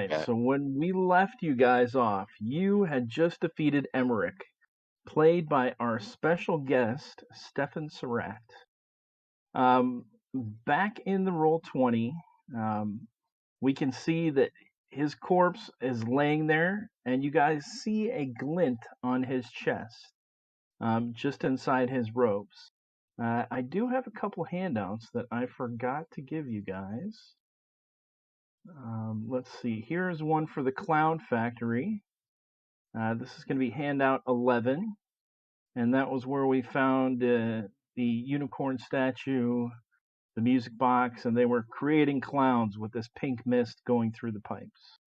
right, Yeah. so when we left you guys off, you had just defeated Emmerich, played by our special guest, Stefan Surratt. Back in the Roll20, we can see that his corpse is laying there, and you guys see a glint on his chest, just inside his robes. I do have a couple handouts that I forgot to give you guys. Let's see. Here's one for the Clown Factory. This is going to be handout 11, and that was where we found the unicorn statue, the music box, and they were creating clowns with this pink mist going through the pipes.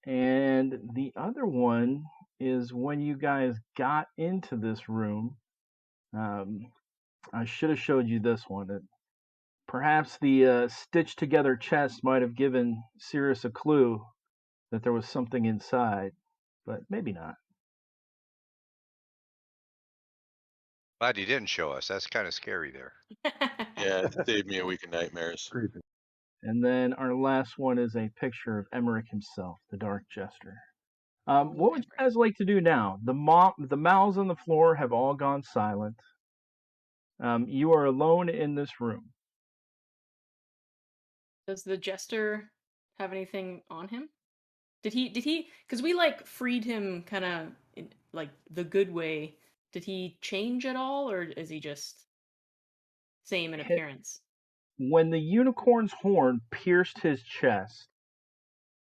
And the other one is when you guys got into this room. I should have showed you this one. Perhaps the stitched together chest might have given Cirrus a clue that there was something inside, but maybe not. Glad you didn't show us. That's kind of scary there. Yeah, it saved me a week of nightmares. Creepy. And then our last one is a picture of Emmerich himself, the Dark Jester. What would you guys like to do now? The mouths on the floor have all gone silent. You are alone in this room. Does the jester have anything on him? Did he? Because we like freed him, kind of like the good way. Did he change at all, or is he just same in appearance? When the unicorn's horn pierced his chest,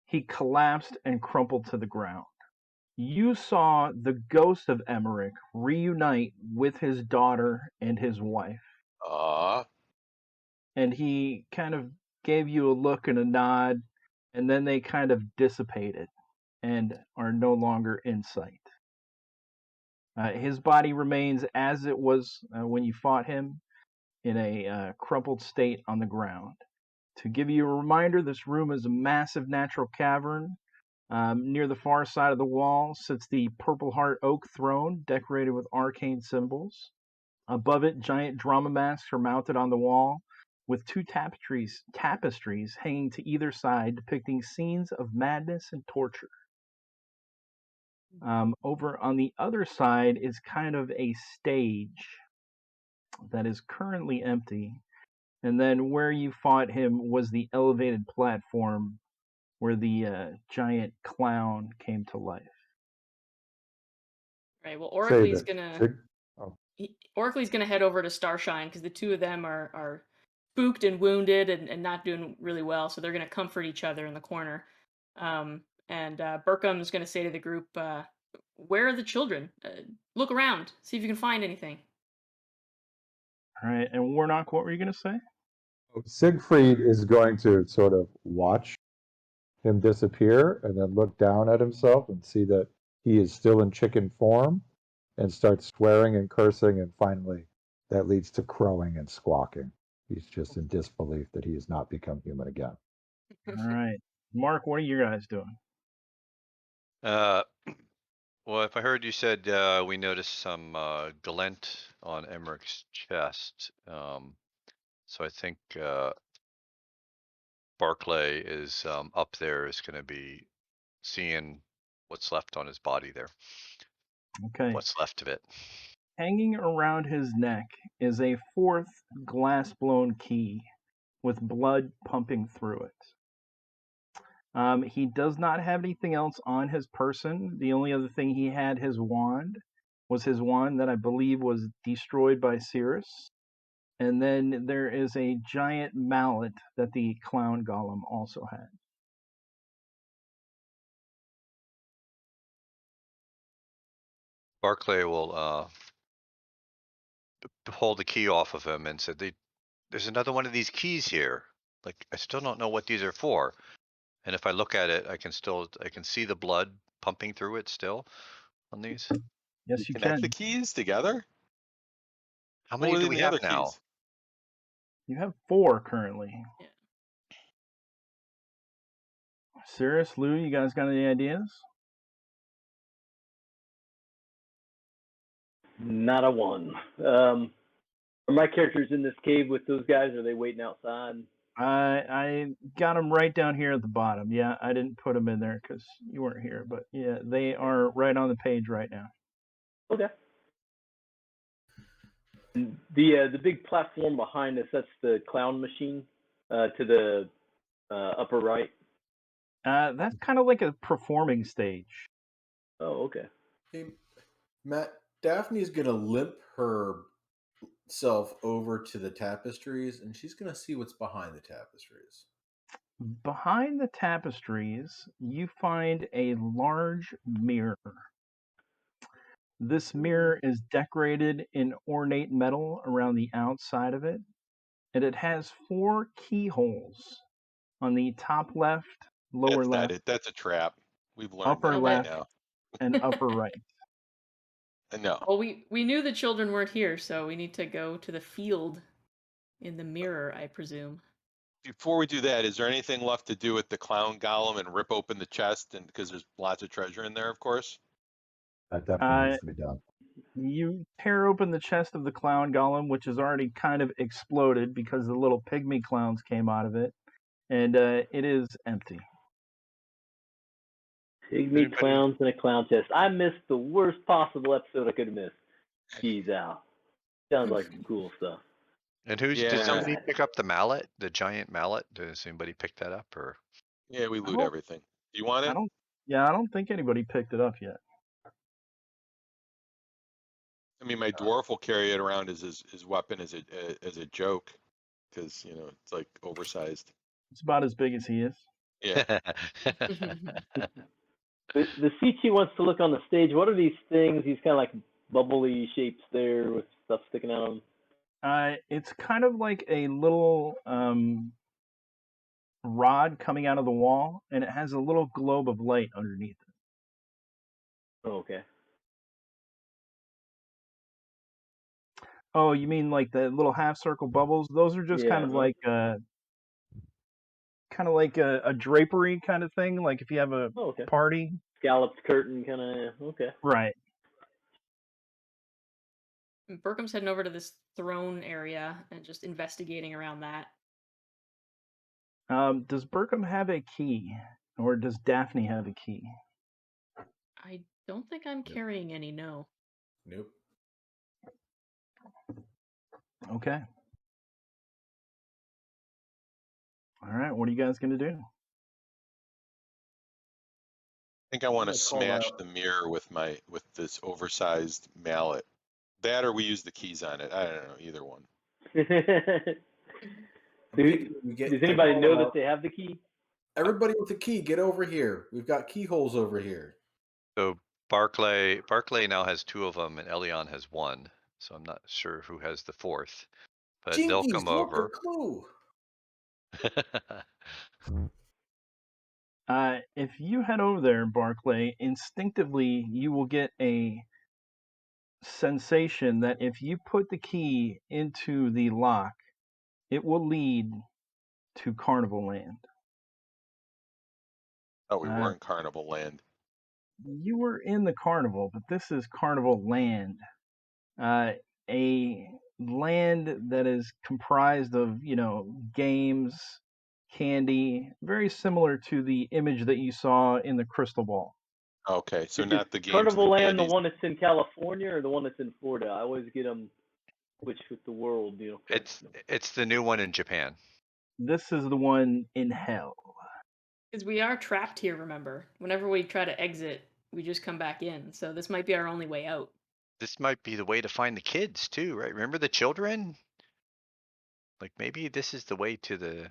he collapsed and crumpled to the ground. You saw the ghost of Emmerich reunite with his daughter and his wife. And he kind of gave you a look and a nod, and then they kind of dissipated and are no longer in sight. His body remains as it was when you fought him, in a crumpled state on the ground. To give you a reminder, this room is a massive natural cavern. Near the far side of the wall sits the Purple Heart Oak throne, decorated with arcane symbols. Above it, giant drama masks are mounted on the wall, with two tapestries hanging to either side, depicting scenes of madness and torture. Over on the other side is kind of a stage that is currently empty. And then where you fought him was the elevated platform where the giant clown came to life. Right. Well, Oracle's gonna head over to Starshine because the two of them are spooked and wounded and not doing really well, so they're gonna comfort each other in the corner. And Burkham's gonna say to the group, "Where are the children? Look around, see if you can find anything." All right, and Warnock, what were you going to say? Siegfried is going to sort of watch him disappear and then look down at himself and see that he is still in chicken form and start swearing and cursing, and finally that leads to crowing and squawking. He's just in disbelief that he has not become human again. All right. Mark, what are you guys doing? Well, if I heard you said we noticed some glint on Emmerich's chest, so I think Barclay is up there, is going to be seeing what's left on his body there. Okay. What's left of it. Hanging around his neck is a fourth glass-blown key with blood pumping through it. He does not have anything else on his person. The only other thing he had was his wand that I believe was destroyed by Cirrus. And then there is a giant mallet that the clown golem also had. Barclay will pull the key off of him and said, "There's another one of these keys here. Like, I still don't know what these are for. And if I look at it, I can see the blood pumping through it still on these." Yes, you Connect can. the keys together? How many do we have now? Keys? You have 4 currently. Yeah. Cirrus, Lou, you guys got any ideas? Not a one. Are my characters in this cave with those guys? Or are they waiting outside? I got them right down here at the bottom. Yeah, I didn't put them in there because you weren't here, but yeah, they are right on the page right now. Okay. And the big platform behind us, that's the clown machine to the upper right. That's kind of like a performing stage. Oh, okay. Hey, Matt, Daphne's gonna limp herself over to the tapestries, and she's gonna see what's behind the tapestries. Behind the tapestries, you find a large mirror. This mirror is decorated in ornate metal around the outside of it, and it has 4 keyholes on the top left, lower That's not left, it. That's a trap. We've learned upper that left, by now. and upper right. No. Well, we knew the children weren't here, so we need to go to the field in the mirror, I presume. Before we do that, is there anything left to do with the clown golem and rip open the chest? And because there's lots of treasure in there, of course. That definitely needs to be done. You tear open the chest of the clown golem, which is already kind of exploded because the little pygmy clowns came out of it, and it is empty. Pygmy Anybody- clowns and a clown chest. I missed the worst possible episode I could have missed. Jeez, out. Sounds like some cool stuff. And did Yeah. somebody pick up the mallet, the giant mallet? Does anybody pick that up or? Yeah, we loot don't- everything. Do you want it? I don't think anybody picked it up yet. I mean, my dwarf will carry it around as his weapon as a joke, because it's like oversized. It's about as big as he is. Yeah. The Sichi wants to look on the stage. What are these things? These kind of like bubbly shapes there with stuff sticking out of them. It's kind of like a little rod coming out of the wall, and it has a little globe of light underneath it. Oh, okay. Oh, you mean like the little half circle bubbles? Those are just kind of like a drapery kind of thing. Like if you have a Oh, okay. party, Scalloped curtain kind of. Okay. right? Burkham's heading over to this throne area and just investigating around that. Does Burkham have a key, or does Daphne have a key? I don't think I'm carrying any, no. Nope. Okay. All right. What are you guys gonna do? I think I want to gonna call smash out- the mirror with this oversized mallet. That or we use the keys on it. I don't know, either one. Does anybody know that they have the key? Everybody with the key, get over here. We've got keyholes over here. So Barclay now has 2 of them, and Elion has 1. So I'm not sure who has the 4th, but they'll Jinkies, come look, a over. clue. If you head over there, Barclay, instinctively you will get a sensation that if you put the key into the lock, it will lead to Carnival Land. Oh, we were in Carnival Land. You were in the carnival, but this is Carnival Land. A land that is comprised of, games, candy, very similar to the image that you saw in the crystal ball. Okay, so Is not the games. Carnival and the Land, the candies. one that's in California or the one that's in Florida? I always get them switched with the world. It's the new one in Japan. This is the one in hell. Because we are trapped here, remember? Whenever we try to exit, we just come back in. So this might be our only way out. This might be the way to find the kids too, right? Remember the children? Like maybe this is the way to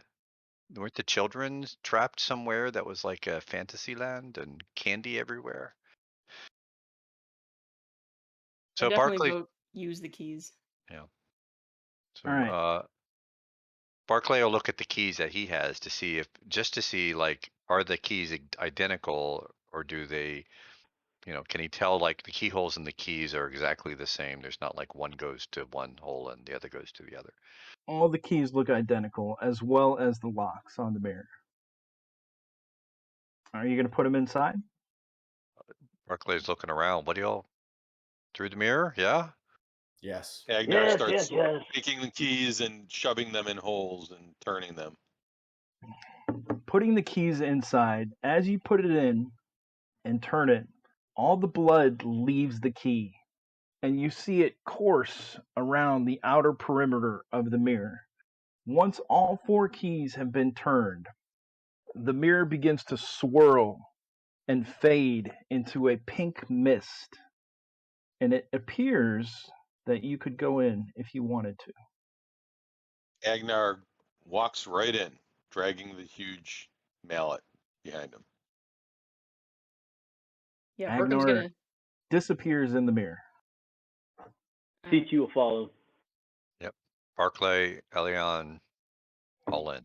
weren't the children trapped somewhere that was like a fantasy land and candy everywhere? I So definitely Barclay, vote use the keys. so All right. Barclay will look at the keys that he has to see like, are the keys identical, or do they, can he tell like the keyholes in the keys are exactly the same? There's not like one goes to one hole and the other goes to the other. All the keys look identical, as well as the locks on the mirror. Are you going to put them inside? Barclay's looking around. What do y'all, through the mirror? Yeah? Yes. Agnar Yes, starts yes, yes. taking the keys and shoving them in holes and turning them. Putting the keys inside, as you put it in and turn it, all the blood leaves the key, and you see it course around the outer perimeter of the mirror. Once all 4 keys have been turned, the mirror begins to swirl and fade into a pink mist, and it appears that you could go in if you wanted to. Agnar walks right in, dragging the huge mallet behind him. Yeah, Berkham's Agnar gonna. disappears in the mirror. CT will follow. Yep. Barclay, Elion, all in.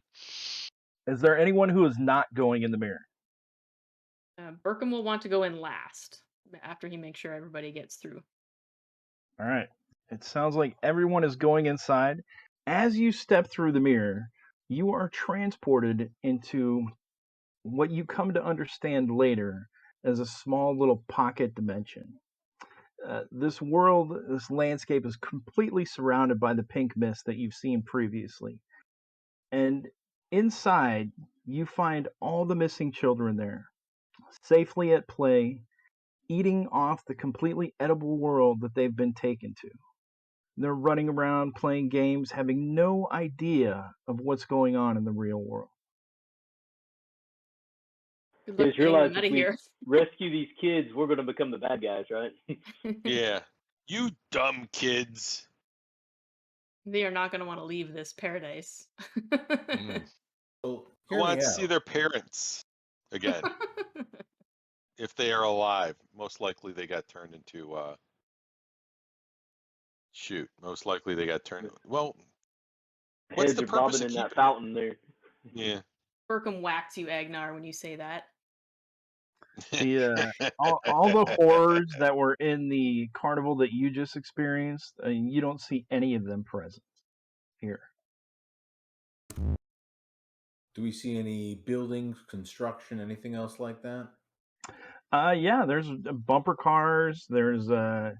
Is there anyone who is not going in the mirror? Berkham will want to go in last after he makes sure everybody gets through. All right. It sounds like everyone is going inside. As you step through the mirror, you are transported into what you come to understand later as a small little pocket dimension. This world, this landscape is completely surrounded by the pink mist that you've seen previously. And inside, you find all the missing children there, safely at play, eating off the completely edible world that they've been taken to. They're running around playing games, having no idea of what's going on in the real world. Good You luck just getting realize them out if of we here. rescue these kids, we're going to become the bad guys, right? Yeah. You dumb kids. They are not going to want to leave this paradise. Mm. So Who hear me wants to out. see their parents again? If they are alive, most likely they got turned into shoot. Most likely they got turned. Well, what's Heads the are purpose bobbing of in that keeping? fountain there. Yeah. Berkham whacks you, Agnar, when you say that. All the horrors that were in the carnival that you just experienced, you don't see any of them present here. Do we see any buildings, construction, anything else like that? Yeah, there's bumper cars. There's a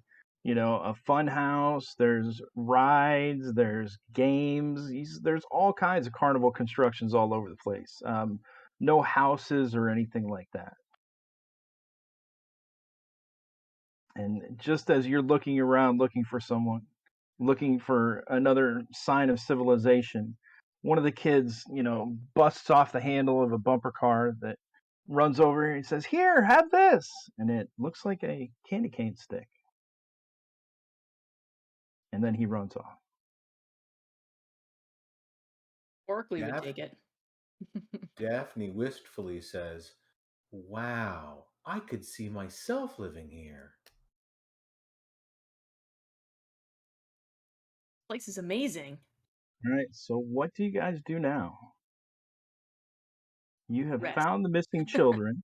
fun house. There's rides. There's games. There's all kinds of carnival constructions all over the place. No houses or anything like that. And just as you're looking around, looking for someone, looking for another sign of civilization, one of the kids, busts off the handle of a bumper car that runs over and says, "Here, have this," and it looks like a candy cane stick. And then he runs off. Orkley would Daph- take it. Daphne wistfully says, "Wow, I could see myself living here." Place is amazing. All right, so what do you guys do now? You have Rest. found the missing children.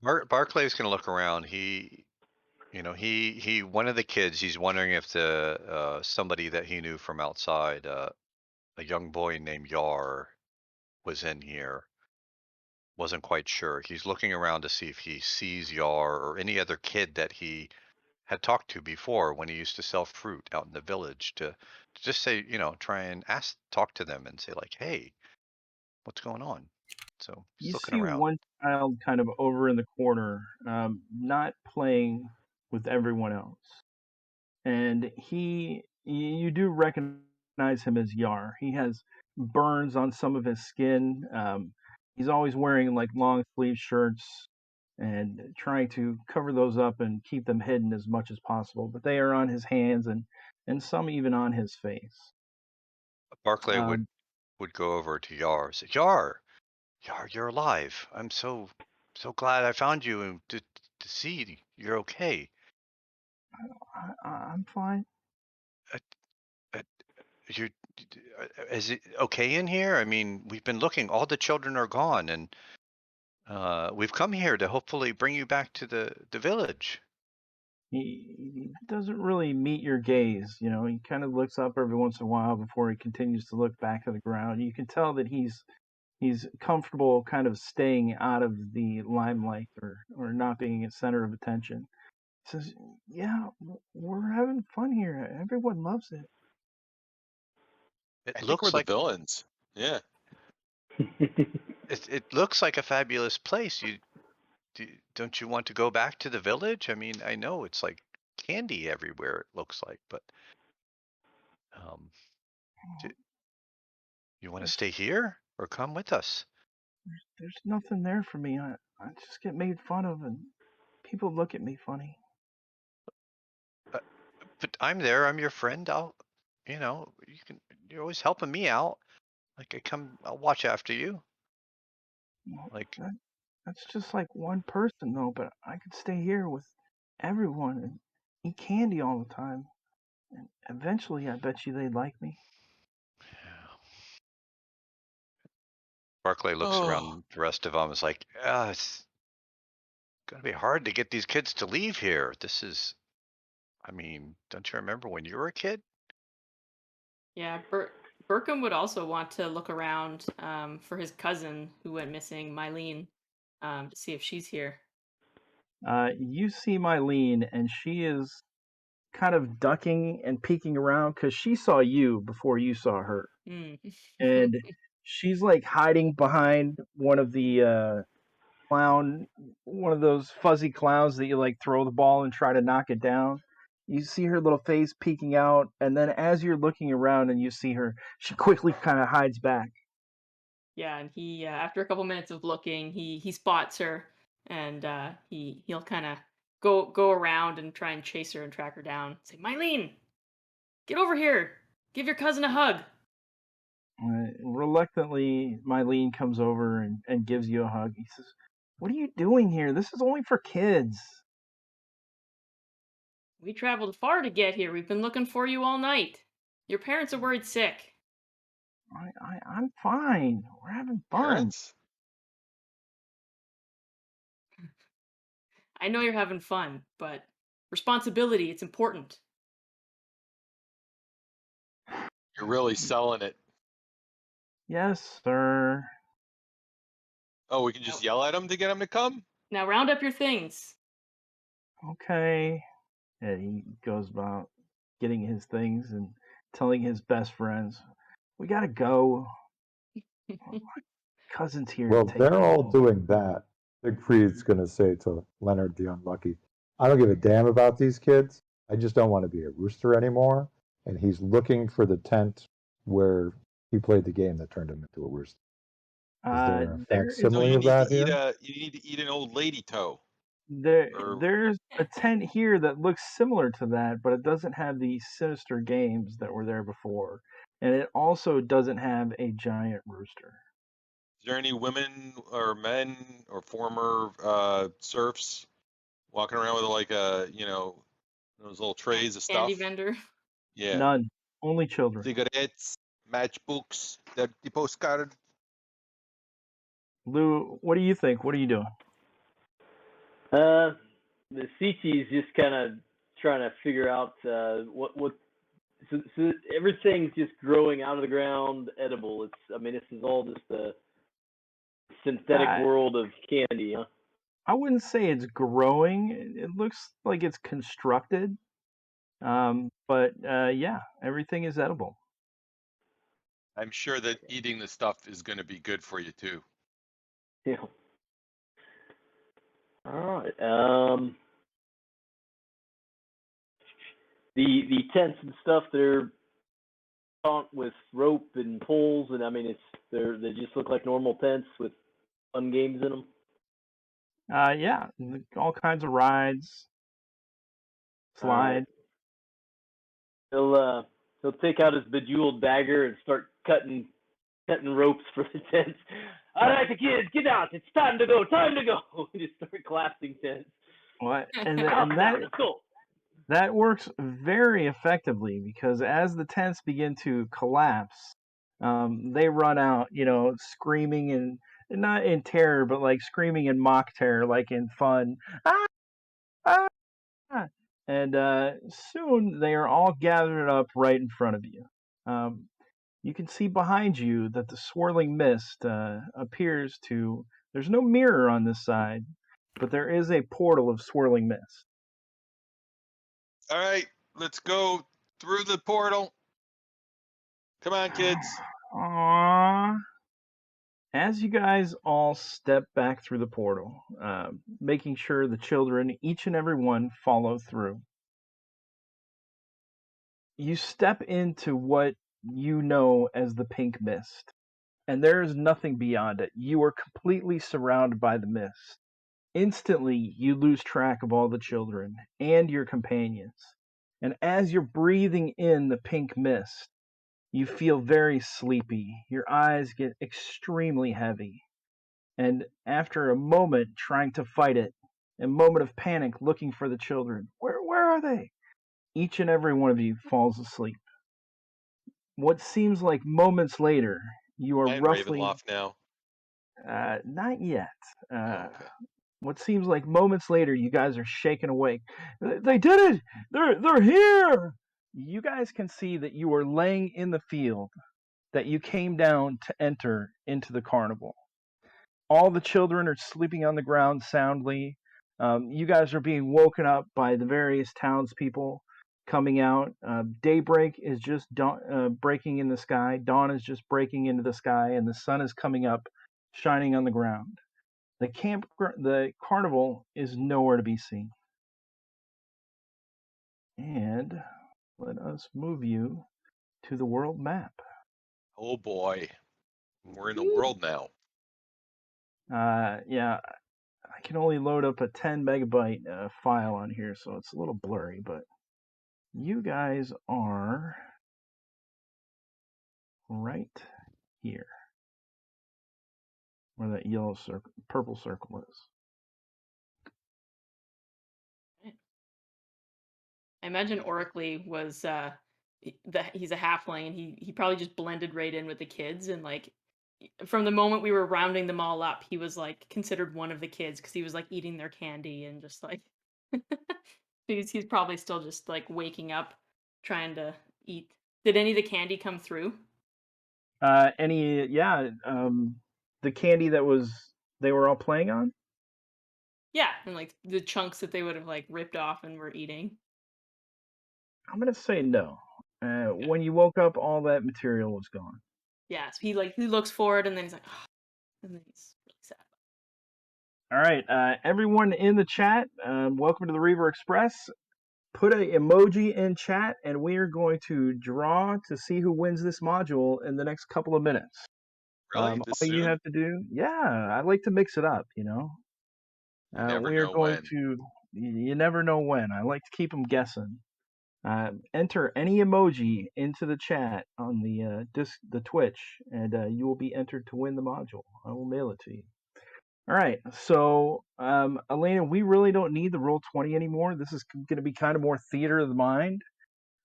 Barclay's gonna look around. He one of the kids. He's wondering if the somebody that he knew from outside, a young boy named Yar, was in here. Wasn't quite sure. He's looking around to see if he sees Yar or any other kid that he had talked to before when he used to sell fruit out in the village to just say, try and talk to them and say like, hey, what's going on? So he's You looking see around. one child kind of over in the corner, not playing with everyone else. And you do recognize him as Yar. He has burns on some of his skin. He's always wearing like long sleeve shirts and trying to cover those up and keep them hidden as much as possible. But they are on his hands and some even on his face. Barclay Um, would go over to Yar, say, Yar, you're alive. I'm so glad I found you and to see you're okay. I'm fine. Uh, uh, you is it okay in here? I mean, we've been looking. All the children are gone, and we've come here to hopefully bring you back to the village. He doesn't really meet your gaze. He kind of looks up every once in a while before he continues to look back at the ground. You can tell that he's comfortable kind of staying out of the limelight or not being a center of attention. He says, "Yeah, we're having fun here. Everyone loves it." It I think we're looks like the villains. Yeah. it looks like a fabulous place. Don't you want to go back to the village? I mean, I know it's like candy everywhere. It looks like, but um, do you want to stay here or come with us? There's nothing there for me. I just get made fun of, and people look at me funny. But I'm there. I'm your friend. You're always helping me out. Like I'll watch after you. Well, Like, that's just like one person, though. But I could stay here with everyone and eat candy all the time. And eventually, I bet you they'd like me. Barclay looks Oh. around the rest of them. Is like, it's gonna be hard to get these kids to leave here. I mean, don't you remember when you were a kid? Yeah, Burkham would also want to look around for his cousin who went missing, Mylene, to see if she's here. You see Mylene, and she is kind of ducking and peeking around because she saw you before you saw her. Mm. And she's like hiding behind one of the one of those fuzzy clowns that you like throw the ball and try to knock it down. You see her little face peeking out, and then as you're looking around and you see her, she quickly kind of hides back. Yeah, and he after a couple minutes of looking, he spots her, and he'll kind of go around and try and chase her and track her down. Say, Mylene, get over here, give your cousin a hug. Reluctantly, Mylene comes over and gives you a hug. He says, "What are you doing here? This is only for kids." We traveled far to get here. We've been looking for you all night. Your parents are worried sick. I'm fine. We're having fun. Parents? I know you're having fun, but responsibility, it's important. You're really selling it. Yes, sir. Oh, we can just yell at him to get him to come? Now round up your things. Okay. And he goes about getting his things and telling his best friends, "We gotta go. My cousin's here Well, to take they're care all of." doing that. Siegfried's going to say to Leonard the Unlucky, I don't give a damn about these kids. I just don't want to be a rooster anymore. And he's looking for the tent where he played the game that turned him into a rooster. Is there a There is So facsimile you of need that to eat here? you need to eat an old lady toe. Or there's a tent here that looks similar to that, but it doesn't have the sinister games that were there before, and it also doesn't have a giant rooster. is there any women or men or former serfs walking around with like those little trays of Candy stuff? vendor. Yeah. None, only children. Cigarettes, matchbooks, the postcard. Lou, what do you think? What are you doing? The Sichi's just kind of trying to figure out what. So everything's just growing out of the ground, edible. This is all just a synthetic world of candy, huh? I wouldn't say it's growing. It looks like it's constructed. But yeah, everything is edible. I'm sure that eating the stuff is going to be good for you too. Yeah. All right. The tents and stuff, they're taunt with rope and poles, and they just look like normal tents with fun games in them. Yeah, all kinds of rides, slides. He'll take out his bejeweled dagger and start cutting ropes for the tents. All right, the kids, get out! It's time to go! Time to go! Just start collapsing tents. What? And Let's go. that works very effectively because as the tents begin to collapse, they run out, screaming and not in terror, but like screaming in mock terror, like in fun. Ah! Ah! And soon they are all gathered up right in front of you. You can see behind you that the swirling mist appears to. There's no mirror on this side, but there is a portal of swirling mist. All right, let's go through the portal. Come on, kids. Aww. As you guys all step back through the portal, making sure the children, each and every one, follow through, you step into what you know as the pink mist, and there is nothing beyond it. You are completely surrounded by the mist. Instantly, you lose track of all the children and your companions. And as you're breathing in the pink mist, you feel very sleepy. Your eyes get extremely heavy. And after a moment trying to fight it, a moment of panic looking for the children, where are they? Each and every one of you falls asleep. What seems like moments later, you are And roughly Ravenloft now. not yet. Oh, okay. What seems like moments later, you guys are shaken awake. They did it! They're here! You guys can see that you are laying in the field that you came down to enter into the carnival. All the children are sleeping on the ground soundly. You guys are being woken up by the various townspeople coming out. Daybreak is just breaking in the sky. Dawn is just breaking into the sky, and the sun is coming up, shining on the ground. The carnival is nowhere to be seen. And let us move you to the world map. Oh boy. We're in the world now. Yeah, I can only load up a 10 megabyte file on here, so it's a little blurry, but you guys are right here, where that yellow circle, purple circle is. I imagine Oracly was he's a halfling, and he probably just blended right in with the kids, and like from the moment we were rounding them all up, he was like considered one of the kids because he was like eating their candy and just like he's probably still just like waking up trying to eat. Did any of the candy come through? The candy that they were all playing on? Yeah, and like the chunks that they would have like ripped off and were eating. I'm gonna say no. When you woke up, all that material was gone. Yeah, so he looks forward and then he's like, oh, and then he's really sad. All right, everyone in the chat, welcome to the Reaver Express. Put an emoji in chat, and we are going to draw to see who wins this module in the next couple of minutes. Really? This all you soon? have to do, I like to mix it up, You never we are know going when. to, you never know when. I like to keep them guessing. Enter any emoji into the chat on the Twitch, and you will be entered to win the module. I will mail it to you. All right, so Elena, we really don't need the Roll20 anymore. This is going to be kind of more theater of the mind.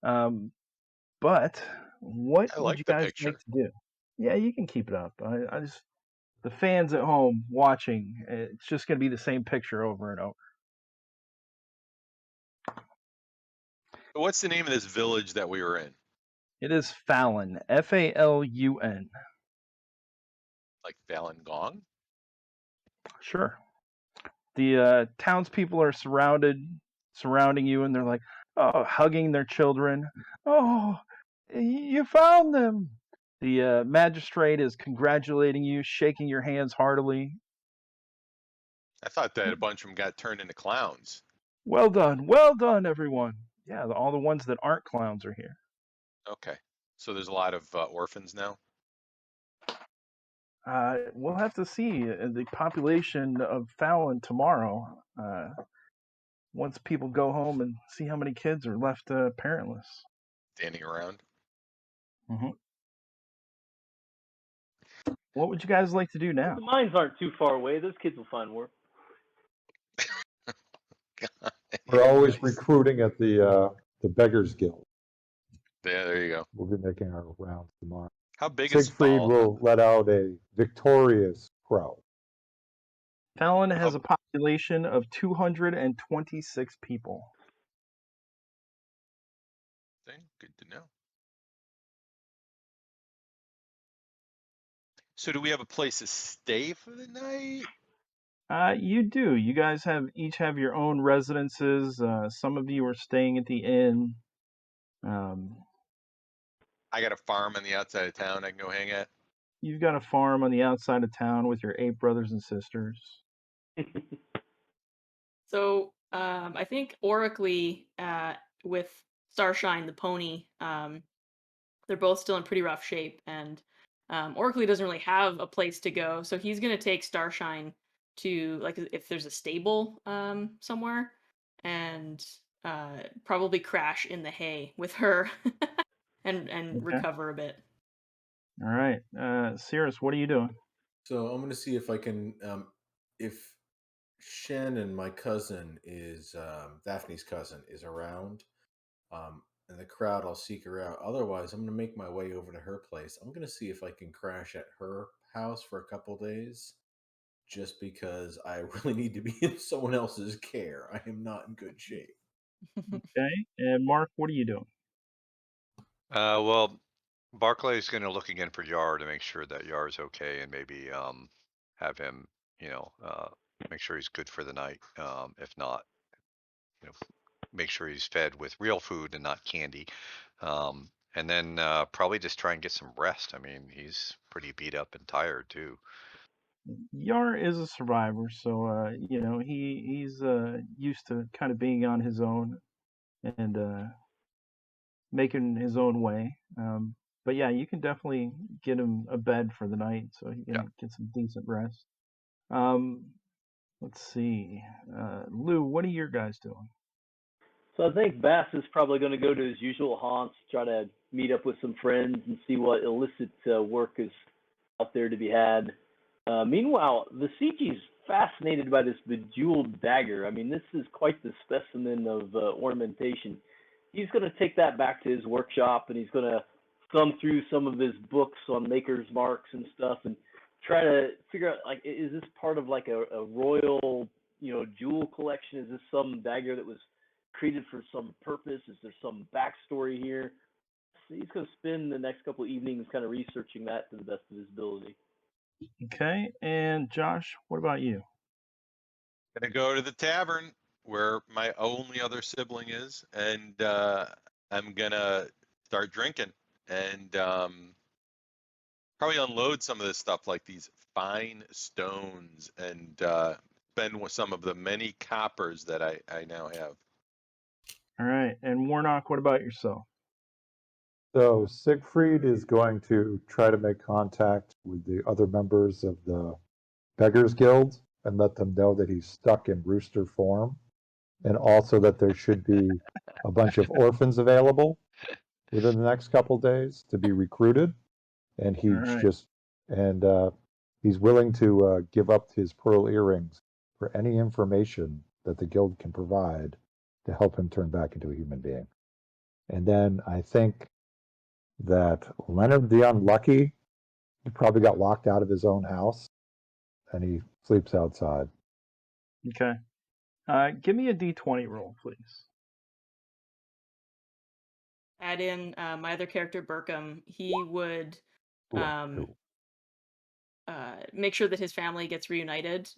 But what I would like you the guys picture. like to do? Yeah, you can keep it up. I just, the fans at home watching, it's just going to be the same picture over and over. What's the name of this village that we were in? It is Falun, Falun. Like Falun Gong? Sure. The townspeople are surrounding you, and they're like, oh, hugging their children. Oh, you found them. The magistrate is congratulating you, shaking your hands heartily. I thought that a bunch of them got turned into clowns. Well done, everyone. Yeah, all the ones that aren't clowns are here. Okay. So there's a lot of orphans now? We'll have to see the population of Fallon tomorrow. Once people go home and see how many kids are left parentless. Standing around? Mm-hmm. What would you guys like to do now? The mines aren't too far away. Those kids will find work. We're always recruiting at the Beggars Guild. Yeah, there you go. We'll be making our rounds tomorrow. How big is Siegfried Fall? will let out a victorious crow. Fallon has a population of 226 people. Good to know. So do we have a place to stay for the night? You do. You guys each have your own residences. Some of you are staying at the inn. I got a farm on the outside of town I can go hang at. You've got a farm on the outside of town with your 8 brothers and sisters. So I think Oracly with Starshine the pony, they're both still in pretty rough shape, and Oracly doesn't really have a place to go, so he's gonna take Starshine to like if there's a stable somewhere, and probably crash in the hay with her and Okay. recover a bit. All right. Cirrus, what are you doing? So I'm going to see if I can, if Shen and my cousin is, Daphne's cousin is around, in the crowd, I'll seek her out. Otherwise, I'm going to make my way over to her place. I'm going to see if I can crash at her house for a couple days, just because I really need to be in someone else's care. I am not in good shape. Okay. And Mark, what are you doing? Well, Barclay's going to look again for Yar to make sure that Yar's okay, and maybe have him, make sure he's good for the night. If not, make sure he's fed with real food and not candy. And then probably just try and get some rest. I mean, he's pretty beat up and tired too. Yar is a survivor, so he's used to kind of being on his own and making his own way. But yeah, you can definitely get him a bed for the night so he can Yeah. get some decent rest. Let's see. Lou, what are your guys doing? So I think Bass is probably going to go to his usual haunts, try to meet up with some friends and see what illicit work is out there to be had. Meanwhile, the Siki's fascinated by this bejeweled dagger. I mean, this is quite the specimen of ornamentation. He's going to take that back to his workshop, and he's going to thumb through some of his books on maker's marks and stuff, and try to figure out, like, is this part of like a royal, jewel collection? Is this some dagger that was created for some purpose? Is there some backstory here? So he's going to spend the next couple of evenings kind of researching that to the best of his ability. Okay. And Josh, what about you? Gonna go to the tavern where my only other sibling is, and I'm gonna start drinking and probably unload some of this stuff, like these fine stones, and spend with some of the many coppers that I now have. All right. And Warnock, what about yourself? So Siegfried is going to try to make contact with the other members of the Beggars Guild and let them know that he's stuck in rooster form, and also that there should be a bunch of orphans available within the next couple days to be recruited. And All right. he's willing to give up his pearl earrings for any information that the guild can provide to help him turn back into a human being. And then I think that Leonard the Unlucky, he probably got locked out of his own house and he sleeps outside. Okay. Give me a D20 roll, please. Add in my other character, Burkham. He would make sure that his family gets reunited,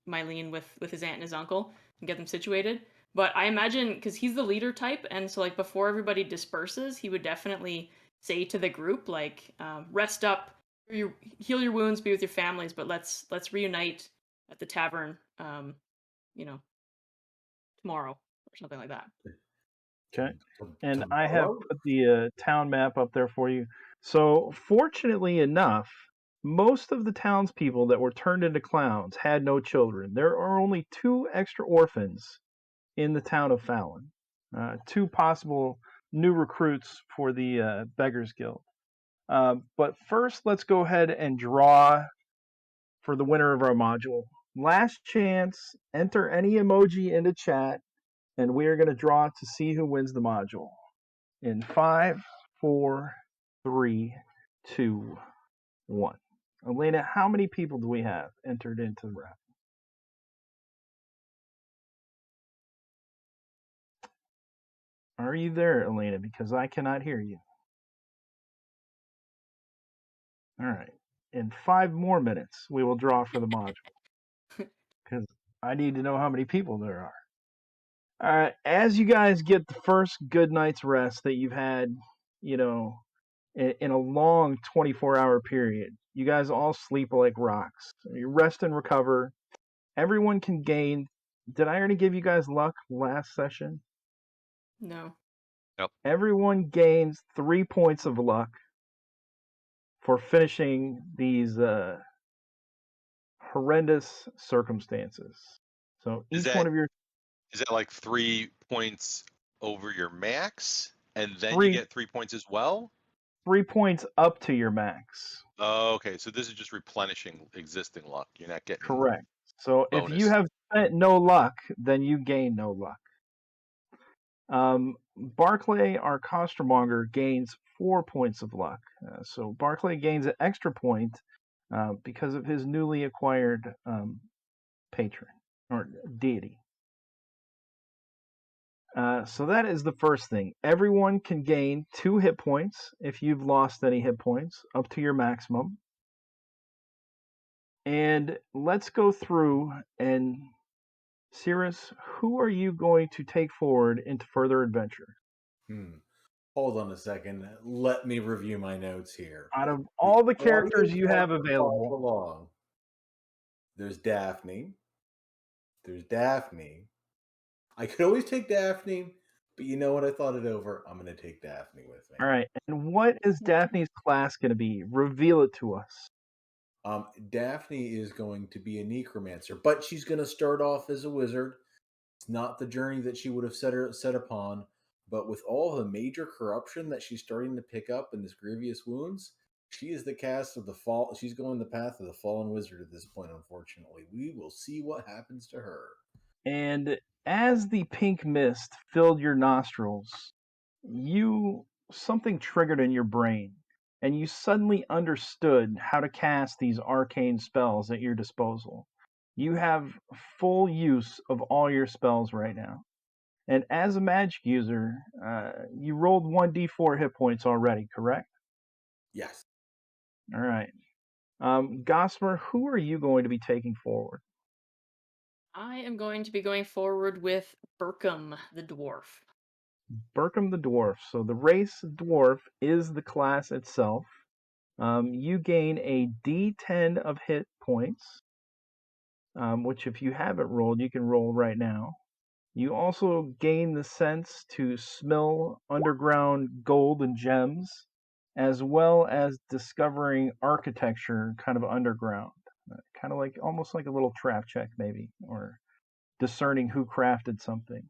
Mylene with his aunt and his uncle, and get them situated. But I imagine, because he's the leader type, and so like before everybody disperses, he would definitely say to the group, like, rest up, heal your wounds, be with your families, but let's reunite at the tavern, tomorrow or something like that. Okay. And I have put the town map up there for you. So fortunately enough, most of the townspeople that were turned into clowns had no children. There are only 2 extra orphans in the town of Fallon. 2 possible new recruits for the Beggars Guild. But first, let's go ahead and draw for the winner of our module. Last chance, enter any emoji into chat, and we are going to draw to see who wins the module. In 5, 4, 3, 2, 1. Elena, how many people do we have entered into the raffle? Are you there, Elena? Because I cannot hear you. All right. In 5 more minutes, we will draw for the module. Because I need to know how many people there are. All right. As you guys get the first good night's rest that you've had, in a long 24-hour period. You guys all sleep like rocks. You rest and recover. Everyone can gain. Did I already give you guys luck last session? No. Everyone gains 3 points of luck for finishing these horrendous circumstances. So Is each one of your Is that like 3 points over your max, and then you three get 3 points as well? 3 points up to your max. Oh, okay, so this is just replenishing existing luck. You're not getting Correct. So if you bonus. have spent no luck, then you gain no luck. Barclay, our costermonger, gains 4 points of luck. So Barclay gains an extra point because of his newly acquired patron or deity. So that is the first thing. Everyone can gain 2 hit points if you've lost any hit points up to your maximum. And let's go through and Cirrus, who are you going to take forward into further adventure? Hold on a second. Let me review my notes here. Out of all the characters you have Follow available, along. There's Daphne. I could always take Daphne, but you know what? I thought it over. I'm going to take Daphne with me. all right. And what is Daphne's class going to be? Reveal it to us. Daphne is going to be a necromancer, but she's going to start off as a wizard. It's not the journey that she would have set upon, but with all the major corruption that she's starting to pick up in this grievous wounds, she is the cast of the fall. She's going the path of the fallen wizard at this point. Unfortunately, we will see what happens to her. And as the pink mist filled your nostrils, something triggered in your brain, and you suddenly understood how to cast these arcane spells at your disposal. You have full use of all your spells right now. And as a magic user, you rolled 1d4 hit points already, correct? Yes. All right. Gossamer, who are you going to be taking forward? I am going to be going forward with Burkham the dwarf. Burkham the dwarf. So the race dwarf is the class itself. You gain a d10 of hit points, which if you haven't rolled, you can roll right now. You also gain the sense to smell underground gold and gems, as well as discovering architecture kind of underground. Kind of like almost like a little trap check, maybe, or discerning who crafted something.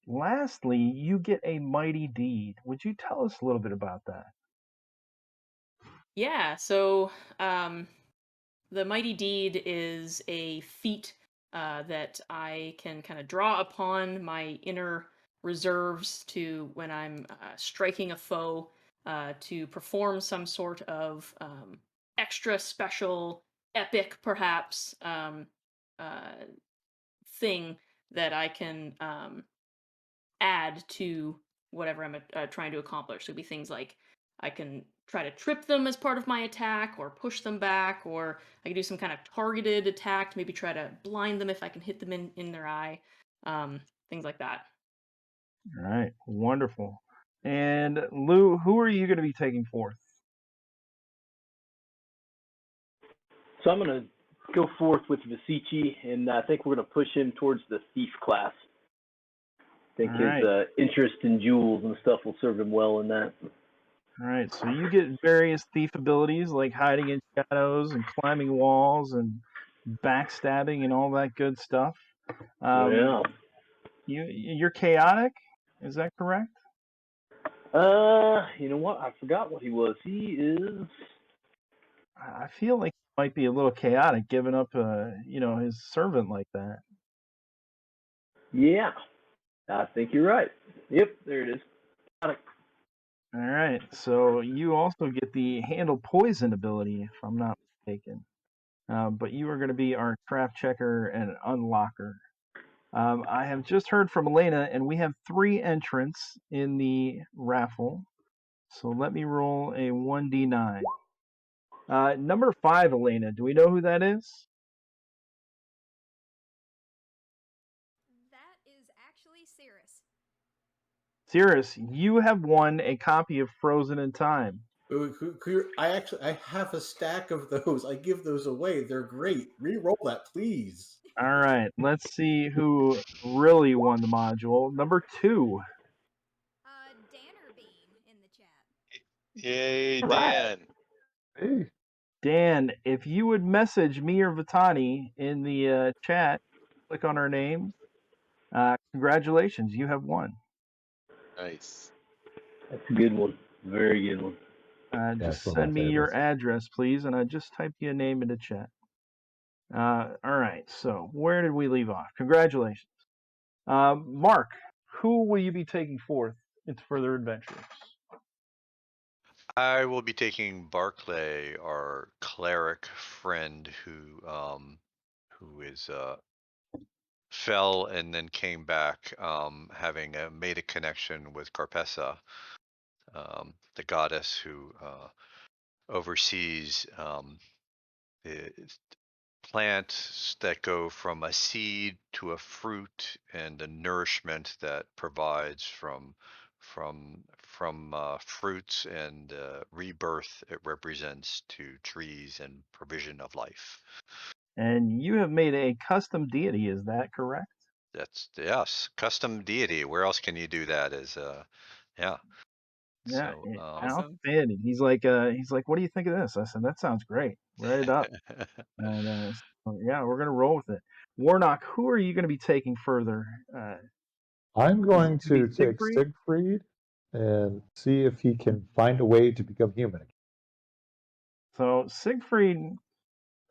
Lastly, you get a mighty deed. Would you tell us a little bit about that? Yeah, so the Mighty Deed is a feat that I can kind of draw upon my inner reserves to when I'm striking a foe to perform some sort of extra special, epic perhaps thing that I can add to whatever I'm trying to accomplish. So it'd be things like I can try to trip them as part of my attack, or push them back, or I can do some kind of targeted attack to maybe try to blind them if I can hit them in their eye. Things like that. All right, wonderful. And Lou, who are you going to be taking forth? So I'm going to go forth with Vasici, and I think we're going to push him towards the thief class. I think All his right. interest in jewels and stuff will serve him well in that. All right, so you get various thief abilities like hiding in shadows and climbing walls and backstabbing and all that good stuff. Yeah. You're chaotic, is that correct? You know what? I forgot what he was. He is. I feel like he might be a little chaotic, giving up, his servant like that. Yeah, I think you're right. Yep, there it is. Got it. All right, so you also get the handle poison ability, if I'm not mistaken. But you are going to be our trap checker and unlocker. I have just heard from Elena, and we have 3 entrants in the raffle. So let me roll a 1d9. Number 5, Elena. Do we know who that is? That is actually Cirrus. Cirrus, you have won a copy of Frozen in Time. I have a stack of those. I give those away. They're great. Re-roll that, please. All right, let's see who really won the module. Number 2. Dannerbean in the chat. Yay, All right. Dan. Hey, Dan, if you would message me or Vitani in the chat, click on our names. Congratulations, you have won. Nice. That's a good one. Very good one. Just it's one of send my me your favorites. address, please, and I just typed your name in the chat. All right, so where did we leave off? Congratulations. Mark, who will you be taking forth into further adventures? I will be taking Barclay, our cleric friend, who is fell and then came back, having made a connection with Carpessa, the goddess who oversees the plants that go from a seed to a fruit, and the nourishment that provides from fruits, and rebirth it represents to trees and provision of life. And you have made a custom deity, is that correct? That's, yes, custom deity. Where else can you do that? Yeah. Yeah, So Awesome. outstanding. He's like, what do you think of this? I said, that sounds great. Write it up. And so, yeah, we're gonna roll with it. Warnock, who are you gonna be taking further? I'm going Is it gonna to be take Siegfried? Siegfried and see if he can find a way to become human again. So Siegfried,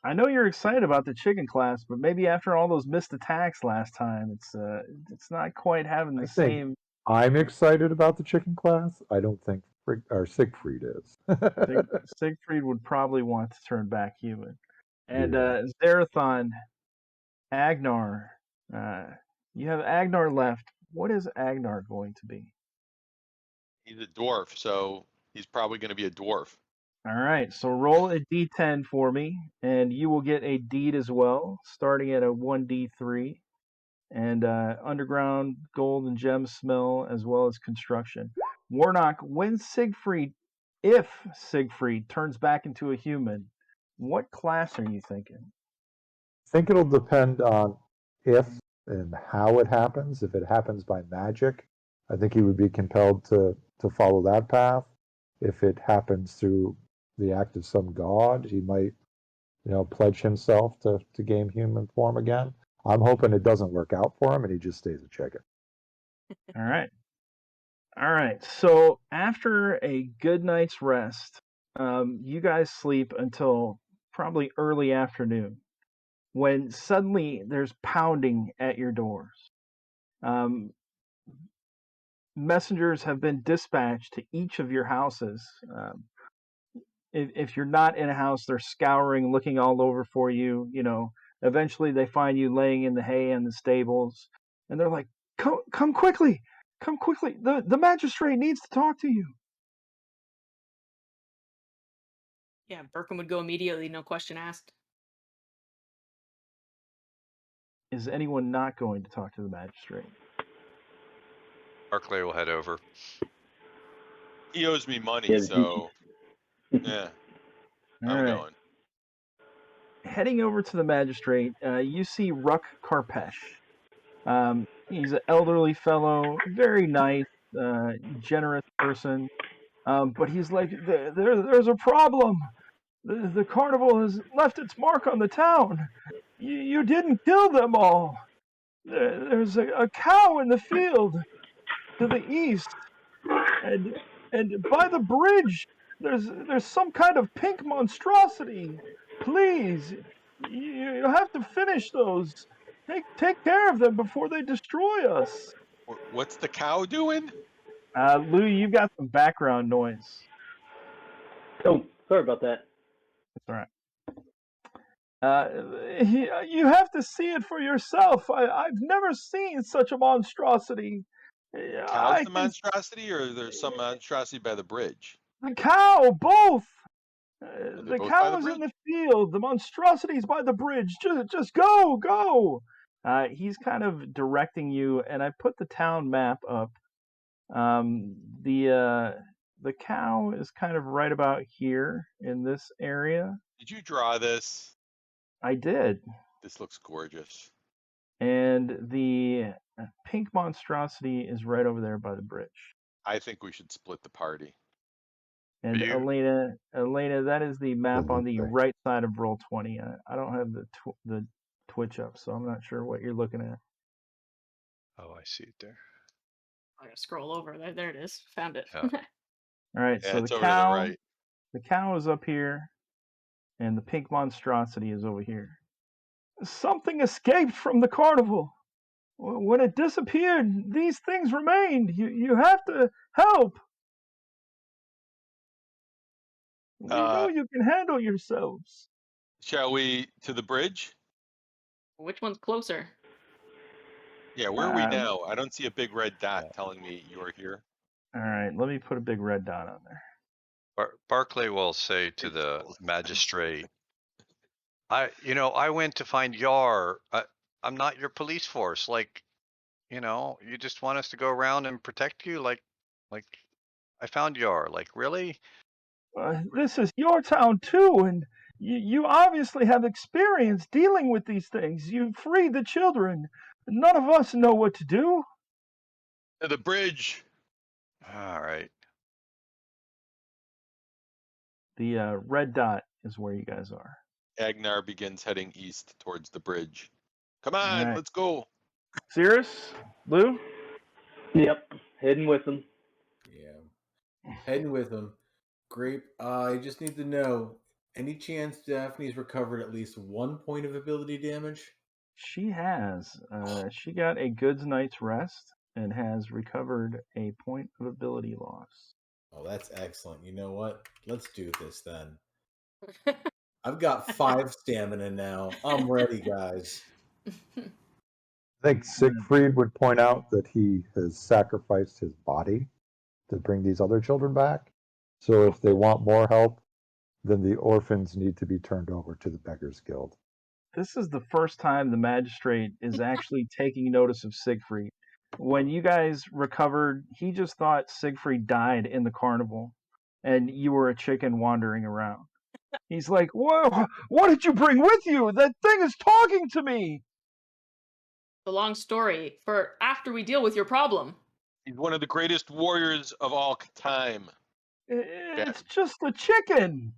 I know you're excited about the chicken class, but maybe after all those missed attacks last time, it's not quite having the I think same. I'm excited about the chicken class. I don't think Siegfried is. Siegfried would probably want to turn back human. And Yeah. Zerathon, Agnar, you have Agnar left. What is Agnar going to be? He's a dwarf, so he's probably going to be a dwarf. All right, so roll a d10 for me, and you will get a deed as well, starting at a 1d3. And underground, gold, and gem smell, as well as construction. Warnock, if Siegfried turns back into a human, what class are you thinking? I think it'll depend on if and how it happens. If it happens by magic, I think he would be compelled to follow that path. If it happens through the act of some god, he might, pledge himself to gain human form again. I'm hoping it doesn't work out for him and he just stays a chicken. All right. All right. So after a good night's rest, you guys sleep until probably early afternoon, when suddenly there's pounding at your doors. Messengers have been dispatched to each of your houses. If you're not in a house, they're scouring, looking all over for you. Eventually they find you laying in the hay in the stables, and they're like, come quickly, come quickly. The magistrate needs to talk to you. Yeah, Burkham would go immediately, no question asked. Is anyone not going to talk to the magistrate? Barclay will head over. He owes me money, Yeah, so yeah, All I'm right. going. Heading over to the magistrate, you see Ruck Karpesh. He's an elderly fellow, very nice, generous person. But he's like, there's a problem. The carnival has left its mark on the town. You didn't kill them all. There's a cow in the field to the east, and by the bridge there's some kind of pink monstrosity. Please, you have to finish those. Take care of them before they destroy us. What's the cow doing? Lou, you've got some background noise. Oh, sorry about that. That's all right. You have to see it for yourself. I've never seen such a monstrosity. Cow's I the can monstrosity, or there's some monstrosity by the bridge? The cow, both. Oh, they're The both by the cow is in bridge. the field. The monstrosity's by the bridge. Just go. He's kind of directing you, and I put the town map up The cow is kind of right about here in this area. Did you draw this? I did. This looks gorgeous. And the pink monstrosity is right over there by the bridge. I think we should split the party. And You- Elena, that is the map on the Okay. right side of Roll20. I don't have the Twitch up, so I'm not sure what you're looking at. Oh, I see it there. I'm gonna scroll over. There it is. Found it. Yeah. All right, Yeah, so it's the over to the cow, right. the cow is up here, and the pink monstrosity is over here. Something escaped from the carnival. When it disappeared, these things remained. You have to help. We know you can handle yourselves. Shall we to the bridge? Which one's closer? Yeah, where are we Um, now? I don't see a big red dot telling me you are here. All right, let me put a big red dot on there. Barclay will say to the magistrate, I went to find Yar. I'm not your police force. Like, you just want us to go around and protect you? Like I found Yar. Like, really? This is your town too, and you obviously have experience dealing with these things. You freed the children. None of us know what to do. To the bridge. All right. The red dot is where you guys are. Agnar begins heading east towards the bridge. Come All on, right. let's go. Cirrus? Lou? Yep, heading with them. Yeah. Heading with him. Grape, I just need to know, any chance Daphne's recovered at least 1 point of ability damage? She has. She got a good night's rest and has recovered a point of ability loss. Oh, that's excellent. You know what? Let's do this then. I've got 5 stamina now. I'm ready, guys. I think Siegfried would point out that he has sacrificed his body to bring these other children back. So if they want more help, then the orphans need to be turned over to the Beggars Guild. This is the first time the magistrate is actually taking notice of Siegfried. When you guys recovered, he just thought Siegfried died in the carnival and you were a chicken wandering around. He's like, "Whoa, what did you bring with you? That thing is talking to me." The long story for after we deal with your problem. He's one of the greatest warriors of all time. It's just a chicken.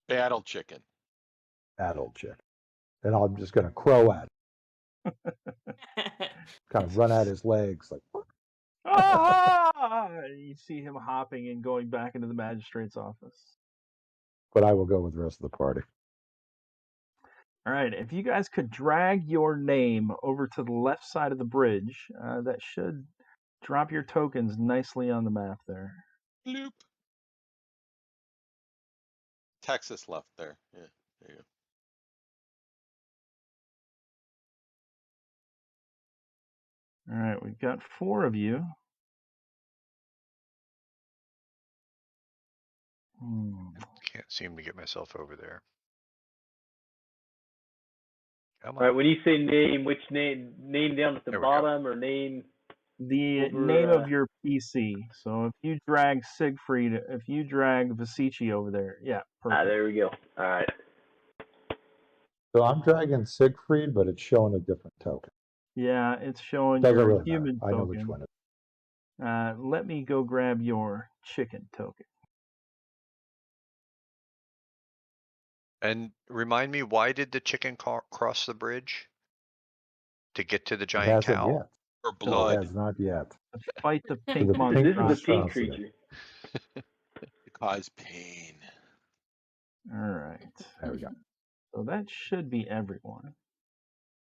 Battle chicken. Adult chick. And I'm just going to crow at him, kind of run at his legs like, Ah! You see him hopping and going back into the magistrate's office. but I will go with the rest of the party. All right, if you guys could drag your name over to the left side of the bridge, that should drop your tokens nicely on the map there. Bloop. Texas left there. Yeah, there you go. All right, we've got 4 of you. Can't seem to get myself over there. Come All right, on. when you say name, which name? Name down at the There we go. bottom or name? The Over, name of your PC. So if you drag Siegfried, if you drag Vasici over there, yeah, perfect. There we go. All right. So I'm dragging Siegfried, but it's showing a different token. Yeah, it's showing Doesn't your really matter. human I know token. which one it is. Let me go grab your chicken token. And remind me, why did the chicken cross the bridge? To get to the It giant hasn't cow? yet. For It blood. has not yet. Fight the So pink the monster. This is a pink monstrosity. creature. To cause pain. All right. There we go. So that should be everyone.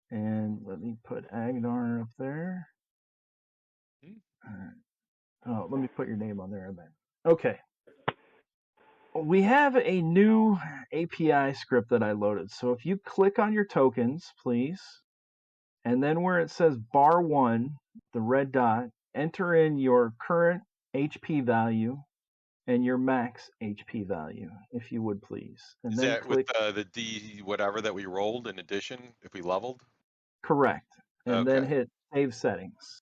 And let me put Agnar up there. All right. Oh, let me put your name on there, I bet. Okay. We have a new API script that I loaded. So if you click on your tokens, please, and then where it says bar 1, the red dot, enter in your current HP value and your max HP value, if you would please. And Is then that click with the D whatever that we rolled in addition if we leveled? correct. And then Okay. hit save settings.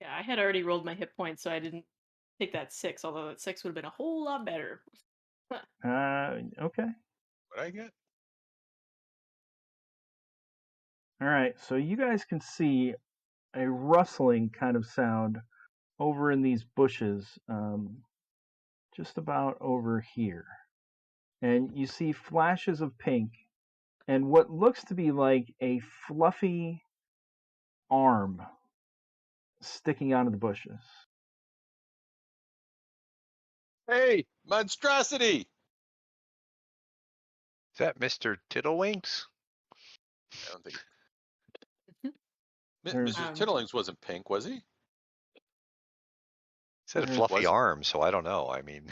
Yeah, I had already rolled my hit points, so I didn't take that 6, although that 6 would have been a whole lot better. Okay. What I get? All right. So you guys can see a rustling kind of sound over in these bushes, just about over here. And you see flashes of pink and what looks to be like a fluffy arm sticking out of the bushes. Hey, monstrosity! Is that Mr. Tiddlewinks? I don't think There's- Mr. Tiddlings wasn't pink, was he? He said a There's- fluffy Was- arm, so I don't know. I mean,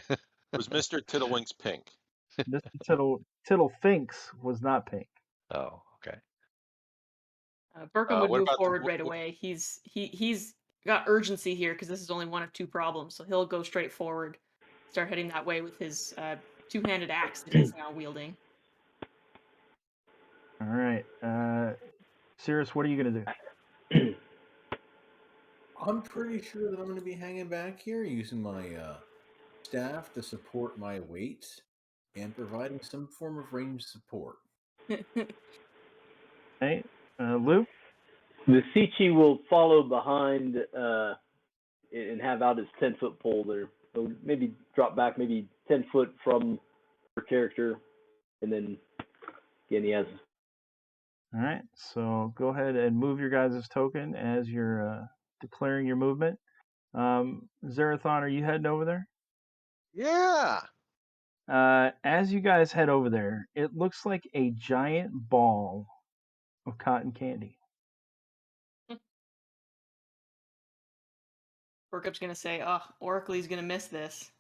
Was Mr. Tiddlewinks pink? Mr. Tiddlefinks was not pink. oh, okay. Burkham would what move about the- forward wh- right wh- away. He's got urgency here because this is only one of 2 problems, so he'll go straight forward, start heading that way with his 2-handed axe that he's now wielding. All right. Cirrus, what are you going to do? I'm pretty sure that I'm going to be hanging back here using my staff to support my weight and providing some form of range support. Hey, Lou? The Sichi will follow behind and have out his 10-foot pole there. So maybe drop back maybe 10 foot from her character, and then again he has. All right. So go ahead and move your guys' token as you're declaring your movement. Zerathon, are you heading over there? Yeah. As you guys head over there, it looks like a giant ball of cotton candy. Burkup's gonna say, "Oh, Oracle's gonna miss this."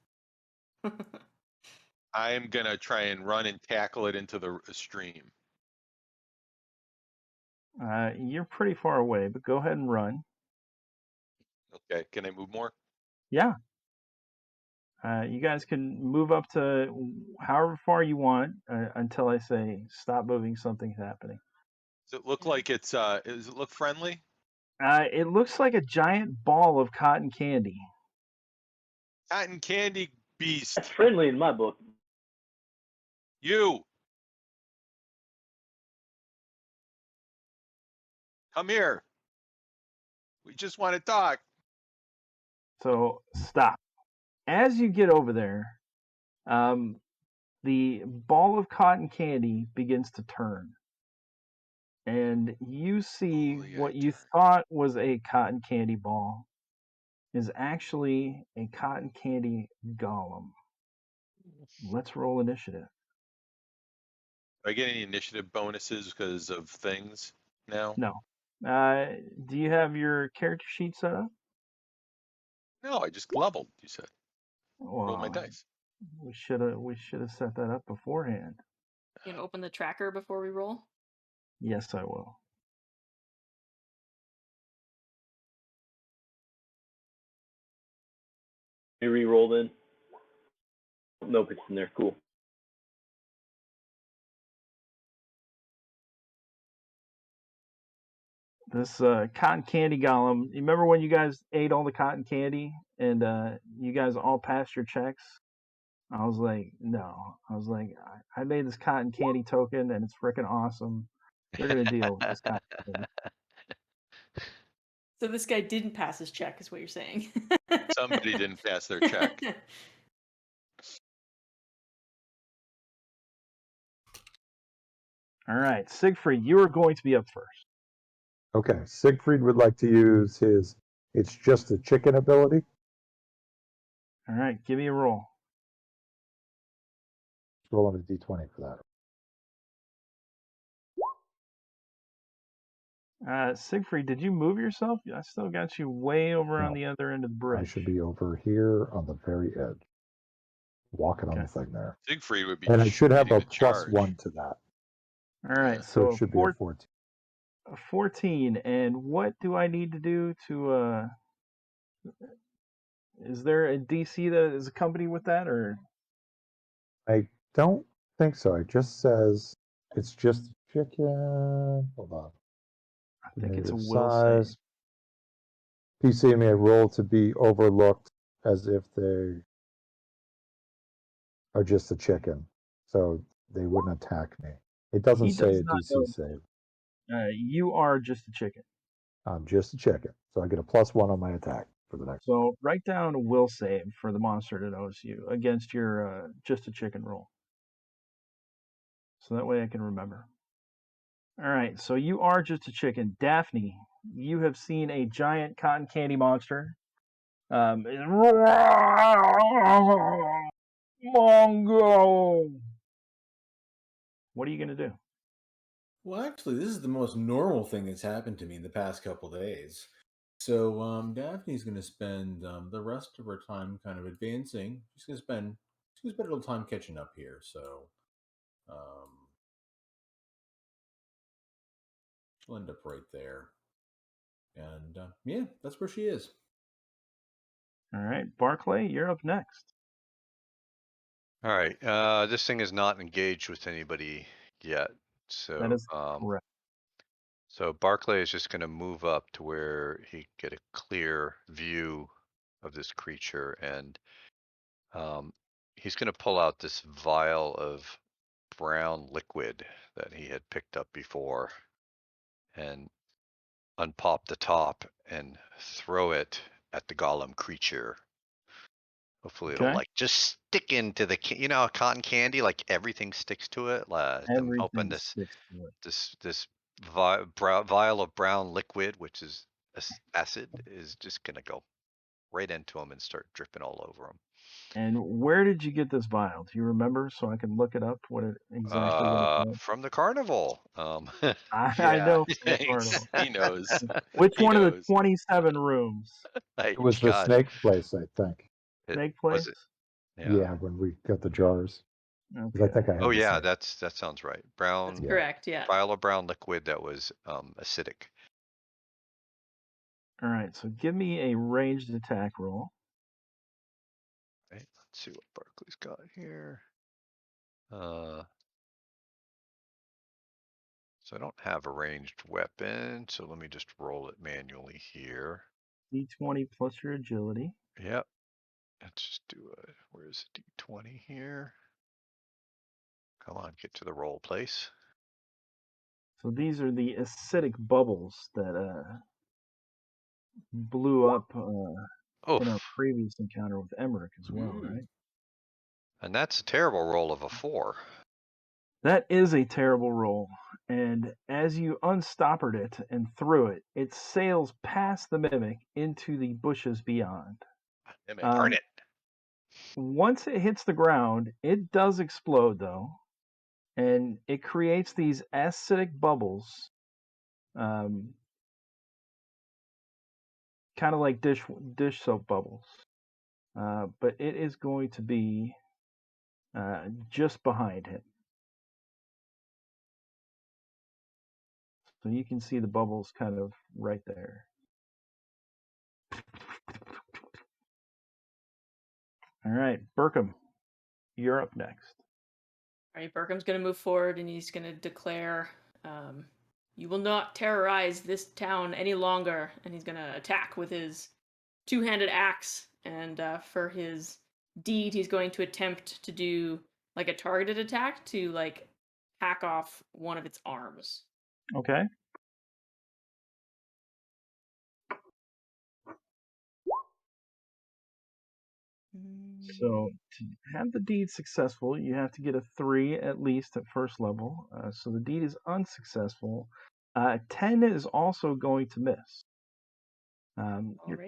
I'm going to try and run and tackle it into the stream. You're pretty far away, but go ahead and run. Okay, can I move more? Yeah. You guys can move up to however far you want until I say stop moving, something's happening. Does it look like it's, does it look friendly? It looks like a giant ball of cotton candy. Cotton candy beast. That's friendly in my book. You. Come here. We just want to talk. So stop. As you get over there, the ball of cotton candy begins to turn. And you see Holy what you turn. thought was a cotton candy ball is actually a cotton candy golem. Let's roll initiative. Do I get any initiative bonuses because of things now? No. Do you have your character sheet set up? No, I just leveled, you said. Roll my Well, dice. we should have set that up beforehand. You gonna open the tracker before we roll? Yes, I will. You re-roll then. Nope, it's in there. Cool. This cotton candy golem. You remember when you guys ate all the cotton candy and you guys all passed your checks? I was like, no. I was like, I made this cotton candy token and it's freaking awesome. They're gonna deal with this cotton candy. So this guy didn't pass his check, is what you're saying. Somebody didn't pass their check. All right, Siegfried, you are going to be up first. Okay, Siegfried would like to use his "It's Just a Chicken" ability. All right, give me a roll. Roll on a d20 for that. Siegfried, did you move yourself? I still got you way over on No. the other end of the I bridge. should be over here on the very edge, walking on Okay. the thing there. Siegfried would be And I should have leading a the plus charge. 1 to that. All right, So so it should be a 14. 14. And what do I need to do to is there a DC that is accompanied with that, or I don't think so. It just says it's just a chicken. Hold on. I think it's a Negative will save. size. PC may roll to be overlooked as if they are just a chicken, so they wouldn't attack me. It doesn't He say does a not know. DC save. You are just a chicken. I'm just a chicken, so I get a +1 on my attack for the next. So write down a will save for the monster to notice you against your just a chicken roll. So that way I can remember. All right, so you are just a chicken. Daphne, you have seen a giant cotton candy monster. Mongo! What are you going to do? Well, actually, this is the most normal thing that's happened to me in the past couple days. So Daphne's going to spend the rest of her time kind of advancing. She's going to spend a little time catching up here. So she'll end up right there. And yeah, that's where she is. All right, Barclay, you're up next. All right. This thing is not engaged with anybody yet. So That is correct. So Barclay is just going to move up to where he get a clear view of this creature, and he's going to pull out this vial of brown liquid that he had picked up before and unpop the top and throw it at the golem creature. Hopefully it'll Okay. like just stick into the, how cotton candy, like everything sticks to it. I'm Everything hoping sticks to it. this vial of brown liquid, which is acid, is just gonna go right into him and start dripping all over him. And where did you get this vial? Do you remember, so I can look it up? Exactly what it's From the carnival. I know from the Thanks. carnival. He knows. Which He one of the knows. 27 rooms? It was the snake place, I think. Snake place? Yeah, when we got the jars. Okay. I think I had Oh the yeah, snake. that sounds right. Brown. That's correct. Yeah. Vial of brown liquid that was acidic. All right, so give me a ranged attack roll. Right, let's see what Barclay's got here. So I don't have a ranged weapon, so let me just roll it manually here. D20 plus your agility. Yep. Let's just do it. Where's the D20 here? Come on, get to the roll place. So these are the acidic bubbles that blew up in our previous encounter with Emmerich as well, right? And that's a terrible roll of a 4. That is a terrible roll. And as you unstoppered it and threw it, it sails past the mimic into the bushes beyond. Mimic, darn it. Once it hits the ground, it does explode though. And it creates these acidic bubbles, kind of like dish soap bubbles. But it is going to be just behind him. So you can see the bubbles kind of right there. All right, Burkham, you're up next. All right, Burkham's going to move forward and he's going to declare, you will not terrorize this town any longer. And he's going to attack with his two-handed axe. And for his deed, he's going to attempt to do like a targeted attack to like hack off one of its arms. Okay. So to have the deed successful, you have to get a 3 at least at first level. So the deed is unsuccessful. 10 is also going to miss. You're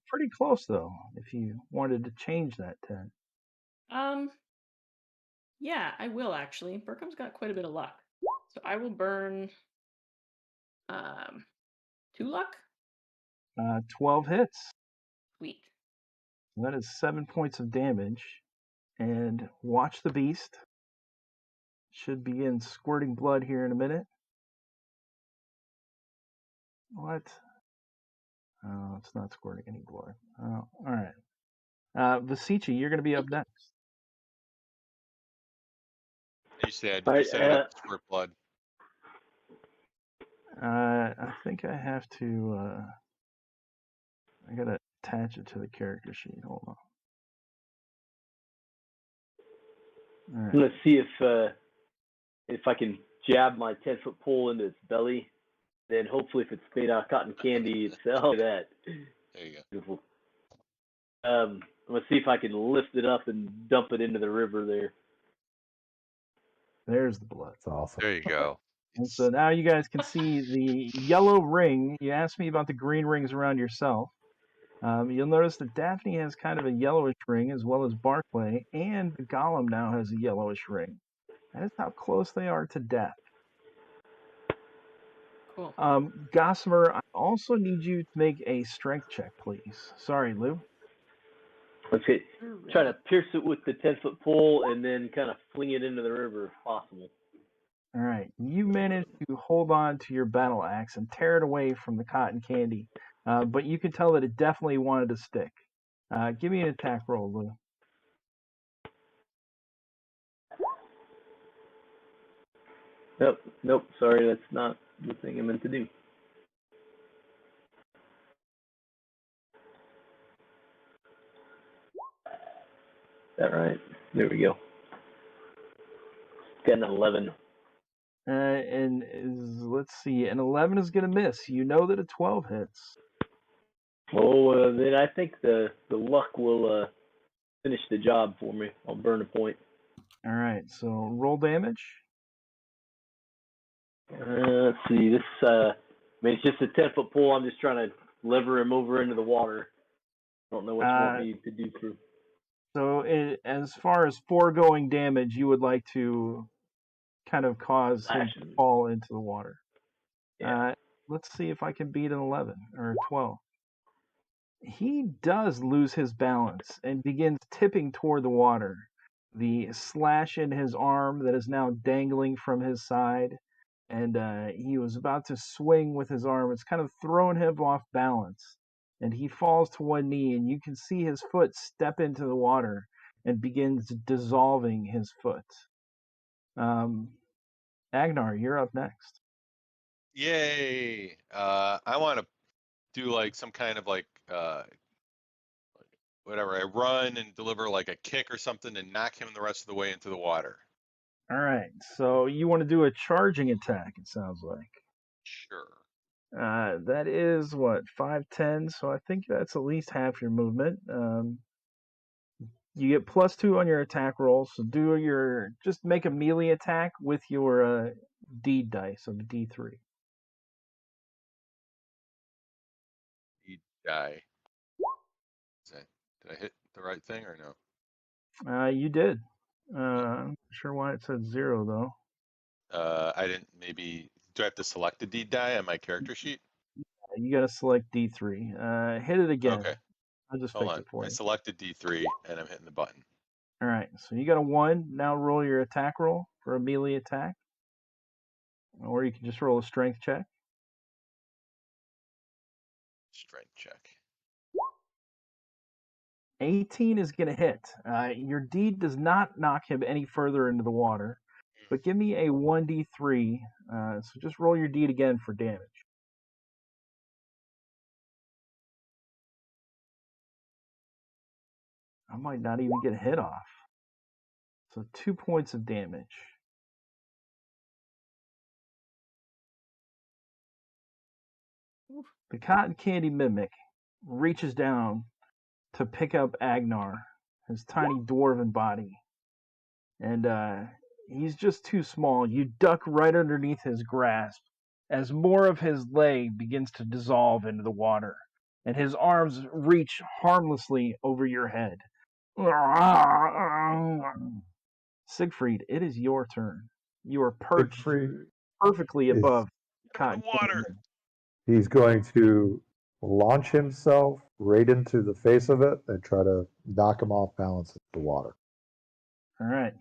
pretty close though. If you wanted to change that 10. Yeah, I will actually. Burkham's got quite a bit of luck, so I will burn 2 luck. 12 hits. Sweet. That is 7 points of damage. And watch the beast. Should begin squirting blood here in a minute. What? Oh, it's not squirting any blood. Oh, all right. Vasici, you're going to be up next. You said not to squirt blood. I think I have to I gotta attach it to the character sheet. Hold on. All I'm right. gonna see if I can jab my 10-foot pole into its belly. Then hopefully, if it's made out of cotton candy, it's look at that. There you go. Beautiful. I'm gonna see if I can lift it up and dump it into the river there. There's the blood. That's awesome. There you go. And so now you guys can see the yellow ring. You asked me about the green rings around yourself. You'll notice that Daphne has kind of a yellowish ring, as well as Barclay, and the Golem now has a yellowish ring. That is how close they are to death. Cool. Gossamer, I also need you to make a strength check, please. Sorry, Lou. Okay, try to pierce it with the 10-foot pole and then kind of fling it into the river if possible. All right. You managed to hold on to your battle axe and tear it away from the cotton candy, but you can tell that it definitely wanted to stick. Give me an attack roll, Lou. Nope, sorry, that's not the thing I meant to do. Is that right? There we go. Got an 11. Let's see, an 11 is going to miss. You know that a 12 hits. Oh, then I think the luck will finish the job for me. I'll burn a point. All right, so roll damage. Let's see. This, I mean, it's just a 10-foot pole. I'm just trying to lever him over into the water. I don't know what you want me to do for. So, as far as foregoing damage, you would like to kind of cause him to fall into the water. Yeah. Let's see if I can beat an 11 or a 12. He does lose his balance and begins tipping toward the water. The slash in his arm that is now dangling from his side, and he was about to swing with his arm. It's kind of thrown him off balance, and he falls to one knee, and you can see his foot step into the water and begins dissolving his foot. Agnar, you're up next. Yay! I want to do like some kind of like whatever. I run and deliver like a kick or something and knock him the rest of the way into the water. All right, so you want to do a charging attack, it sounds like. Sure. That is what, 5'10", so I think that's at least half your movement. You get +2 on your attack roll, so just make a melee attack with your deed dice of D3. He die. Did I hit the right thing or no? You did. I'm not sure why it said 0 though. I didn't. Maybe do I have to select a D die on my character sheet? You got to select D3. Hit it again. Okay. I'll just Hold fix on. it for I you. selected D3 and I'm hitting the button. All right, so you got a 1. Now roll your attack roll for a melee attack. Or you can just roll a strength check. Strength check. 18 is going to hit. Your deed does not knock him any further into the water, but give me a 1d3. So just roll your deed again for damage. I might not even get a hit off. So 2 points of damage. The cotton candy mimic reaches down to pick up Agnar, his tiny dwarven body. And he's just too small. You duck right underneath his grasp as more of his leg begins to dissolve into the water, and his arms reach harmlessly over your head. Siegfried, it is your turn. You are perched Siegfried perfectly is- above In cotton the water. candy. He's going to launch himself right into the face of it and try to knock him off balance into the water. All right.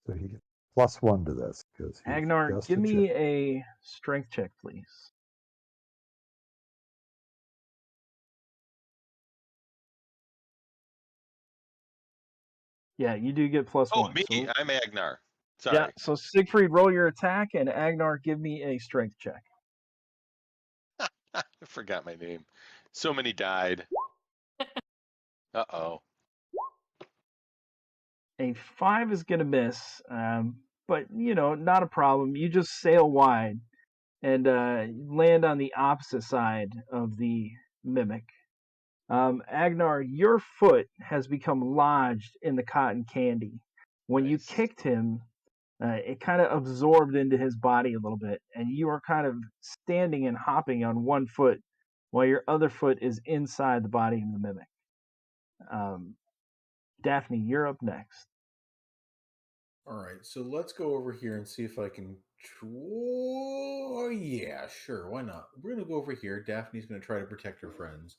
So he gets +1 to this because he's Agnar, just give a me chip. a strength check, please. Yeah, you do get +1. Oh, me. So, I'm Agnar. Sorry. yeah, so Siegfried, roll your attack, and Agnar, give me a strength check. I forgot my name. So many died. Uh-oh. A 5 is going to miss, but not a problem. You just sail wide and land on the opposite side of the mimic. Agnar, your foot has become lodged in the cotton candy. When you Nice. kicked him, it kind of absorbed into his body a little bit, and you are kind of standing and hopping on one foot while your other foot is inside the body of the mimic. Daphne, you're up next. All right, so let's go over here and see if I can. Oh, yeah, sure, why not? We're gonna go over here. Daphne's gonna try to protect her friends,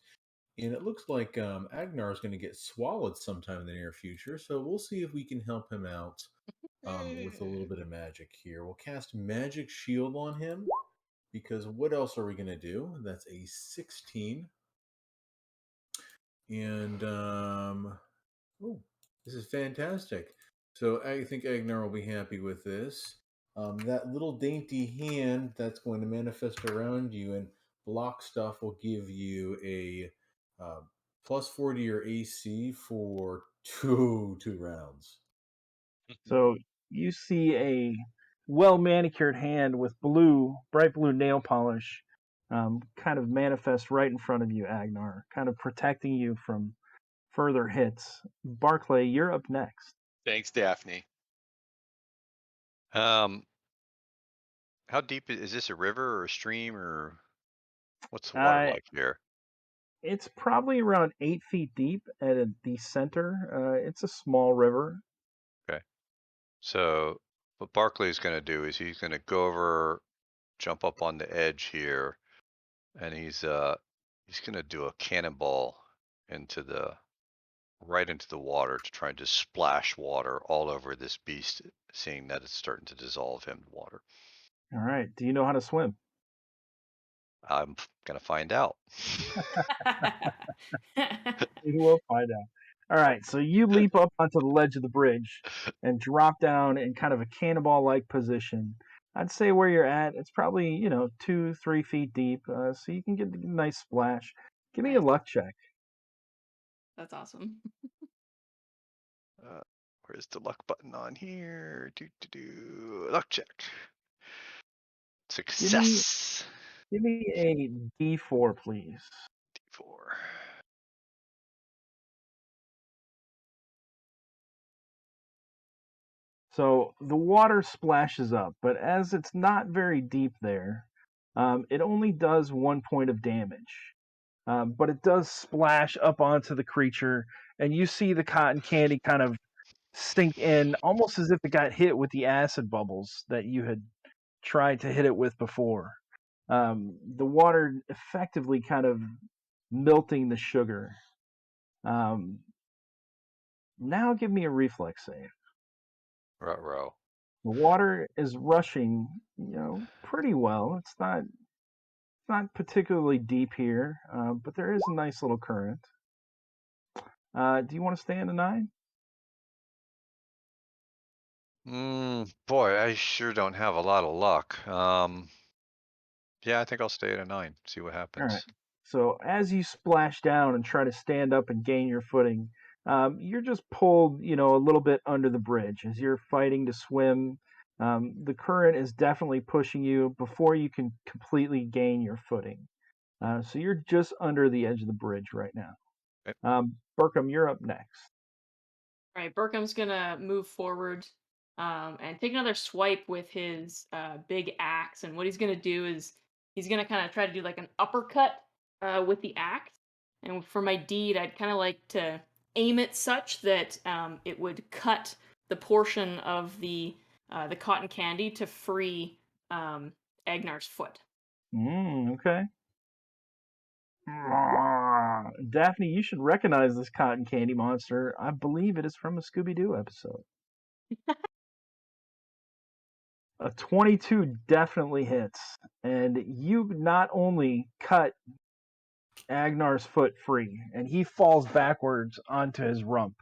and it looks like Agnar is gonna get swallowed sometime in the near future. So we'll see if we can help him out with a little bit of magic here. We'll cast Magic Shield on him because what else are we gonna do? That's a 16, and oh, this is fantastic. So I think Agnar will be happy with this. That little dainty hand that's going to manifest around you and block stuff will give you a plus 4 to your AC for two rounds. So you see a well manicured hand with bright blue nail polish kind of manifest right in front of you, Agnar, kind of protecting you from further hits. Barclay, you're up next. Thanks, Daphne. How deep is this? A river or a stream, or what's the water like here? It's probably around 8 feet deep at the center. It's a small river. Okay. So what Barclay is going to do is he's going to go over, jump up on the edge here, and he's going to do a cannonball right into the water to try and just splash water all over this beast, seeing that it's starting to dissolve him in water. All right. Do you know how to swim? I'm going to find out. We will find out. All right. So you leap up onto the ledge of the bridge and drop down in kind of a cannonball-like position. I'd say where you're at, it's probably 2-3 feet deep, so you can get a nice splash. Give me a luck check. That's awesome. Where's the luck button on here? Luck check. Success. Give me a D4, please. D4. So the water splashes up, but as it's not very deep there, it only does 1 point of damage. But it does splash up onto the creature, and you see the cotton candy kind of sink in, almost as if it got hit with the acid bubbles that you had tried to hit it with before. The water effectively kind of melting the sugar. Now give me a reflex save. Ruh-roh. The water is rushing, pretty well. It's not particularly deep here, but there is a nice little current. Do you want to stay in a 9? Boy, I sure don't have a lot of luck. Yeah, I think I'll stay at a 9. See what happens. All right. So as you splash down and try to stand up and gain your footing, you're just pulled, a little bit under the bridge as you're fighting to swim. The current is definitely pushing you before you can completely gain your footing. So you're just under the edge of the bridge right now. Okay. Burkham, you're up next. All right, Burkham's gonna move forward and take another swipe with his big axe. And what he's gonna do is he's gonna kind of try to do like an uppercut with the axe. And for my deed, I'd kind of like to aim it such that it would cut the portion of the cotton candy to free Agnar's foot. Okay. Daphne, you should recognize this cotton candy monster. I believe it is from a Scooby-Doo episode. A 22 definitely hits, and you not only cut Agnar's foot free, and he falls backwards onto his rump.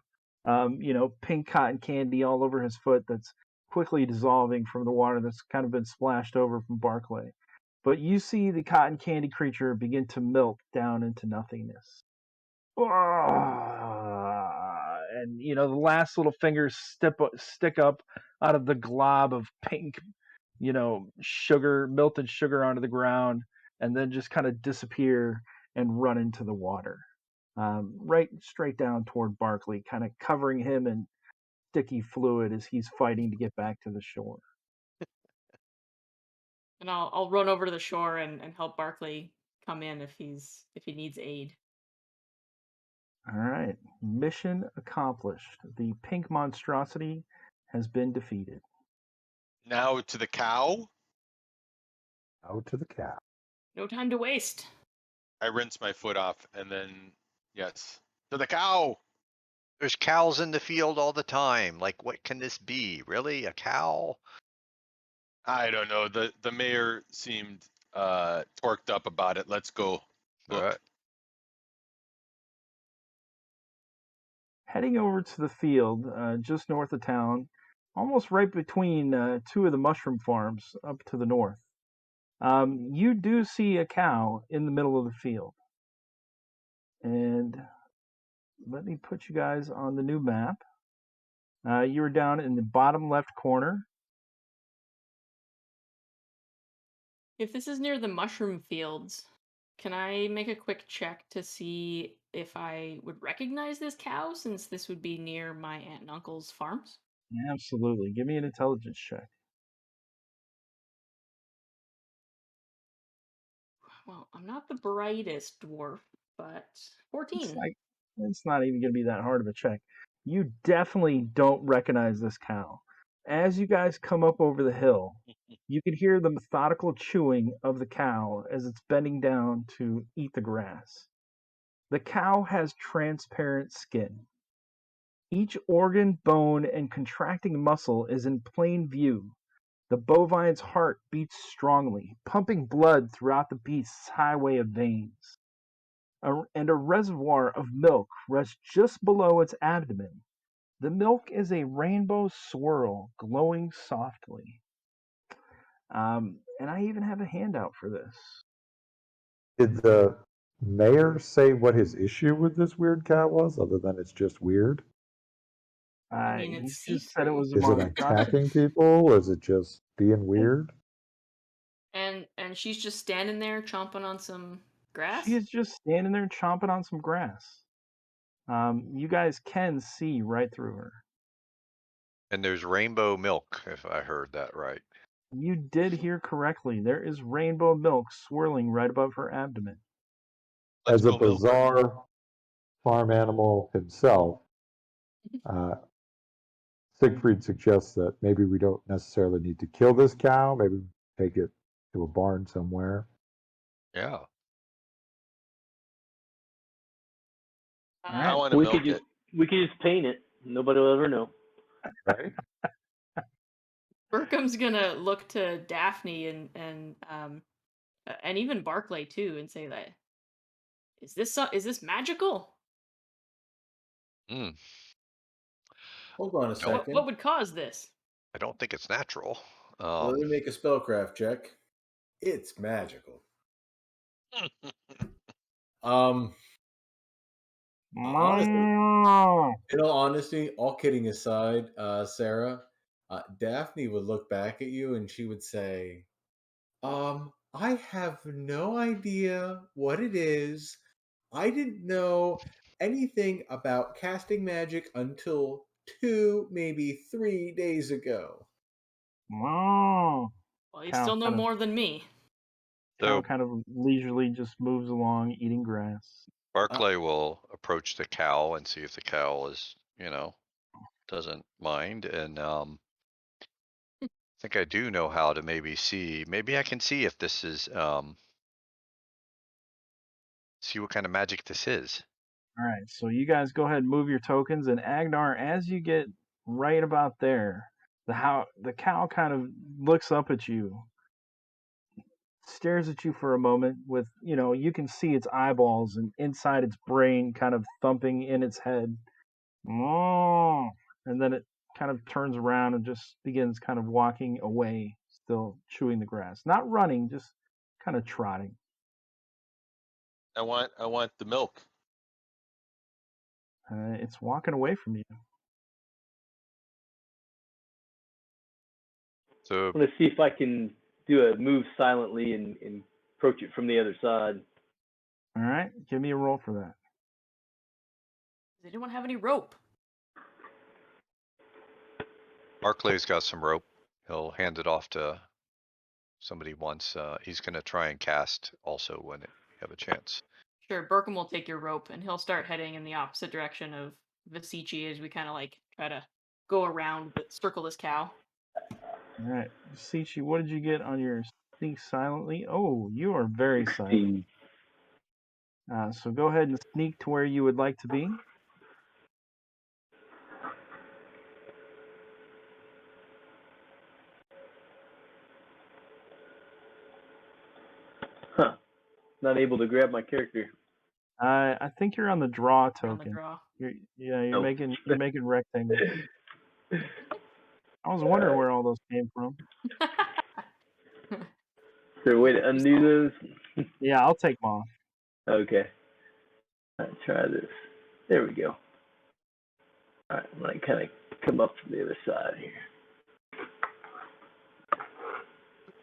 Pink cotton candy all over his foot that's quickly dissolving from the water that's kind of been splashed over from Barclay. But you see the cotton candy creature begin to melt down into nothingness. And the last little fingers stick up out of the glob of pink, sugar, melted sugar onto the ground, and then just kind of disappear and run into the water, right straight down toward Barkley, kind of covering him in sticky fluid as he's fighting to get back to the shore. And I'll run over to the shore and help Barkley come in if he needs aid. All right, mission accomplished. The pink monstrosity has been defeated. Now to the cow. Out to the cow. No time to waste. I rinse my foot off and then, yes, to the cow. There's cows in the field all the time. Like, what can this be? Really? A cow? I don't know. The mayor seemed torqued up about it. Let's go. Look. All right. Heading over to the field just north of town, almost right between two of the mushroom farms up to the north, you do see a cow in the middle of the field. And let me put you guys on the new map. You are down in the bottom left corner. If this is near the mushroom fields, can I make a quick check to see if I would recognize this cow, since this would be near my aunt and uncle's farms? Absolutely. Give me an intelligence check. Well, I'm not the brightest dwarf, but 14. It's not even going to be that hard of a check. You definitely don't recognize this cow. As you guys come up over the hill, you can hear the methodical chewing of the cow as it's bending down to eat the grass. The cow has transparent skin. Each organ, bone, and contracting muscle is in plain view. The bovine's heart beats strongly, pumping blood throughout the beast's highway of veins. And a reservoir of milk rests just below its abdomen. The milk is a rainbow swirl, glowing softly. And I even have a handout for this. Did the mayor say what his issue with this weird cow was, other than it's just weird? I mean, He it's just said it see-through. was a Is it monstrosity. attacking people? Is it just being weird? And she's just standing there chomping on some grass? She is just standing there chomping on some grass. You guys can see right through her. And there's rainbow milk, if I heard that right. You did hear correctly. There is rainbow milk swirling right above her abdomen. Let's As a go milk her. bizarre farm animal himself, Siegfried suggests that maybe we don't necessarily need to kill this cow. Maybe we take it to a barn somewhere. Yeah. All I right. want to We milk could it. just paint it. Nobody will ever know. Right? Burkham's gonna look to Daphne and even Barclay too, and say that is this magical? Mm, Hold on a No. second. What would cause this? I don't think it's natural. Let me make a spellcraft check. It's magical. Honestly, in all honesty, all kidding aside, Sarah, Daphne would look back at you and she would say, I have no idea what it is. I didn't know anything about casting magic until 2, maybe 3 days ago. Wow. Well, you Cow still know kind of- more than me. Cow So kind of leisurely just moves along, eating grass. Barclay will approach the cow and see if the cow is, doesn't mind. And I think I do know how to maybe I can see if this is, see what kind of magic this is. All right, so you guys go ahead and move your tokens, and Agnar, as you get right about there, the cow kind of looks up at you, stares at you for a moment with, you can see its eyeballs and inside its brain kind of thumping in its head. And then it kind of turns around and just begins kind of walking away, still chewing the grass. Not running, just kind of trotting. I want the milk. It's walking away from you. So I'm gonna see if I can do a move silently and approach it from the other side. All right, give me a roll for that. Does anyone have any rope? Barclay's got some rope. He'll hand it off to somebody once. He's gonna try and cast also when you have a chance. Sure, Burkham will take your rope and he'll start heading in the opposite direction of Vasici as we kind of like try to go around, but circle this cow. All right, Sichi, what did you get on your sneak silently? Oh, you are very silent. So go ahead and sneak to where you would like to be. Huh. Not able to grab my character. I think you're on the draw On the token. draw. You're Nope. making rectangles. I was wondering where all those came from. Is there a way to undo those? Yeah, I'll take them off. Okay. Alright, try this. There we go. Alright, I'm gonna kind of come up from the other side here.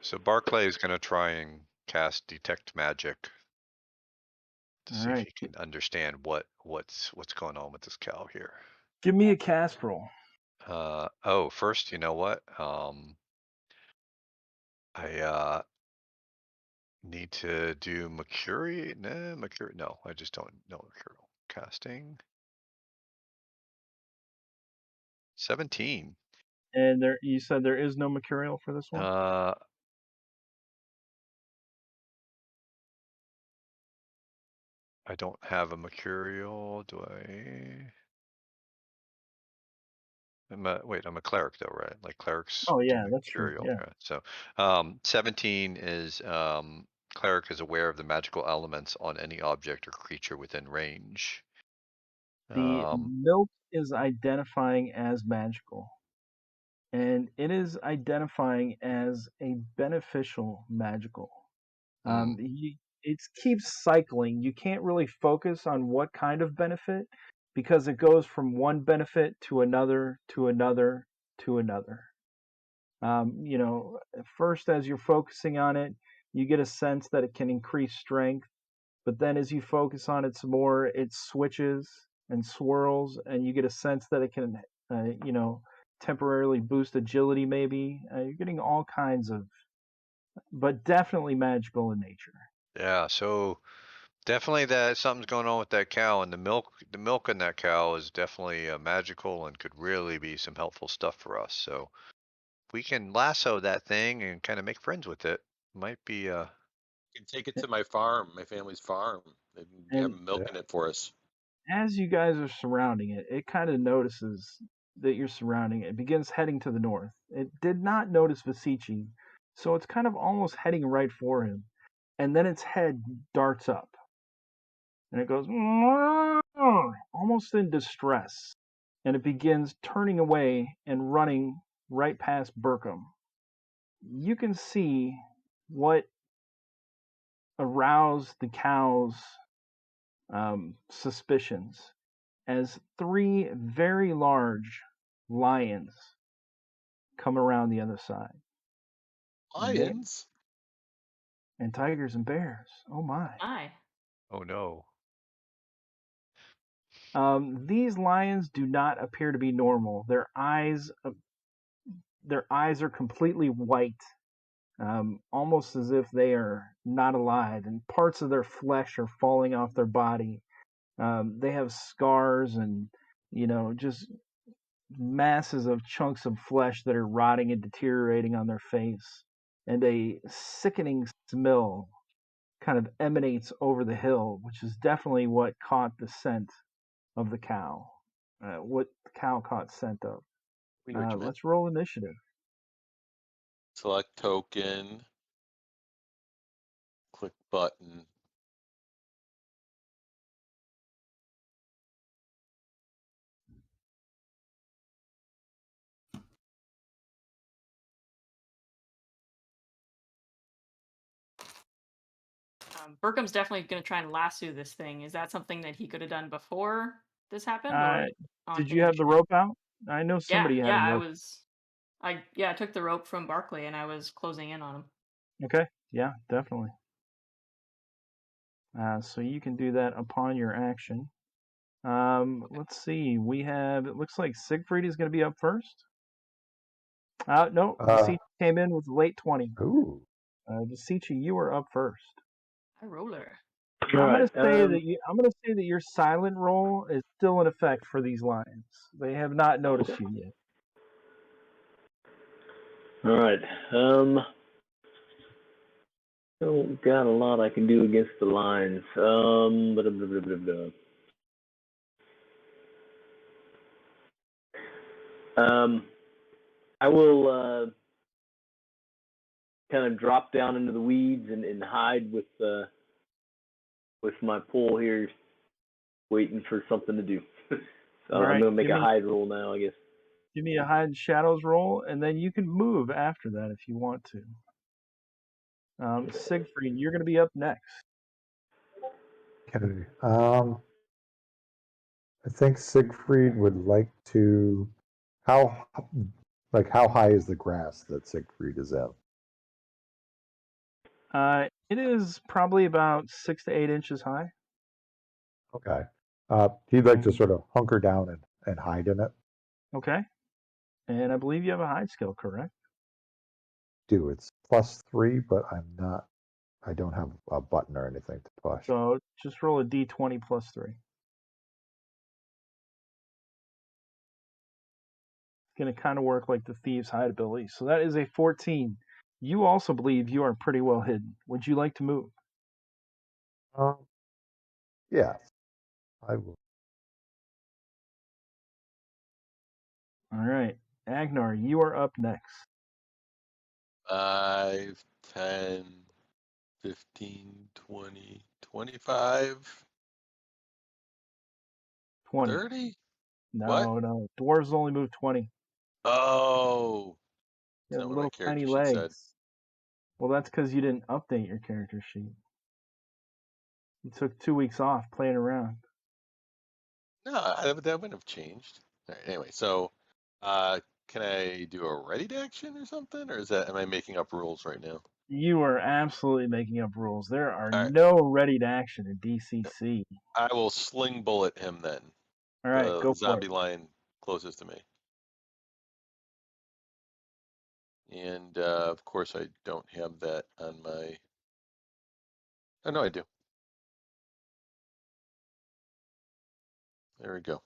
So Barclay is gonna try and cast detect magic to All see if right. he can understand what's going on with this cow here. Give me a cast roll. Oh, first, you know what? I need to do Mercury. Nah, Mercury. No, I just don't know Mercurial casting. 17. And you said there is no mercurial for this one? I don't have a Mercurial. Do I? I'm a cleric though, right? Like clerics Oh, do yeah, that's true. Mercurial. Yeah. Right? So, 17 is cleric is aware of the magical elements on any object or creature within range. The milk is identifying as magical. And it is identifying as a beneficial magical. It keeps cycling. You can't really focus on what kind of benefit because it goes from one benefit to another, to another, to another. First, as you're focusing on it, you get a sense that it can increase strength. But then as you focus on it some more, it switches and swirls, and you get a sense that it can, temporarily boost agility maybe. You're getting all kinds of, but definitely magical in nature. Yeah, so definitely that something's going on with that cow, and the milk in that cow is definitely magical and could really be some helpful stuff for us. So if we can lasso that thing and kind of make friends with it, might be You can take it to my farm, my family's farm. They can have And milking it for us. as you guys are surrounding it, it kind of notices that you're surrounding it. It begins heading to the north. It did not notice Vasici, so it's kind of almost heading right for him. And then its head darts up. And it goes almost in distress. And it begins turning away and running right past Burkham. You can see what aroused the cow's suspicions as three very large lions come around the other side. Lions? And tigers and bears. Oh my. Aye. oh no. These lions do not appear to be normal. Their eyes are completely white, almost as if they are not alive, and parts of their flesh are falling off their body. They have scars and, just masses of chunks of flesh that are rotting and deteriorating on their face. And a sickening smell kind of emanates over the hill, which is definitely what caught the scent of the cow. What the cow caught scent of. We know what you meant. Let's roll initiative. Select token. Click button. Burkham's definitely going to try and lasso this thing. Is that something that he could have done before this happened, or on Did you have the condition? rope out? I know somebody had Yeah, him I rope. was. I took the rope from Barkley and I was closing in on him. Okay, yeah, definitely. So you can do that upon your action. Let's see. We have. It looks like Siegfried is going to be up first. No, Beseech came in with late 20. Ooh. Beseech, you were up first. High roller. All I'm right. gonna say that your silent roll is still in effect for these lions. They have not noticed you yet. All right. Don't got a lot I can do against the lines. I will kind of drop down into the weeds and hide with my pole here, waiting for something to do. So All I'm right, gonna make a hide roll now, I guess. give me a hide and shadows roll, and then you can move after that if you want to. Siegfried, you're going to be up next. Okay. I think Siegfried would like to. How high is the grass that Siegfried is in? It is probably about 6 to 8 inches high. Okay. He'd like to sort of hunker down and hide in it. Okay. And I believe you have a hide skill, correct? It's +3, but I don't have a button or anything to push. So just roll a d20 plus 3. It's going to kind of work like the thieves' hide ability. So that is a 14. You also believe you are pretty well hidden. Would you like to move? Yes, I will. All right. Agnar, you are up next. 5, 10, 15, 20, 25, 20. 30? No, What? no. Dwarves only move 20. Oh, They that's have not what my little tiny character sheet said. legs. Well, that's because you didn't update your character sheet. You took 2 weeks off playing around. No, that wouldn't have changed. All right, anyway, so can I do a ready to action or something, or am I making up rules right now? You are absolutely making up rules. There are All right, no ready to action in DCC. I will sling bullet him then. All right, The go for zombie it. lion closest to me. And of course, I don't have that on my. Oh no, I do. There we go.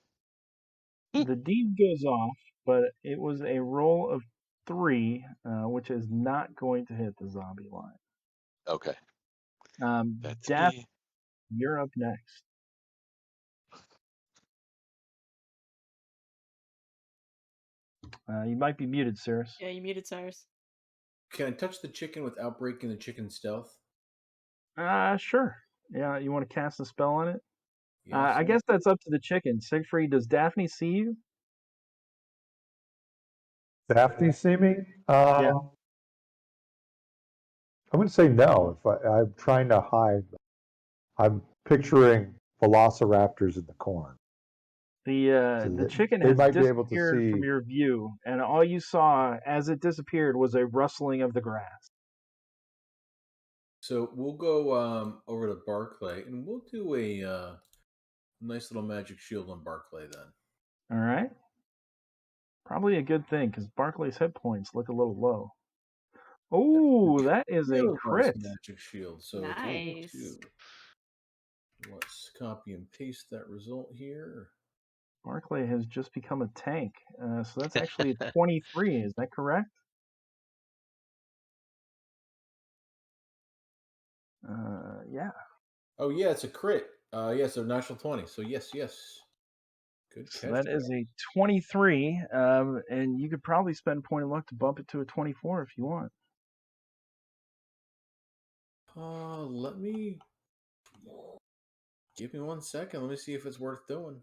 The deed goes off, but it was a roll of 3, which is not going to hit the zombie line. Okay. That's Death, me. you're up next. You might be muted, Cirrus. Yeah, you muted Cyrus. Can I touch the chicken without breaking the chicken's stealth? Sure. Yeah, you want to cast a spell on it? Yes. I guess that's up to the chicken. Siegfried, does Daphne see you? Daphne see me? Yeah. I wouldn't say no. If I'm trying to hide, I'm picturing velociraptors in the corn. The chicken they has might be able to disappeared from see. your view, and all you saw as it disappeared was a rustling of the grass. So we'll go over to Barclay, and we'll do a nice little magic shield on Barclay then. All right. Probably a good thing because Barclay's hit points look a little low. Oh, that is a Real nice crit. magic shield. So Nice. let's copy and paste that result here. Barclay has just become a tank. So that's actually a 23. Is that correct? Yeah. Oh yeah, it's a crit. So natural 20. So yes. Good So catch. that is a 23, and you could probably spend a point of luck to bump it to a 24 if you want. Let me give me 1 second. Let me see if it's worth doing.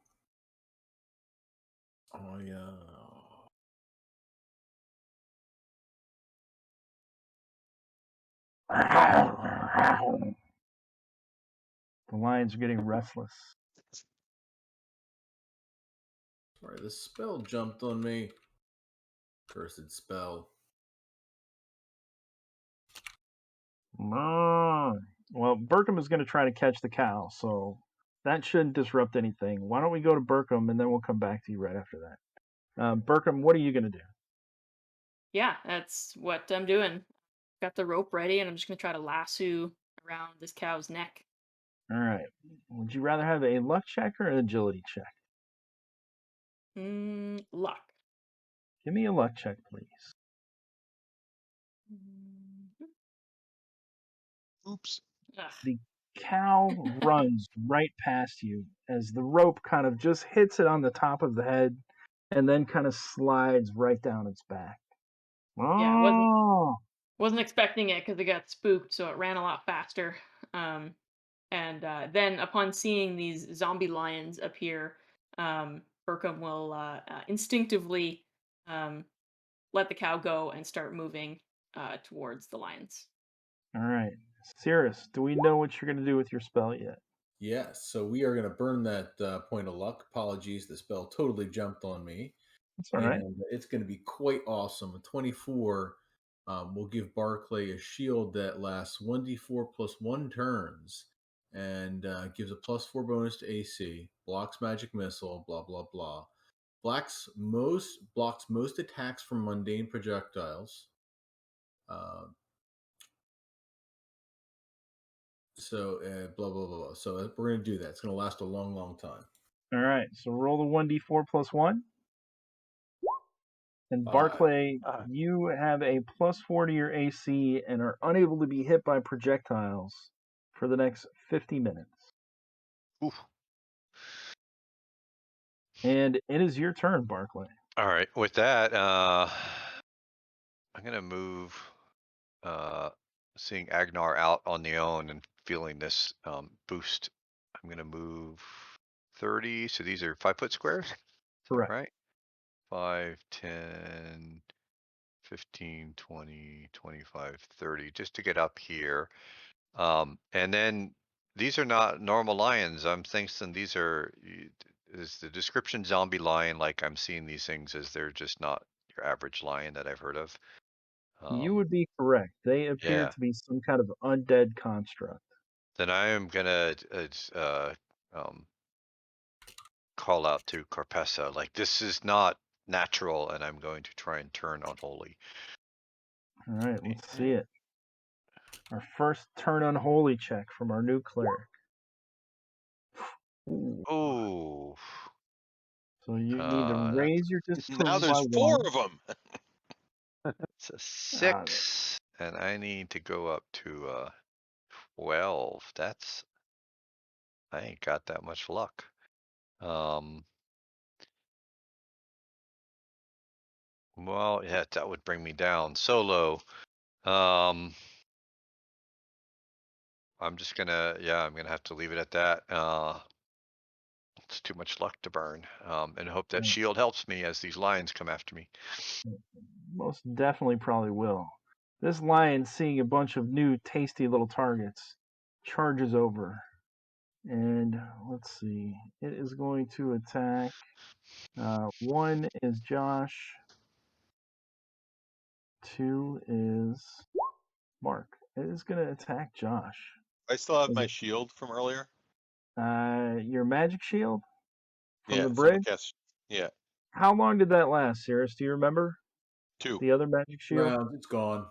Oh yeah. The lions are getting restless. Sorry, the spell jumped on me. Cursed spell. Well, Burkham is going to try to catch the cow, so that shouldn't disrupt anything. Why don't we go to Burkham, and then we'll come back to you right after that. Burkham, what are you going to do? Yeah, that's what I'm doing. Got the rope ready, and I'm just gonna try to lasso around this cow's neck. All right. Would you rather have a luck check or an agility check? Luck. Give me a luck check, please. Mhm. Oops. Ugh. The cow runs right past you as the rope kind of just hits it on the top of the head and then kind of slides right down its back. Yeah, Oh, wasn't expecting it because it got spooked, so it ran a lot faster. And then upon seeing these zombie lions appear, Burkham will instinctively let the cow go and start moving towards the lions. all right. Cirrus, do we know what you're going to do with your spell yet? Yes, so we are going to burn that point of luck. Apologies, the spell totally jumped on me. That's all right. And it's going to be quite awesome. A 24 will give Barclay a shield that lasts 1d4 plus 1 turns and gives a +4 bonus to AC, blocks magic missile, blah, blah, blah. Blocks most attacks from mundane projectiles. Blah, blah, blah, blah. So we're going to do that. It's going to last a long, long time. All right. So roll the 1d4 plus 1. And 5. Barclay, you have a +4 to your AC and are unable to be hit by projectiles for the next 50 minutes. Oof. And it is your turn, Barclay. All right. With that, I'm gonna move. Seeing Agnar out on the own and feeling this boost, I'm gonna move 30. So these are 5-foot squares. Is that Correct. right? 5, 10, 15, 20, 25, 30, just to get up here. And then these are not normal lions. I'm thinking these are, is the description zombie lion, like I'm seeing these things as they're just not your average lion that I've heard of. You would be correct. They appear Yeah. to be some kind of undead construct. Then I am gonna call out to Carpessa, like, this is not natural, and I'm going to try and turn unholy. All right, let's see it. Our first turn unholy check from our new cleric. Ooh. Oh. So you need to raise your disapproval Now there's by 4 1. of them. It's a 6, and I need to go up to 12. I ain't got that much luck. Well, yeah, that would bring me down so low. I'm just gonna, I'm gonna have to leave it at that. It's too much luck to burn, and hope that shield helps me as these lions come after me. Most definitely probably will. This lion, seeing a bunch of new tasty little targets, charges over. And let's see. It is going to attack. 1 is Josh. 2 is Mark. It is going to attack Josh. I still have my shield from earlier. Your magic shield from Yeah, the bridge? Yeah. How long did that last, Cirrus? Do you remember? 2 The other magic shield? Round, it's gone.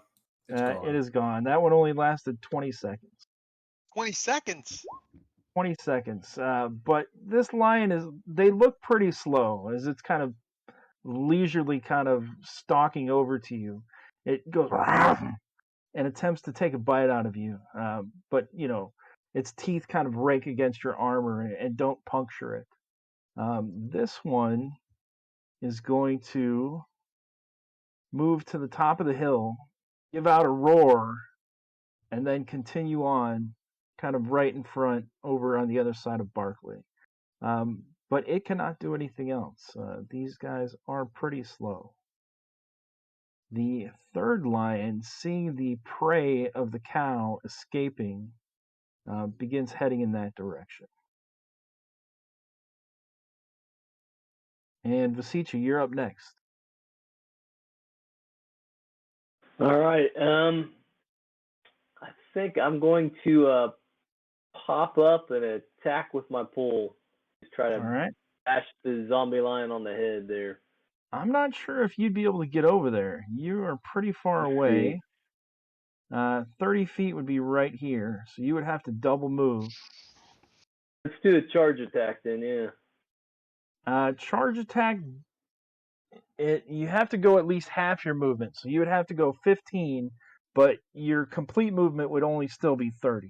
It's gone. It is gone. That one only lasted 20 seconds. 20 seconds. 20 seconds. But this lion they look pretty slow as it's kind of leisurely kind of stalking over to you. It goes and attempts to take a bite out of you. But, its teeth kind of rake against your armor and don't puncture it. This one is going to move to the top of the hill, give out a roar, and then continue on kind of right in front over on the other side of Barclay. But it cannot do anything else. These guys are pretty slow. The third lion, seeing the prey of the cow escaping, begins heading in that direction. And Vasicha, you're up next. All right. I think I'm going to pop up and attack with my pole. Just try All to right. bash the zombie lion on the head there. I'm not sure if you'd be able to get over there. You are pretty far Let's away. 30 feet would be right here, so you would have to double move. Let's do a charge attack then, yeah. Charge attack, you have to go at least half your movement, so you would have to go 15, but your complete movement would only still be 30.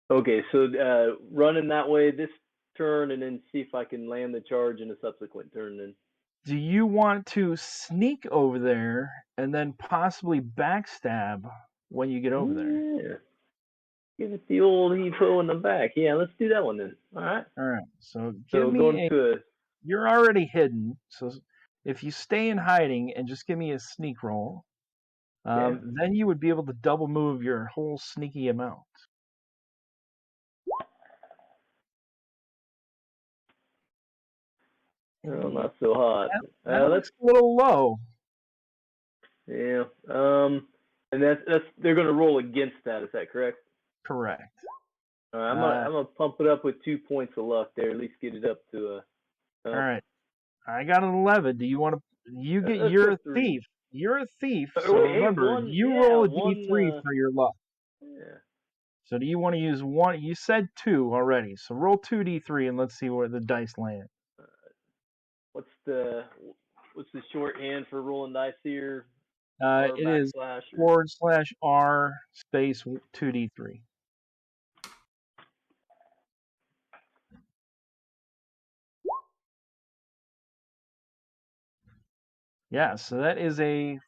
Okay, so running that way this turn and then see if I can land the charge in a subsequent turn then. Do you want to sneak over there and then possibly backstab when you get over there? Yeah. Give it the old heave-ho in the back. Yeah, let's do that one then. All right. All right, so So give going me to a... You're already hidden, so if you stay in hiding and just give me a sneak roll, Yeah. then you would be able to double move your whole sneaky amount. Oh, not so hot. That looks a little low. Yeah. And that's they're going to roll against that. Is that correct? Correct. All right, I'm gonna pump it up with 2 points of luck there. At least get it up to a. All right. I got an 11. Do you want to? Let's You're go a 3. thief. You're a thief. Wait, So hey, remember, one, you yeah, roll a one, d3 for your luck. Yeah. So do you want to use one? You said 2 already. So roll 2d3 and let's see where the dice land. What's the shorthand for rolling dice here? It is /R space 2d3. Yeah, so that is a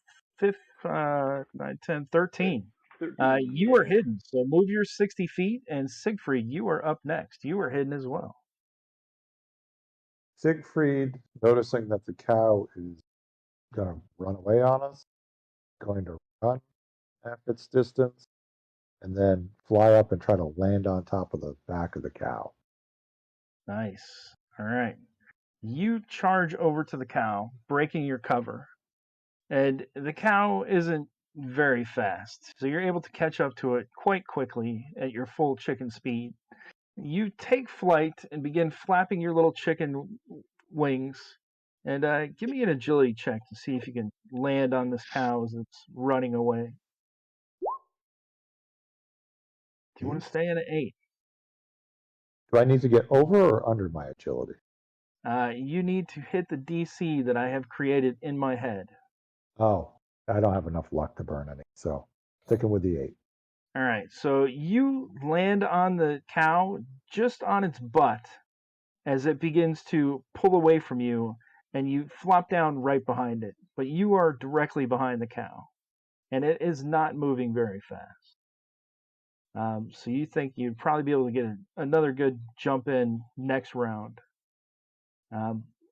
9, 10, 13. 13. You are hidden, so move your 60 feet, and Siegfried, you are up next. You are hidden as well. Siegfried, noticing that the cow is going to run away on us, going to run half its distance, and then fly up and try to land on top of the back of the cow. Nice. All right. You charge over to the cow, breaking your cover. And the cow isn't very fast, so you're able to catch up to it quite quickly at your full chicken speed. You take flight and begin flapping your little chicken wings. And give me an agility check to see if you can land on this cow as it's running away. Do you want to stay at an 8? Do I need to get over or under my agility? You need to hit the DC that I have created in my head. Oh, I don't have enough luck to burn any, so sticking with the 8. All right, so you land on the cow just on its butt as it begins to pull away from you, and you flop down right behind it. But you are directly behind the cow, and it is not moving very fast. So you think you'd probably be able to get another good jump in next round.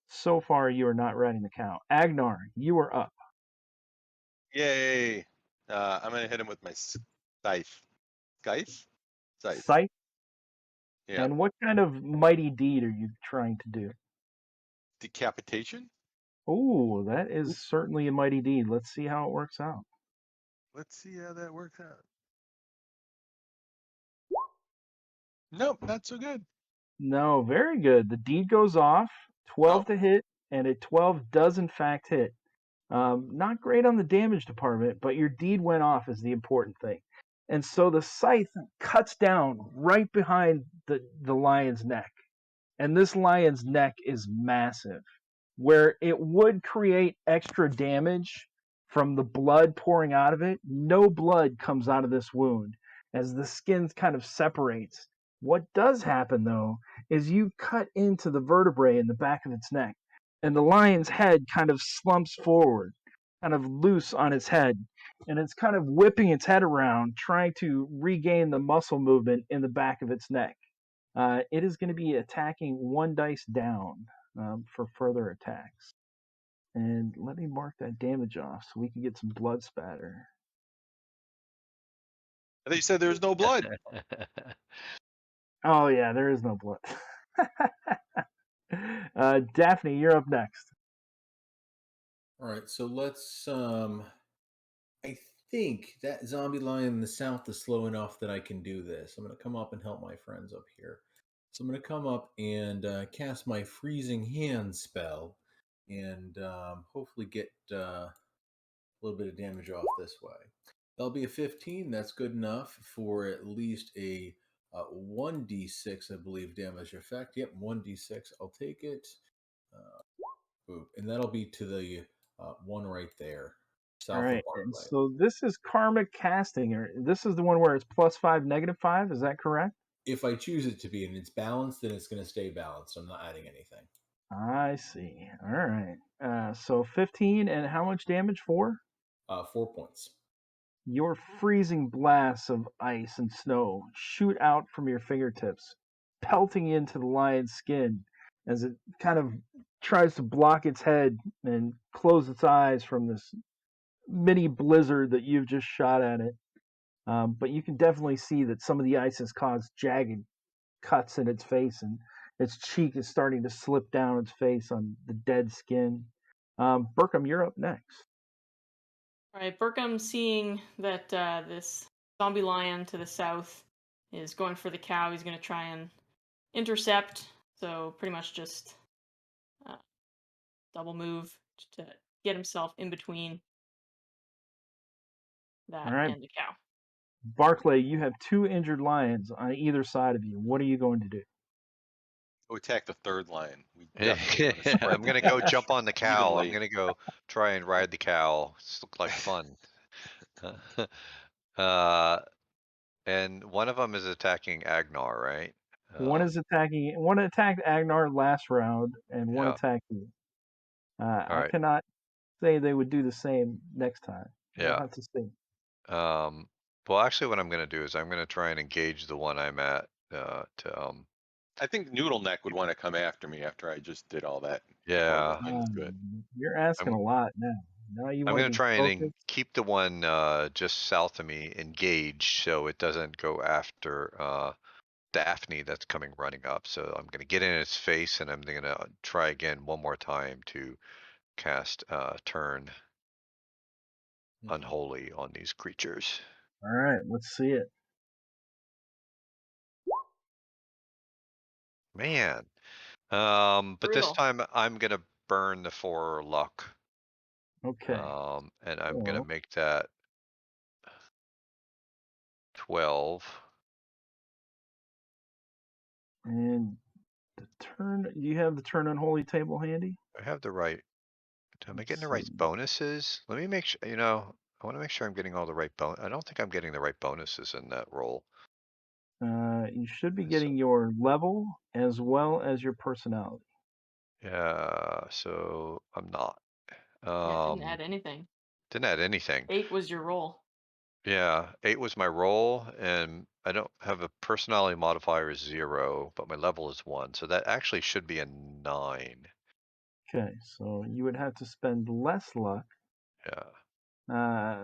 So far, you are not riding the cow. Agnar, you are up. Yay! I'm gonna hit him with my scythe. Scythe? Scythe. Scythe? Yeah. And what kind of mighty deed are you trying to do? Decapitation? Oh, that is certainly a mighty deed. Let's see how it works out. Let's see how that works out. Nope, not so good. No, very good. The deed goes off, 12 to hit, and a 12 does in fact hit. Not great on the damage department, but your deed went off is the important thing. And so the scythe cuts down right behind the lion's neck. And this lion's neck is massive, where it would create extra damage from the blood pouring out of it. No blood comes out of this wound as the skin kind of separates. What does happen, though, is you cut into the vertebrae in the back of its neck, and the lion's head kind of slumps forward, kind of loose on its head, and it's kind of whipping its head around, trying to regain the muscle movement in the back of its neck. It is going to be attacking 1 dice down for further attacks. And let me mark that damage off so we can get some blood spatter. They said there's no blood. Oh yeah, there is no blood. Daphne, you're up next. All right, so let's. I think that zombie lion in the south is slow enough that I can do this. I'm going to come up and help my friends up here. So I'm going to come up and cast my freezing hand spell, and hopefully get a little bit of damage off this way. That'll be a 15. That's good enough for at least a 1d6, I believe, damage effect. Yep, 1d6. I'll take it. Boop. And that'll be to the one right there, All south of right, and Barclay. so this is karmic casting, or this is the one where it's +5, -5. Is that correct? If I choose it to be and it's balanced, then it's going to stay balanced. I'm not adding anything. I see. All right. So 15, and how much damage for? 4 points. Your freezing blasts of ice and snow shoot out from your fingertips, pelting into the lion's skin as it kind of tries to block its head and close its eyes from this mini blizzard that you've just shot at it. But you can definitely see that some of the ice has caused jagged cuts in its face, and its cheek is starting to slip down its face on the dead skin. Burkham, you're up next. All right, Burkham, seeing that this zombie lion to the south is going for the cow, he's going to try and intercept. So pretty much just double move to get himself in between that All right. and the cow. Barclay, you have 2 injured lions on either side of you. What are you going to do? Go attack the third lion. We definitely want to spread I'm gonna the go damage jump on the cow. I'm evenly. gonna go try and ride the cow. This look like fun. uh, and one of them is attacking Agnar, right? One is attacking. One attacked Agnar last round, and one Yeah. attacked you. All I right. cannot say they would do the same next time. We'll Yeah. have to see. Well, actually, what I'm gonna do is I'm gonna try and engage the one I'm at. I think Noodle Neck would want to come after me after I just did all that. Before Yeah. the line was good. You're asking I'm a lot now. Now you I'm want to gonna be try and focused. keep the one just south of me engaged, so it doesn't go after Daphne that's coming running up. So I'm gonna get in its face, and I'm gonna try again one more time to cast Turn Unholy on these creatures. All right, let's see it. Man. But this Brutal. time I'm gonna burn the 4 luck. Okay. And I'm gonna So, make that 12. and the turn. You have the turn unholy table handy. I have the right. Am I getting the Let's right see. bonuses? Let me make sure. I want to make sure I'm getting all the right I don't think I'm getting the right bonuses in that roll. You should be So- getting your level as well as your personality. Yeah, so I'm not. Yeah, didn't add anything. Didn't add anything. 8 was your roll. Yeah, 8 was my roll, and I don't have a personality modifier is 0, but my level is 1, so that actually should be a 9. Okay, so you would have to spend less luck. Yeah.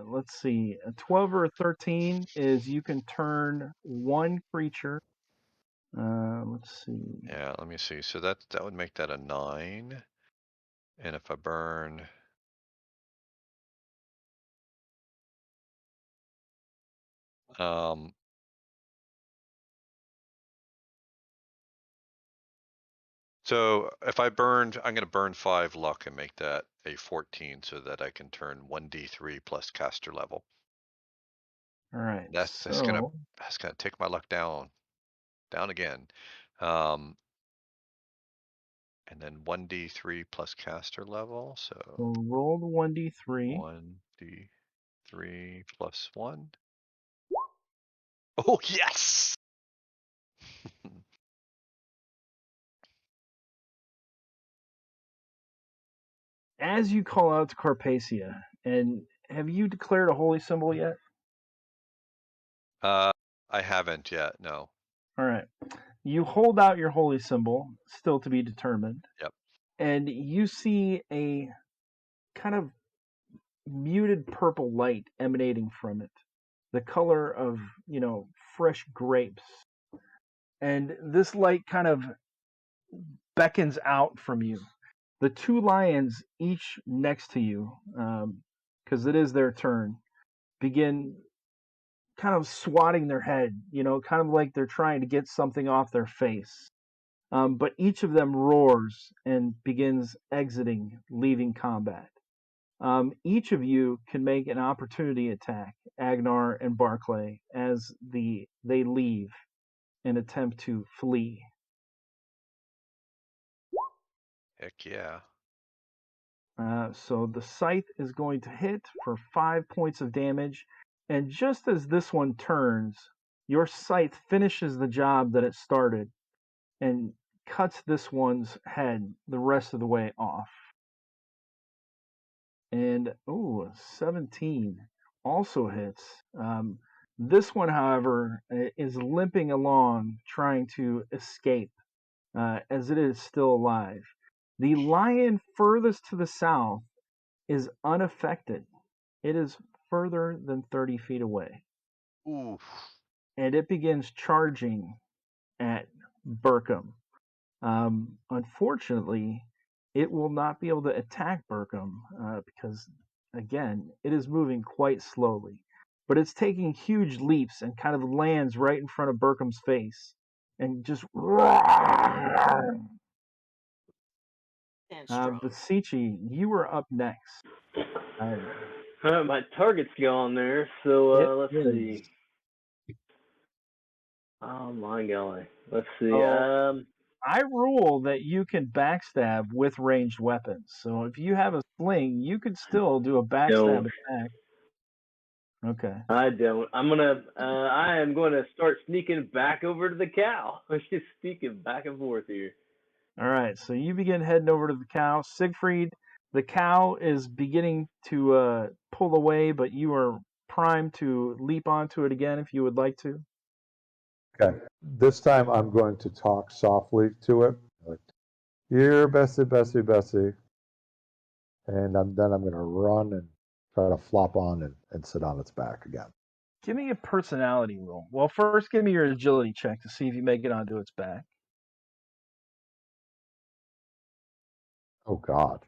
Let's see. A 12 or a 13 is you can turn one creature. Let's see. Yeah, let me see. So that would make that a 9. And if I burn so if I burned, I'm gonna burn 5 luck and make that a 14 so that I can turn 1d3 plus caster level. All right. That's gonna take my luck down again. And then 1d3 plus caster level, So so roll the 1d3. 1d3 plus 1. Oh yes! As you call out to Carpathia, and have you declared a holy symbol yet? I haven't yet, no. All right. You hold out your holy symbol, still to be determined. Yep. And you see a kind of muted purple light emanating from it. the color of, fresh grapes. And this light kind of beckons out from you. The two lions, each next to you, because it is their turn, begin kind of swatting their head, kind of like they're trying to get something off their face. But each of them roars and begins exiting, leaving combat. Each of you can make an opportunity attack, Agnar and Barclay, as they leave and attempt to flee. Heck yeah. So the scythe is going to hit for 5 points of damage, and just as this one turns, your scythe finishes the job that it started and cuts this one's head the rest of the way off. And 17 also hits. This one, however, is limping along, trying to escape, as it is still alive. The lion furthest to the south is unaffected. It is further than 30 feet away. Ooh. And it begins charging at Burkham. Unfortunately, it will not be able to attack Burkham because, again, it is moving quite slowly. But it's taking huge leaps and kind of lands right in front of Burkham's face. And just... And strong. Basichi, you are up next. My target's gone there, so let's see. Oh my golly. Let's see. I rule that you can backstab with ranged weapons. So if you have a sling, you could still do a backstab attack. Okay. I don't. I am going to start sneaking back over to the cow. I'm just sneaking back and forth here. All right. So you begin heading over to the cow. Siegfried, the cow is beginning to pull away, but you are primed to leap onto it again if you would like to. Okay. This time I'm going to talk softly to it. Like, here, Bessie, Bessie, Bessie. And then I'm going to run and try to flop on and sit on its back again. Give me a personality roll. Well, first give me your agility check to see if you make it onto its back. Oh, God.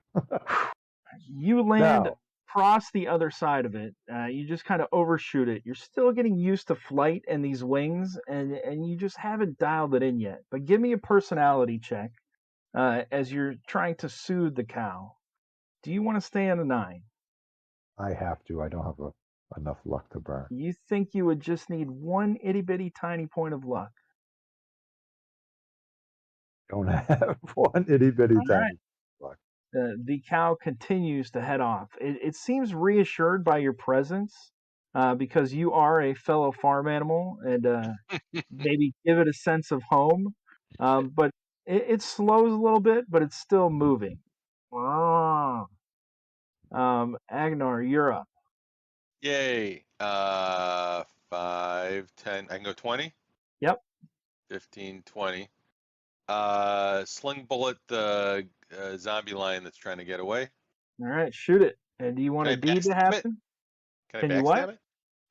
You land Now, across the other side of it. You just kind of overshoot it. You're still getting used to flight and these wings, and you just haven't dialed it in yet. But give me a personality check as you're trying to soothe the cow. Do you want to stay on a 9? I have to. I don't have enough luck to burn. You think you would just need one itty bitty tiny point of luck? Don't have one itty bitty All tiny right. luck. The cow continues to head off. It seems reassured by your presence because you are a fellow farm animal and maybe give it a sense of home. But it slows a little bit, but it's still moving. Agnar, you're up. Yay. 5, 10. I can go 20? Yep. 15, 20. Sling bullet the zombie lion that's trying to get away. All right, shoot it. And do you want Can a I deed to backstab it? happen? Can Can I you what? backstab it?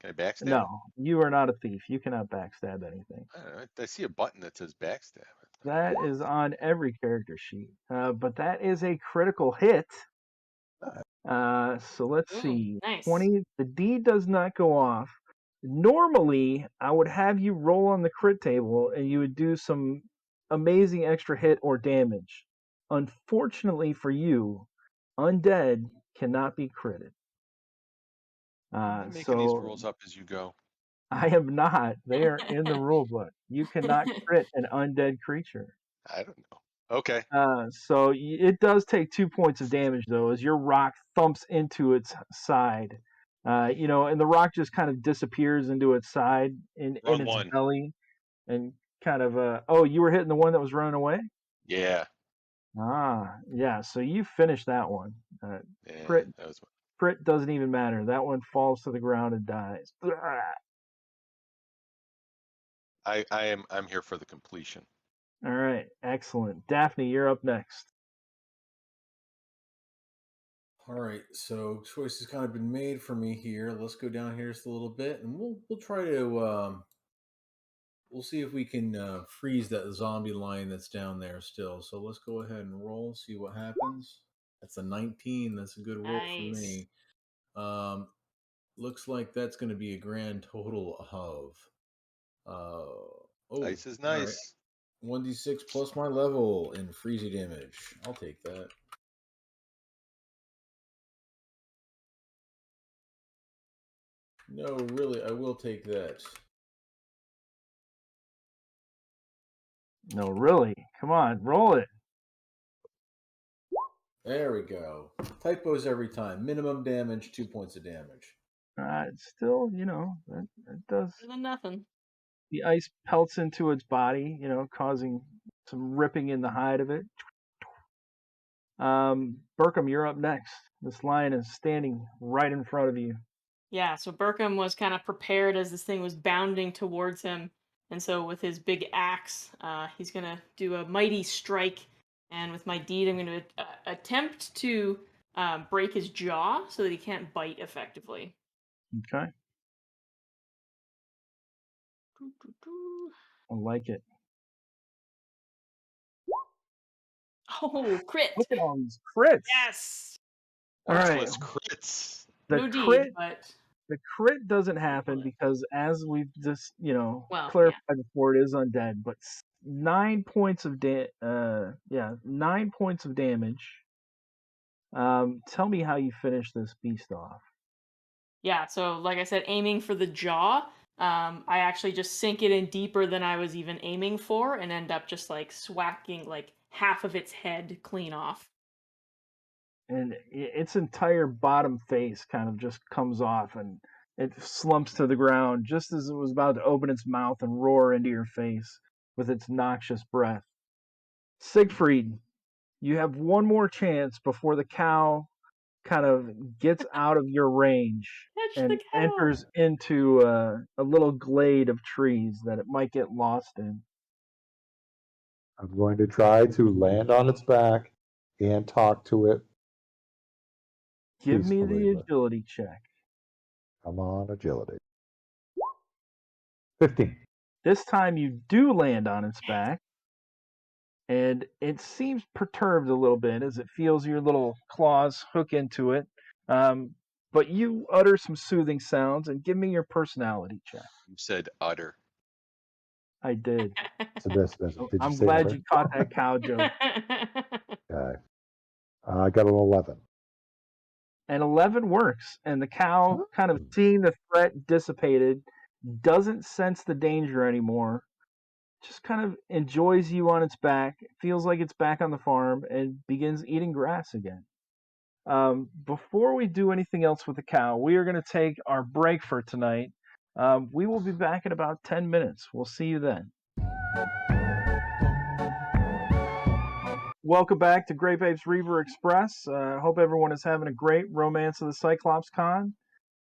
Can I backstab it? No, you are not a thief. You cannot backstab anything. I don't know. I see a button that says backstab. That is on every character sheet. But that is a critical hit. So let's see. Nice. 20. The D does not go off. Normally, I would have you roll on the crit table and you would do some amazing extra hit or damage. Unfortunately for you, undead cannot be critted. I'm making these rules up as you go. I am not. They are in the rule book. You cannot crit an undead creature. I don't know. Okay. So it does take 2 points of damage though, as your rock thumps into its side. And the rock just kind of disappears into its side in Run its 1. belly, and kind of. Oh, you were hitting the one that was running away. Yeah. Yeah. So you finished that one. Yeah. Crit That was. Crit doesn't even matter. That one falls to the ground and dies. I'm here for the completion. All right, excellent. Daphne, you're up next. All right, so choice has kind of been made for me here. Let's go down here just a little bit, and we'll try to we'll see if we can freeze that zombie lion that's down there still. So let's go ahead and roll, see what happens. That's a 19. That's a good roll for Nice. me. Looks like that's going to be a grand total of Ice is all right. nice. 1d6 plus my level in freezy damage. I'll take that. No, really, I will take that. No, really. Come on, roll it. There we go. Typos every time. Minimum damage, 2 points of damage. It's still, it does. Better than nothing. The ice pelts into its body, causing some ripping in the hide of it. Burkham, you're up next. This lion is standing right in front of you. Yeah, so Burkham was kind of prepared as this thing was bounding towards him. And so with his big axe, he's going to do a mighty strike. And with my deed, I'm going to attempt to break his jaw so that he can't bite effectively. Okay. I like it. Oh, crit! Look at all these crits. Yes! All right. Artless crits. No The deed, but... The crit doesn't happen because, as we've just, clarified before, it is undead. But 9 points of 9 points of damage. Tell me how you finish this beast off. Yeah, so like I said, aiming for the jaw, I actually just sink it in deeper than I was even aiming for and end up just like swacking like half of its head clean off. And its entire bottom face kind of just comes off and it slumps to the ground just as it was about to open its mouth and roar into your face with its noxious breath. Siegfried, you have one more chance before the cow kind of gets out of your range Catch and the cow! enters into a little glade of trees that it might get lost in. I'm going to try to land on its back and talk to it. Give me peacefully, the but- agility check. Come on, agility. 15. This time you do land on its back, and it seems perturbed a little bit as it feels your little claws hook into it. But you utter some soothing sounds and give me your personality check. You said utter. I did. So this, did you I'm say glad utter? you caught that cow joke. Okay. I got an 11. And 11 works, and the cow, kind of seeing the threat dissipated, doesn't sense the danger anymore, just kind of enjoys you on its back, feels like it's back on the farm, and begins eating grass again. Before we do anything else with the cow, we are going to take our break for tonight. We will be back in about 10 minutes. We'll see you then. Welcome back to GrapeApe's Reaver Express. Hope everyone is having a great Romance of the Cyclops con.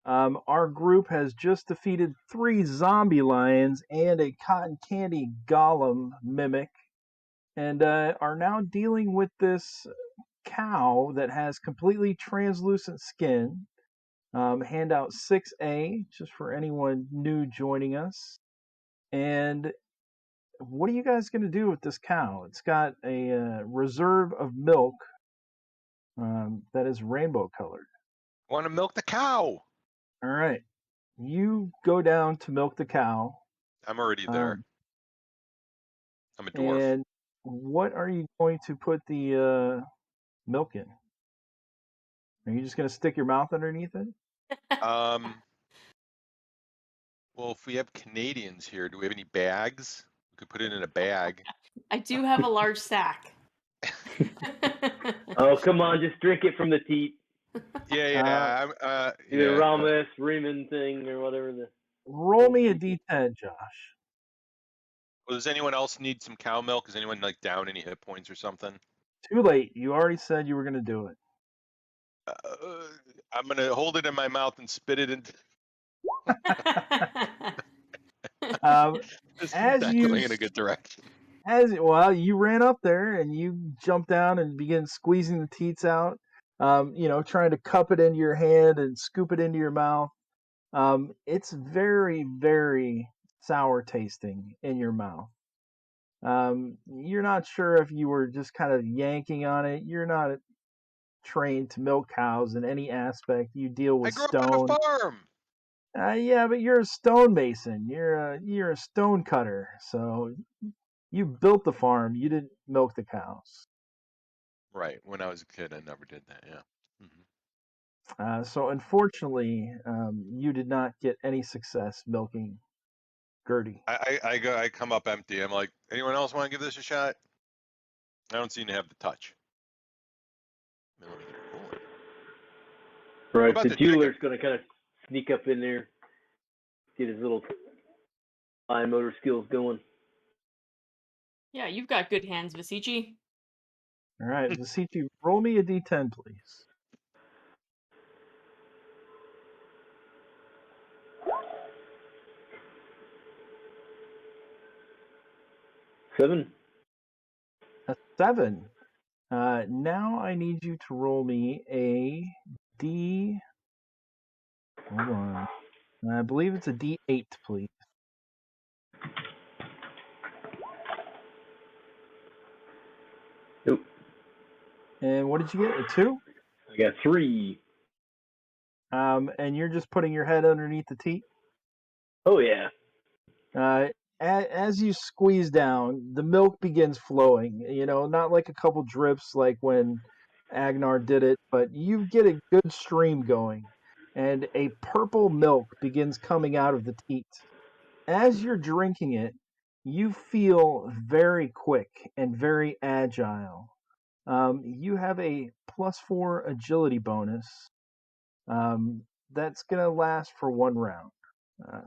Our group has just defeated 3 zombie lions and a cotton candy golem mimic, and are now dealing with this cow that has completely translucent skin. Handout 6A, just for anyone new joining us. And what are you guys going to do with this cow? It's got a reserve of milk that is rainbow colored. Want to milk the cow? All right. You go down to milk the cow. I'm already there. I'm a dwarf. And what are you going to put the milk in? Are you just going to stick your mouth underneath it? Well, if we have Canadians here, do we have any bags? We could put it in a bag. I do have a large sack. Oh, come on, just drink it from the teat. Yeah. Either Yeah. Ramos, Riemann thing, or whatever the. Roll me a d10, Josh. Well, does anyone else need some cow milk? Is anyone like down any hit points or something? Too late. You already said you were going to do it. I'm gonna hold it in my mouth and spit it into. This is not going in a good direction. You ran up there and you jumped down and began squeezing the teats out. trying to cup it into your hand and scoop it into your mouth. It's very, very sour tasting in your mouth. You're not sure if you were just kind of yanking on it. You're not trained to milk cows in any aspect. You deal I with grew up on a stone. farm. Yeah, but you're a stonemason. You're a stone cutter. So you built the farm. You didn't milk the cows. Right. When I was a kid, I never did that. Yeah. Mhm. So unfortunately, you did not get any success milking Gertie. I come up empty. I'm like, anyone else want to give this a shot? I don't seem to have the touch. Let me get her going. Right, about the the chicken? jeweler's going to kind of sneak up in there, get his little eye motor skills going. Yeah, you've got good hands, Vasici. All right, Vasici, roll me a d10, please. Seven. A 7. Now I need you to roll me a d. Hold on. I believe it's a d8, please. Nope. And what did you get? A 2? I got 3. And you're just putting your head underneath the teat? Oh, yeah. As you squeeze down, the milk begins flowing. Not like a couple drips like when Agnar did it, but you get a good stream going, and a purple milk begins coming out of the teat. As you're drinking it, you feel very quick and very agile. You have a +4 agility bonus. That's going to last for 1 round.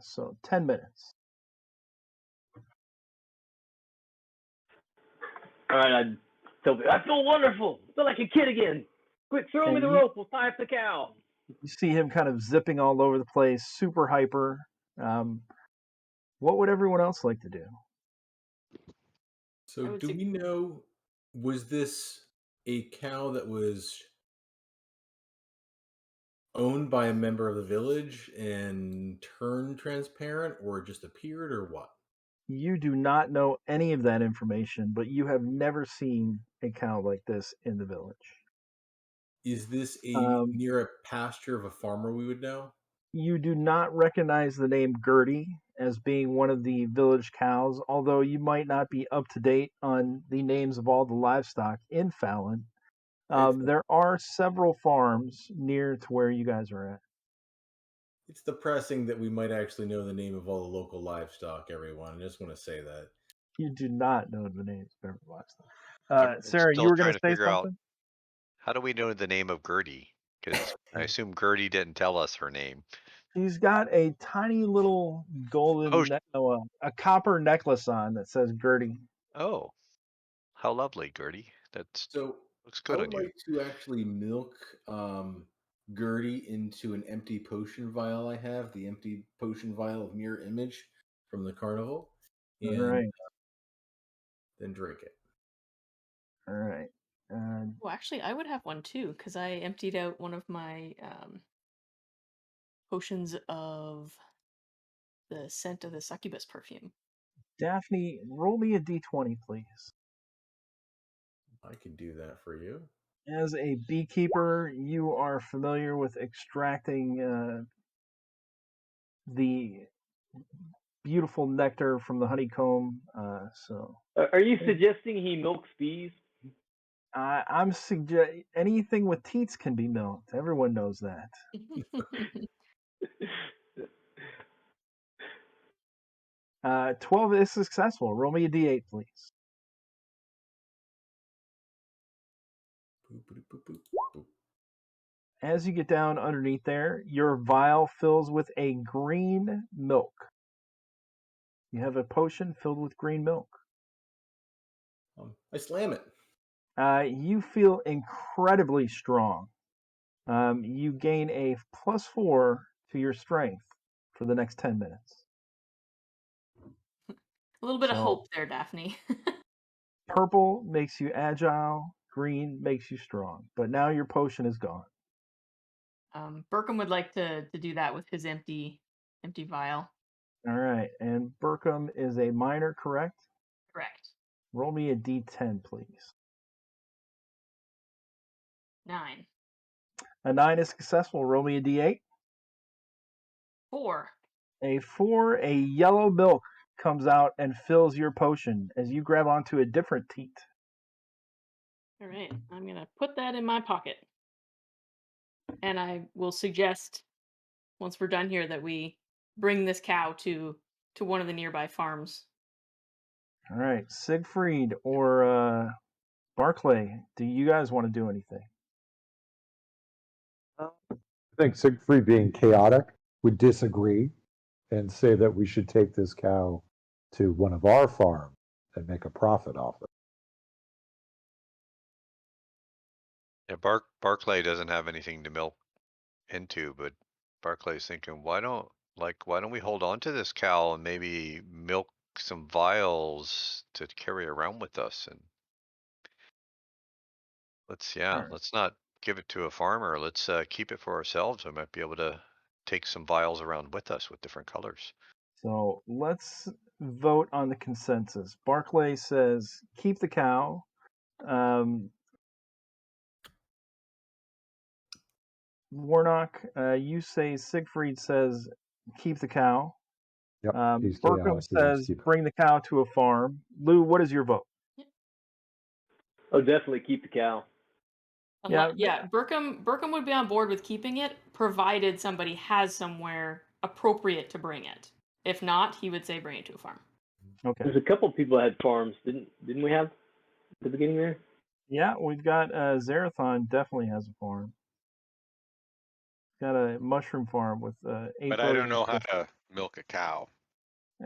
So 10 minutes. All right, I tell people, I feel wonderful. I feel like a kid again. Quick, throw me And the rope. We'll tie up the cow. you see him kind of zipping all over the place, super hyper. What would everyone else like to do? So, I would do say- we know, was this a cow that was owned by a member of the village and turned transparent, or just appeared, or what? You do not know any of that information, but you have never seen a cow like this in the village. Is this Um, near a pasture of a farmer we would know? You do not recognize the name Gertie as being one of the village cows, although you might not be up to date on the names of all the livestock in Fallon. There are several farms near to where you guys are at. It's depressing that we might actually know the name of all the local livestock, everyone. I just want to say that. You do not know the names of every livestock. I'm Sarah, you still were going trying to to say figure out something? how do we know the name of Gertie? Because I assume Gertie didn't tell us her name. She's got a tiny little golden, a copper necklace on that says Gertie. Oh, how lovely, Gertie. That's So looks I good would on you. like to actually milk Gertie into an empty potion vial I have, the empty potion vial of mirror image from the carnival, All and right. then drink it. All right. Well, actually, I would have one too, because I emptied out one of my potions of the scent of the succubus perfume. Daphne, roll me a d20, please. I can do that for you. As a beekeeper, you are familiar with extracting the beautiful nectar from the honeycomb. Are you suggesting he milks bees? I'm anything with teats can be milked. Everyone knows that. 12 is successful. Roll me a d8, please. Boop, boop, boop, boop, boop. As you get down underneath there, your vial fills with a green milk. You have a potion filled with green milk. I slam it. You feel incredibly strong. You gain a +4 to your strength for the next 10 minutes. A little bit of So- hope there, Daphne. Purple makes you agile. green makes you strong. But now your potion is gone. Burkham would like to do that with his empty vial. All right, and Burkham is a miner, correct? Correct. Roll me a d10, please. 9. A 9 is successful. Roll me a d8. 4. A 4, a yellow milk comes out and fills your potion as you grab onto a different teat. All right, I'm gonna put that in my pocket, and I will suggest once we're done here that we bring this cow to one of the nearby farms. All right, Siegfried or Barclay, do you guys want to do anything? I think Siegfried, being chaotic, would disagree and say that we should take this cow to one of our farms and make a profit off it. Yeah, Barclay doesn't have anything to milk into, but Barclay's thinking, why don't we hold on to this cow and maybe milk some vials to carry around with us, and Alright. let's not give it to a farmer. Let's keep it for ourselves. We might be able to take some vials around with us with different colors. So let's vote on the consensus. Barclay says keep the cow. Warnock, you say Siegfried says keep the cow. Yep, he's Burkham chaotic. He wants to says keep it. bring the cow to a farm. Lou, what is your vote? Oh, definitely keep the cow. Yeah. Burkham would be on board with keeping it, provided somebody has somewhere appropriate to bring it. If not, he would say bring it to a farm. Okay. There's a couple people that had farms, didn't we have at the beginning there? Yeah, we've got Zerathon definitely has a farm. Got a mushroom farm with 8 But I don't birds know and how 6 to milk a cow.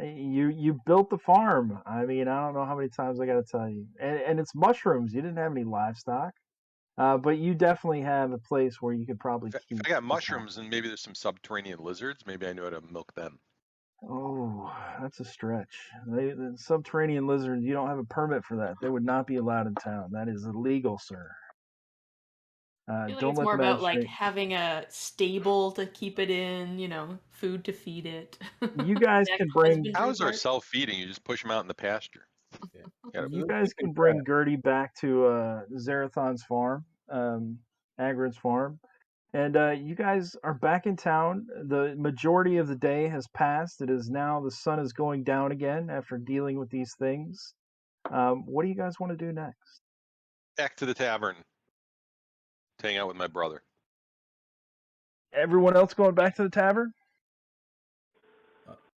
You built the farm. I mean, I don't know how many times I got to tell you. And it's mushrooms. You didn't have any livestock. But you definitely have a place where you could probably If keep I got the cow. mushrooms and maybe there's some subterranean lizards, maybe I know how to milk them. Oh, that's a stretch. The subterranean lizards, you don't have a permit for that. They would not be allowed in town. That is illegal, sir. I feel like Don't it's let more the about like magistrate. having a stable to keep it in, food to feed it. You guys The can bring. husbandry Cows are part. self-feeding. You just push them out in the pasture. Yeah. Yeah. You They're guys keeping can bring track. Gertie back to Zerathon's farm, Agrid's farm. And you guys are back in town. The majority of the day has passed. It is now the sun is going down again after dealing with these things. What do you guys want to do next? Back to the tavern. To hang out with my brother. Everyone else going back to the tavern?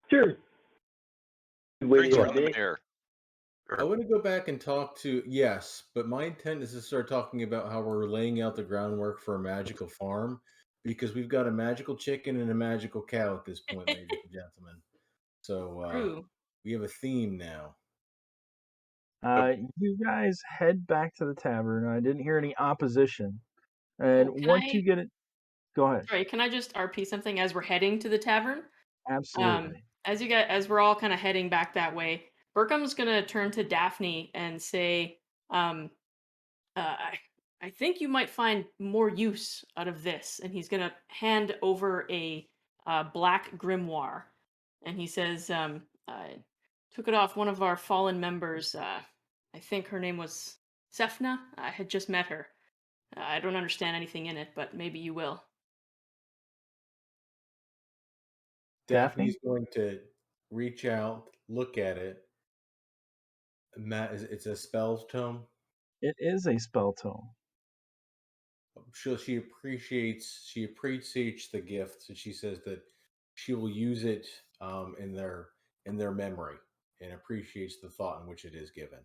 Sure. Waiting Drinks all around the day. mayor. I want to go back and talk to, yes, but my intent is to start talking about how we're laying out the groundwork for a magical farm, because we've got a magical chicken and a magical cow at this point, ladies and gentlemen. So True. we have a theme now. You guys head back to the tavern. I didn't hear any opposition. And Can once I- you get it, go ahead. Sorry, can I just RP something as we're heading to the tavern? Absolutely. As we're all kind of heading back that way, Burkham's gonna turn to Daphne and say, I think you might find more use out of this. And he's gonna hand over a black grimoire, and he says, I took it off one of our fallen members. I think her name was Sefna. I had just met her. I don't understand anything in it, but maybe you will. Daphne? Daphne's going to reach out, look at it. Matt, it's a spell tome. It is a spell tome. She appreciates the gift, and she says that she will use it in their memory, and appreciates the thought in which it is given.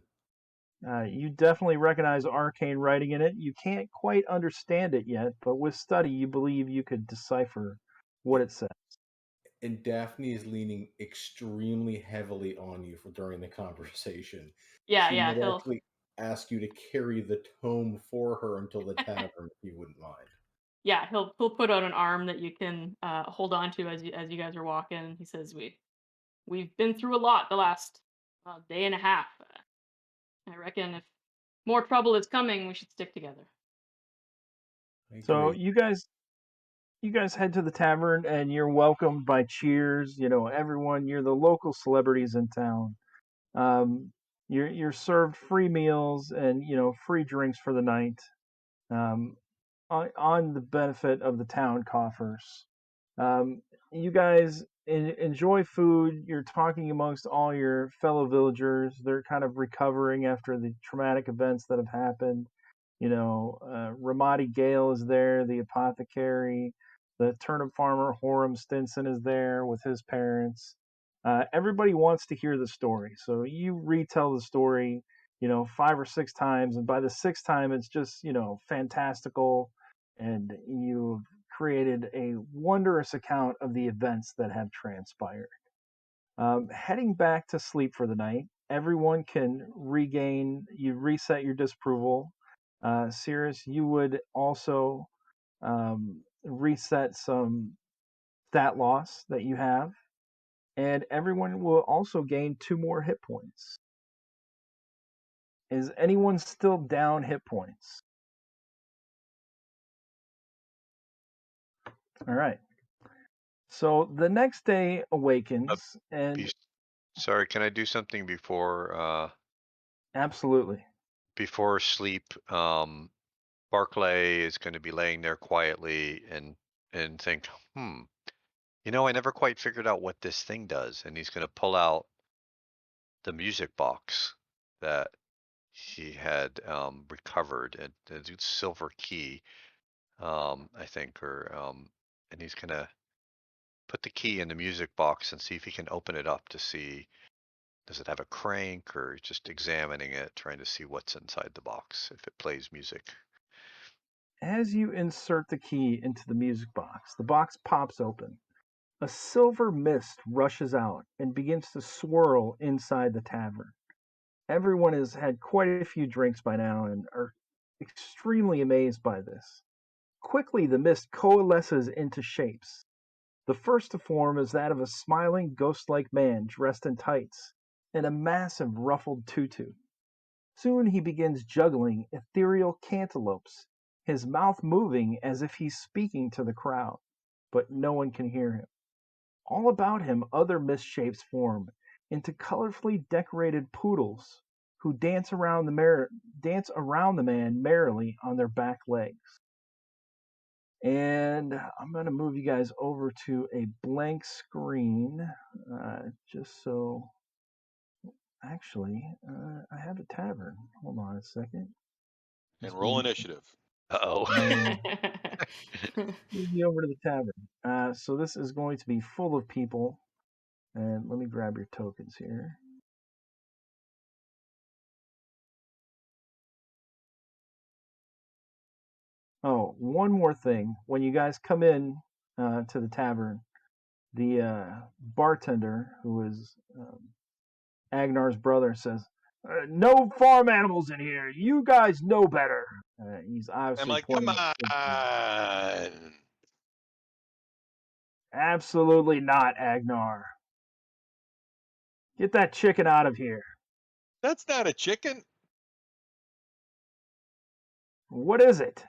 You definitely recognize arcane writing in it. You can't quite understand it yet, but with study, you believe you could decipher what it says. And Daphne is leaning extremely heavily on you during the conversation. Yeah, She yeah, might he'll actually ask you to carry the tome for her until the tavern, if you wouldn't mind. yeah, he'll put out an arm that you can hold on to as you guys are walking. He says, we've been through a lot the last day and a half. I reckon more trouble is coming. We should stick together. I So agree. you guys head to the tavern and you're welcomed by cheers. Everyone. You're the local celebrities in town. You're served free meals and free drinks for the night. Um, on the benefit of the town coffers. You guys enjoy food. You're talking amongst all your fellow villagers. They're kind of recovering after the traumatic events that have happened. Ramadi Gale is there, the apothecary. The turnip farmer Horam Stinson is there with his parents. Everybody wants to hear the story, so you retell the story, 5 or 6 times, and by the sixth time, it's just fantastical, and you've created a wondrous account of the events that have transpired. Heading back to sleep for the night, everyone can reset your disapproval. Cirrus, you would also reset some stat loss that you have, and everyone will also gain 2 more hit points. Is anyone still down hit points? All right. So the next day awakens, and Sorry, can I do something absolutely. before sleep? Barclay is going to be laying there quietly and think, I never quite figured out what this thing does. And he's going to pull out the music box that he had recovered, and a silver key, I think, and he's going to put the key in the music box and see if he can open it up to see, does it have a crank, or just examining it, trying to see what's inside the box, if it plays music. As you insert the key into the box pops open. A silver mist rushes out and begins to swirl inside the tavern. Everyone has had quite a few drinks by now and are extremely amazed by this. Quickly, the mist coalesces into shapes. The first to form is that of a smiling, ghost-like man dressed in tights and a massive ruffled tutu. Soon he begins juggling ethereal cantaloupes, his mouth moving as if he's speaking to the crowd, but no one can hear him. All about him other mist shapes form into colorfully decorated poodles who dance around the man merrily on their back legs. And I'm going to move you guys over to a blank screen, just so. Actually, I have a tavern. Hold on a second. And roll initiative. Uh-oh. Move you over to the tavern. So this is going to be full of people. And let me grab your tokens here. Oh, one more thing. When you guys come in to the tavern, the bartender, who is Agnar's brother, says, "No farm animals in here. You guys know better." He's obviously I'm like, come pointing at on. Absolutely not, Agnar. Get that chicken out of here. That's not a chicken. What is it?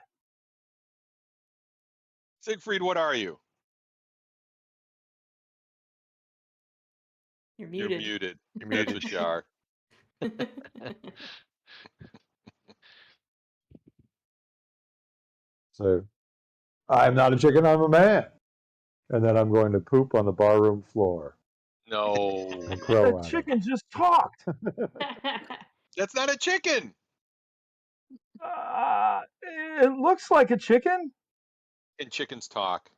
Siegfried, what are you? You're You're muted. muted. You're That's muted. what you are. So I'm not a chicken, I'm a man. And then I'm going to poop on the barroom floor No. and crow The at him. chicken just talked. That's not a chicken. It looks like a chicken. And chickens talk.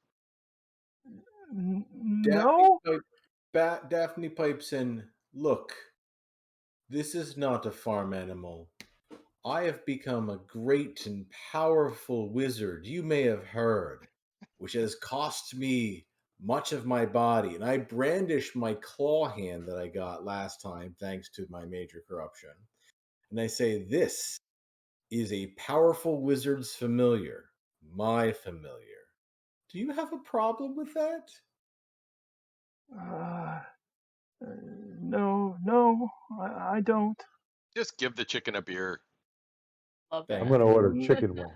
No. Daphne pipes in, "Look, this is not a farm animal. I have become a great and powerful wizard, you may have heard, which has cost me much of my body. And I brandish my claw hand that I got last time, thanks to my major corruption. And I say, this is a powerful wizard's familiar, my familiar. Do you have a problem with that?" No, I don't. Just give the chicken a beer. Love Thank I'm that. going to order Mm. chicken wing.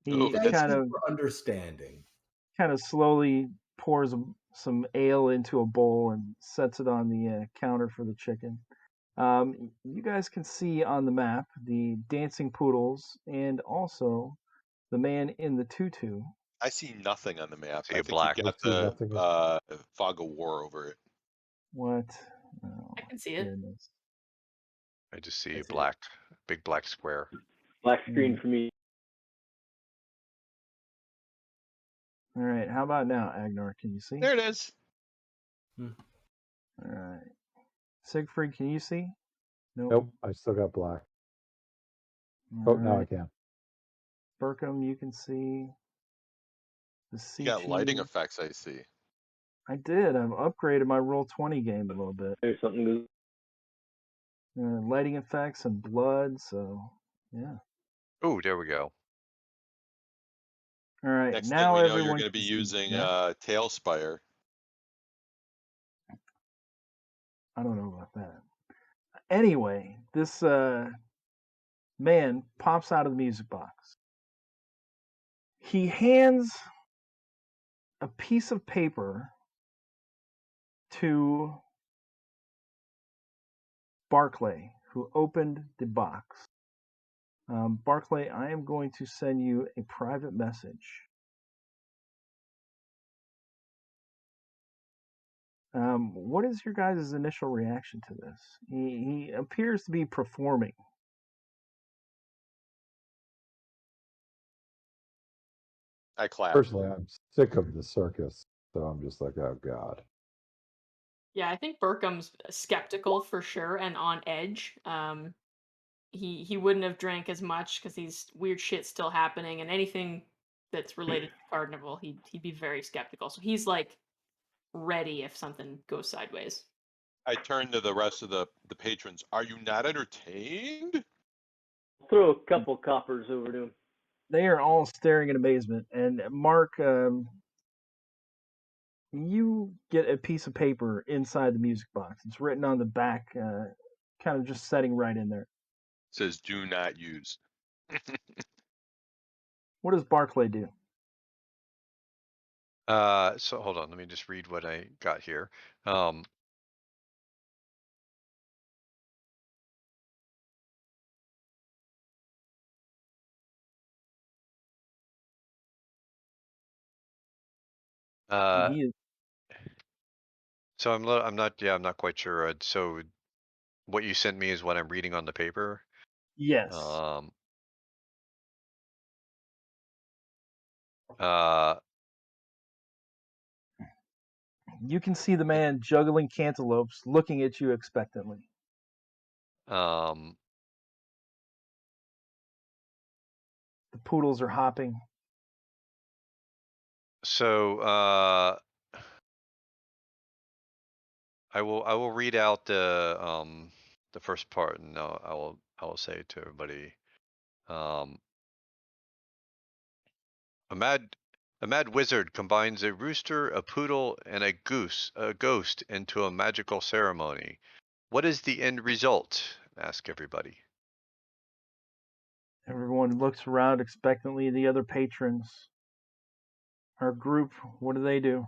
He Oh, Thank kind you of for understanding. slowly pours some ale into a bowl and sets it on the counter for the chicken. You guys can see on the map the dancing poodles and also the man in the tutu. I see nothing on the map. See I a think black. you got I see the nothing. fog of war over it. What? Oh, I can see it. goodness. I just see I a see. black, big black square. Black screen Mm. for me. All right. How about now, Agnar? Can you see? There it is. All right. Siegfried, can you see? Nope, I still got black. All Oh, now I right. can. Burkham, you can see. The You got lighting Sichi. effects, I see. I did. I've upgraded my Roll20 game a little bit. There's something good. Lighting effects and blood. So yeah. Oh, there we go. All right. Next thing now we know, you're everyone going to be can see. using Yeah? Tailspire. I don't know about that. Anyway, this man pops out of the music box. He hands a piece of paper to Barclay, who opened the box. Barclay, I am going to send you a private message. What is your guys' initial reaction to this? He appears to be performing. I clap. Personally, I'm sick of the circus, so I'm just like, oh god. Yeah, I think Burkham's skeptical for sure and on edge. He wouldn't have drank as much because these weird shit's still happening, and anything that's related to Carnival, he'd be very skeptical. So he's like ready if something goes sideways. I turn to the rest of the patrons. Are you not entertained? Throw a couple coppers over to him. They are all staring in amazement. And Mark, you get a piece of paper inside the music box. It's written on the back, kind of just setting right in there. It says do not use. What does Barclay do? So hold on, let me just read what I got here. Um, He is, so I'm not quite sure. So what you sent me is what I'm reading on the paper. yes. You can see the man juggling cantaloupes, looking at you expectantly. Um, The poodles are hopping. so I will read out the first part, and I will say to everybody, a mad wizard combines a rooster, a poodle, and a ghost into a magical ceremony. What is the end result? Ask everybody. Everyone looks around expectantly. The other patrons, our group, what do they do?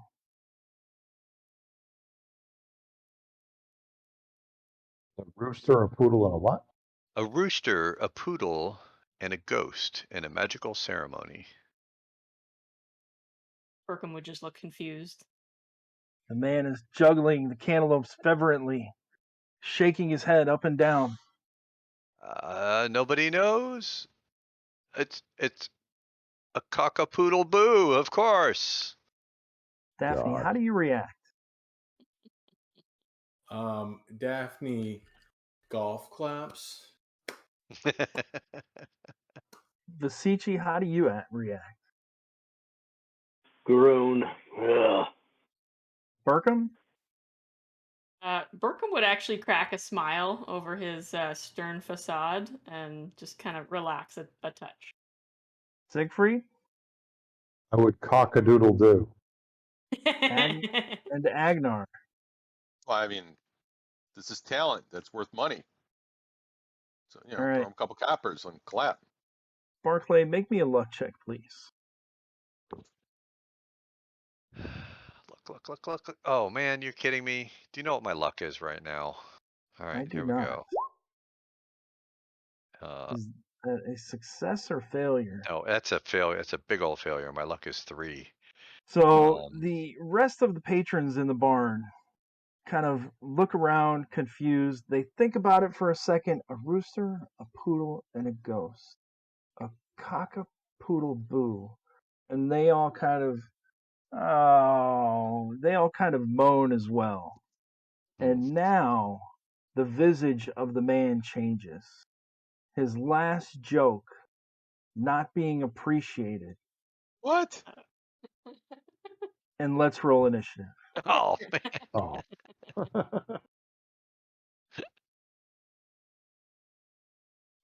A rooster, a poodle, and a what? A rooster, a poodle, and a ghost in a magical ceremony. Burkham would just look confused. The man is juggling the cantaloupes fervently, shaking his head up and down. Nobody knows. It's a cockapoodle boo, of course. Daphne, God. how do you react? Daphne golf claps. Vasici, how do you react? Groan. Ugh. Burkham? Burkham would actually crack a smile over his stern facade and just kind of relax a touch. Siegfried? I would cock-a-doodle do. And Agnar? Well, I mean, this is talent that's worth money. So, you know, All right. throw him a couple coppers and clap. Barclay, make me a luck check, please. Look. Oh man, you're kidding me. Do you know what my luck is right now? All right, I do here we not. go. Is that a success or failure? No, that's a failure. It's a big old failure. My luck is 3. So the rest of the patrons in the barn kind of look around confused. They think about it for a second. A rooster, a poodle, and a ghost. A cock-a-poodle boo. And they all kind of moan as well. And now the visage of the man changes. His last joke not being appreciated. What? And let's roll initiative. Oh man. Oh.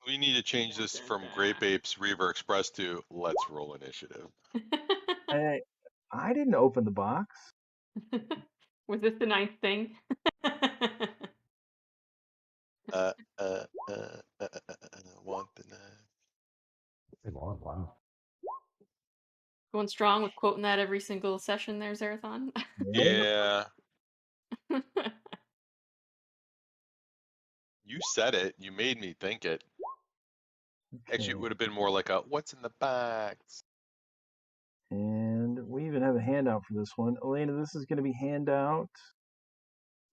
We need to change this from GrapeApe's Reaver Express to Let's Roll Initiative. I didn't open the box. Was this the ninth thing? Want the knife. Wow. Going strong with quoting that every single session there, Zerathon. Yeah. You said it. You made me think it. Actually, it would have been more like a "What's in the box?" And we even have a handout for this one. Elena, this is going to be handout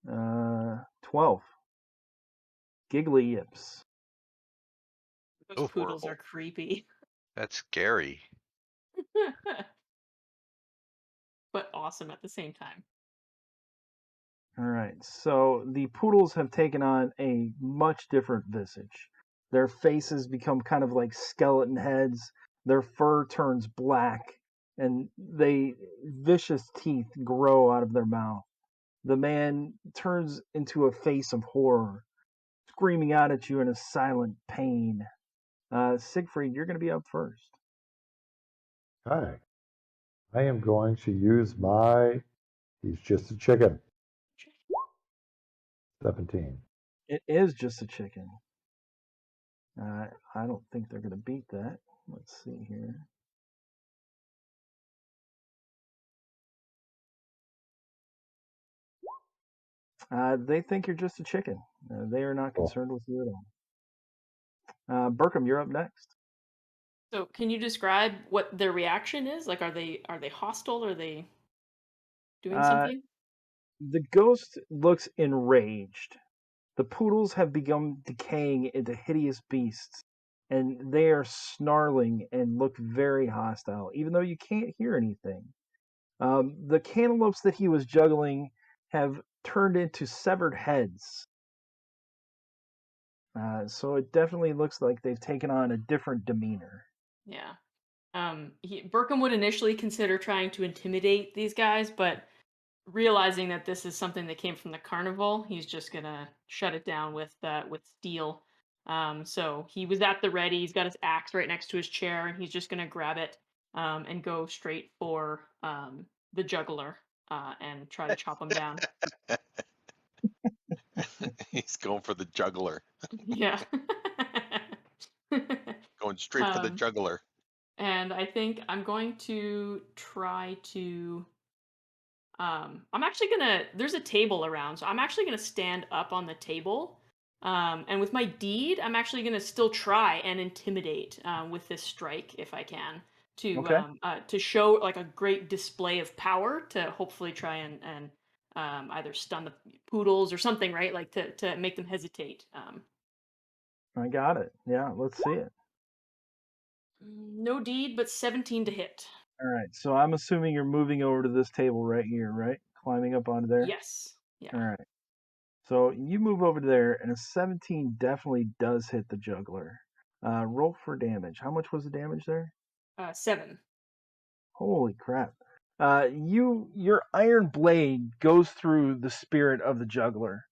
12. Giggly yips. Those Oh, poodles horrible. are creepy. That's scary. But awesome at the same time. All right. So the poodles have taken on a much different visage. Their faces become kind of like skeleton heads. Their fur turns black, and vicious teeth grow out of their mouth. The man turns into a face of horror, screaming out at you in a silent pain. Siegfried, you're going to be up first. Hi. I am going to use he's just a chicken. 17. It is just a chicken. I don't think they're going to beat that. Let's see here. They think you're just a chicken. They are not concerned with you at all. Burkham, you're up next. So, can you describe what their reaction is? Like, are they hostile? Are they doing something? The ghost looks enraged. The poodles have begun decaying into hideous beasts, and they are snarling and look very hostile, even though you can't hear anything. The cantaloupes that he was juggling have turned into severed heads. So it definitely looks like they've taken on a different demeanor. Yeah. Burkham would initially consider trying to intimidate these guys, but realizing that this is something that came from the carnival, he's just gonna shut it down with steel. So he was at the ready. He's got his axe right next to his chair, and he's just gonna grab it and go straight for the juggler and try to chop him down. He's going for the juggler. Yeah. Going straight for the juggler. And I think I'm going to try to. I'm actually gonna. There's a table around, so I'm actually gonna stand up on the table. And with my deed, I'm actually gonna still try and intimidate with this strike if I can to show like a great display of power to hopefully try and either stun the poodles or something, right? Like to make them hesitate. I got it. Yeah, let's see it. No deed, but 17 to hit. All right, so I'm assuming you're moving over to this table right here, right? Climbing up onto there? Yes. Yeah. All right. So you move over there, and a 17 definitely does hit the juggler. Roll for damage. How much was the damage there? 7. Holy crap. Your iron blade goes through the spirit of the juggler,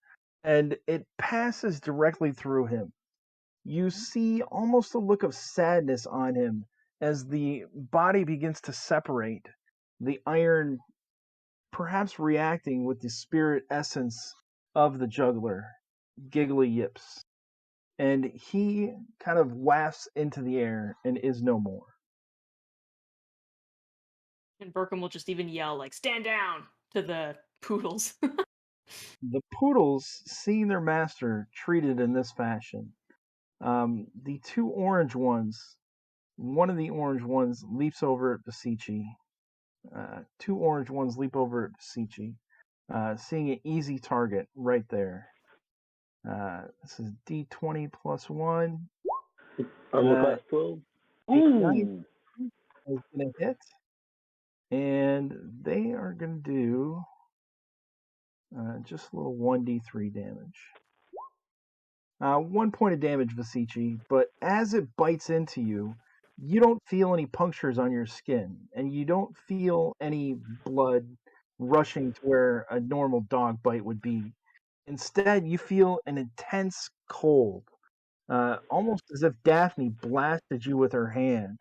and it passes directly through him. You see almost a look of sadness on him as the body begins to separate, the iron perhaps reacting with the spirit essence of the juggler. Giggly yips. and he kind of wafts into the air and is no more. And Burkham will just even yell, like, stand down to the poodles. The poodles, seeing their master treated in this fashion, the two orange ones, one of the orange ones leaps over at Basichi. Two orange ones leap over at Basichi, seeing an easy target right there. This is D20 plus 1. Armor class 12. Nine Ooh. is going to hit. And they are going to do just a little 1d3 damage. 1 point of damage, Vasici, but as it bites into you, you don't feel any punctures on your skin, and you don't feel any blood rushing to where a normal dog bite would be. Instead, you feel an intense cold, almost as if Daphne blasted you with her hand.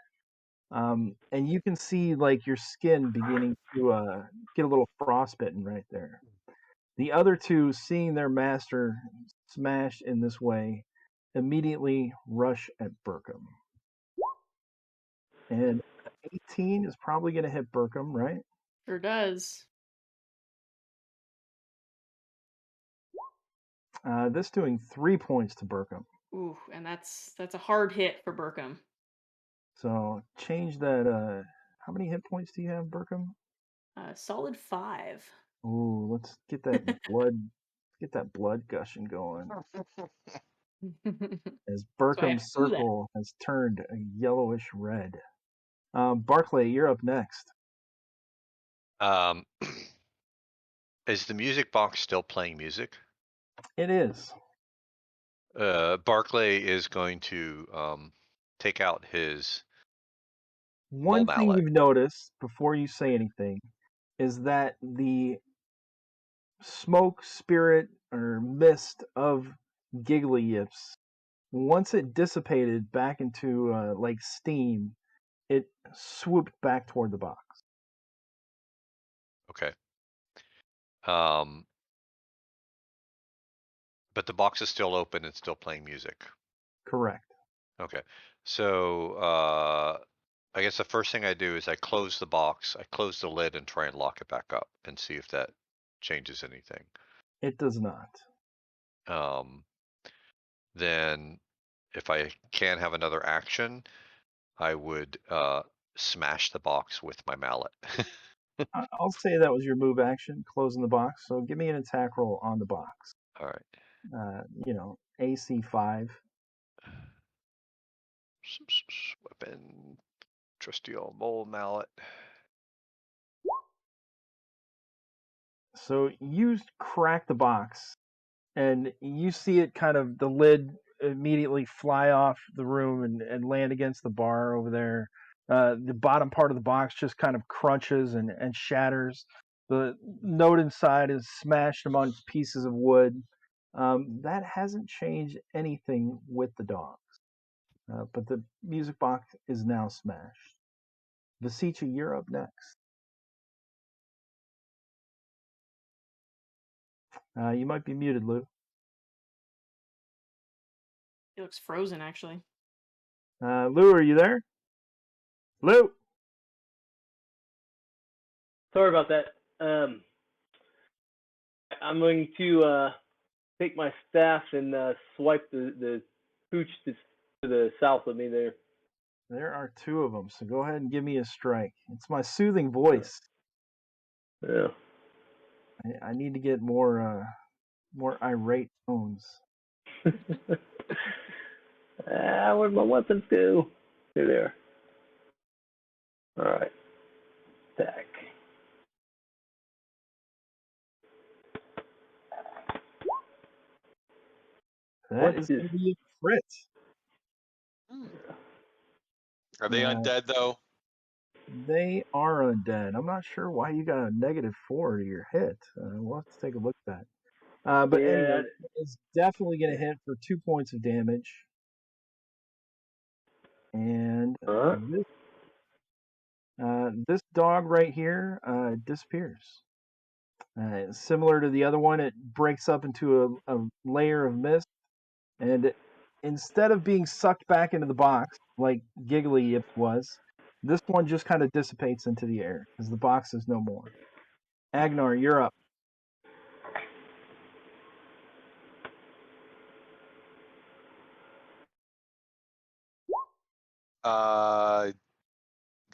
And you can see like your skin beginning to get a little frostbitten right there. The other two, seeing their master smashed in this way, immediately rush at Burkham. And 18 is probably going to hit Burkham, right? Sure does. This doing 3 points to Burkham. Ooh, and that's a hard hit for Burkham. So change that. How many hit points do you have, Burkham? Solid 5. Ooh, let's get that blood. Get that blood gushing going. As Burkham's do that. circle has turned a yellowish red. Barclay, you're up next. Is the music box still playing music? It is. Barclay is going to take out his One thing mallet. you've noticed before you say anything is that the smoke, spirit, or mist of Giggly Yips, once it dissipated back into like steam, it swooped back toward the box. Okay. But the box is still open and still playing music. Correct. Okay. So I guess the first thing I do is I close the box, I close the lid and try and lock it back up and see if that changes anything. It does not. Then if I can have another action, I would smash the box with my mallet. I'll say that was your move action, closing the box. So give me an attack roll on the box. All right. AC 5. Weapon, trusty old mole mallet. So you crack the box, and you see it kind of, the lid immediately fly off the room and land against the bar over there. The bottom part of the box just kind of crunches and shatters. The note inside is smashed amongst pieces of wood. That hasn't changed anything with the dogs. But the music box is now smashed. Vasicha, you're up next. You might be muted, Lou. He looks frozen, actually. Lou, are you there? Lou! Sorry about that. I'm going to take my staff and swipe the pooch to the south of me there. There are two of them, so go ahead and give me a strike. It's my soothing voice. Yeah. I need to get more irate tones. Where'd my weapons go? They're there. All right. Attack. That is going to be a crit. Are they undead though? They are undead. I'm not sure why you got a -4 to your hit. We'll have to take a look at that. But anyway, it's definitely going to hit for 2 points of damage. And this dog right here disappears. Similar to the other one, it breaks up into a layer of mist, and instead of being sucked back into the box like Giggly Yip was, this one just kind of dissipates into the air because the box is no more. Agnar, you're up.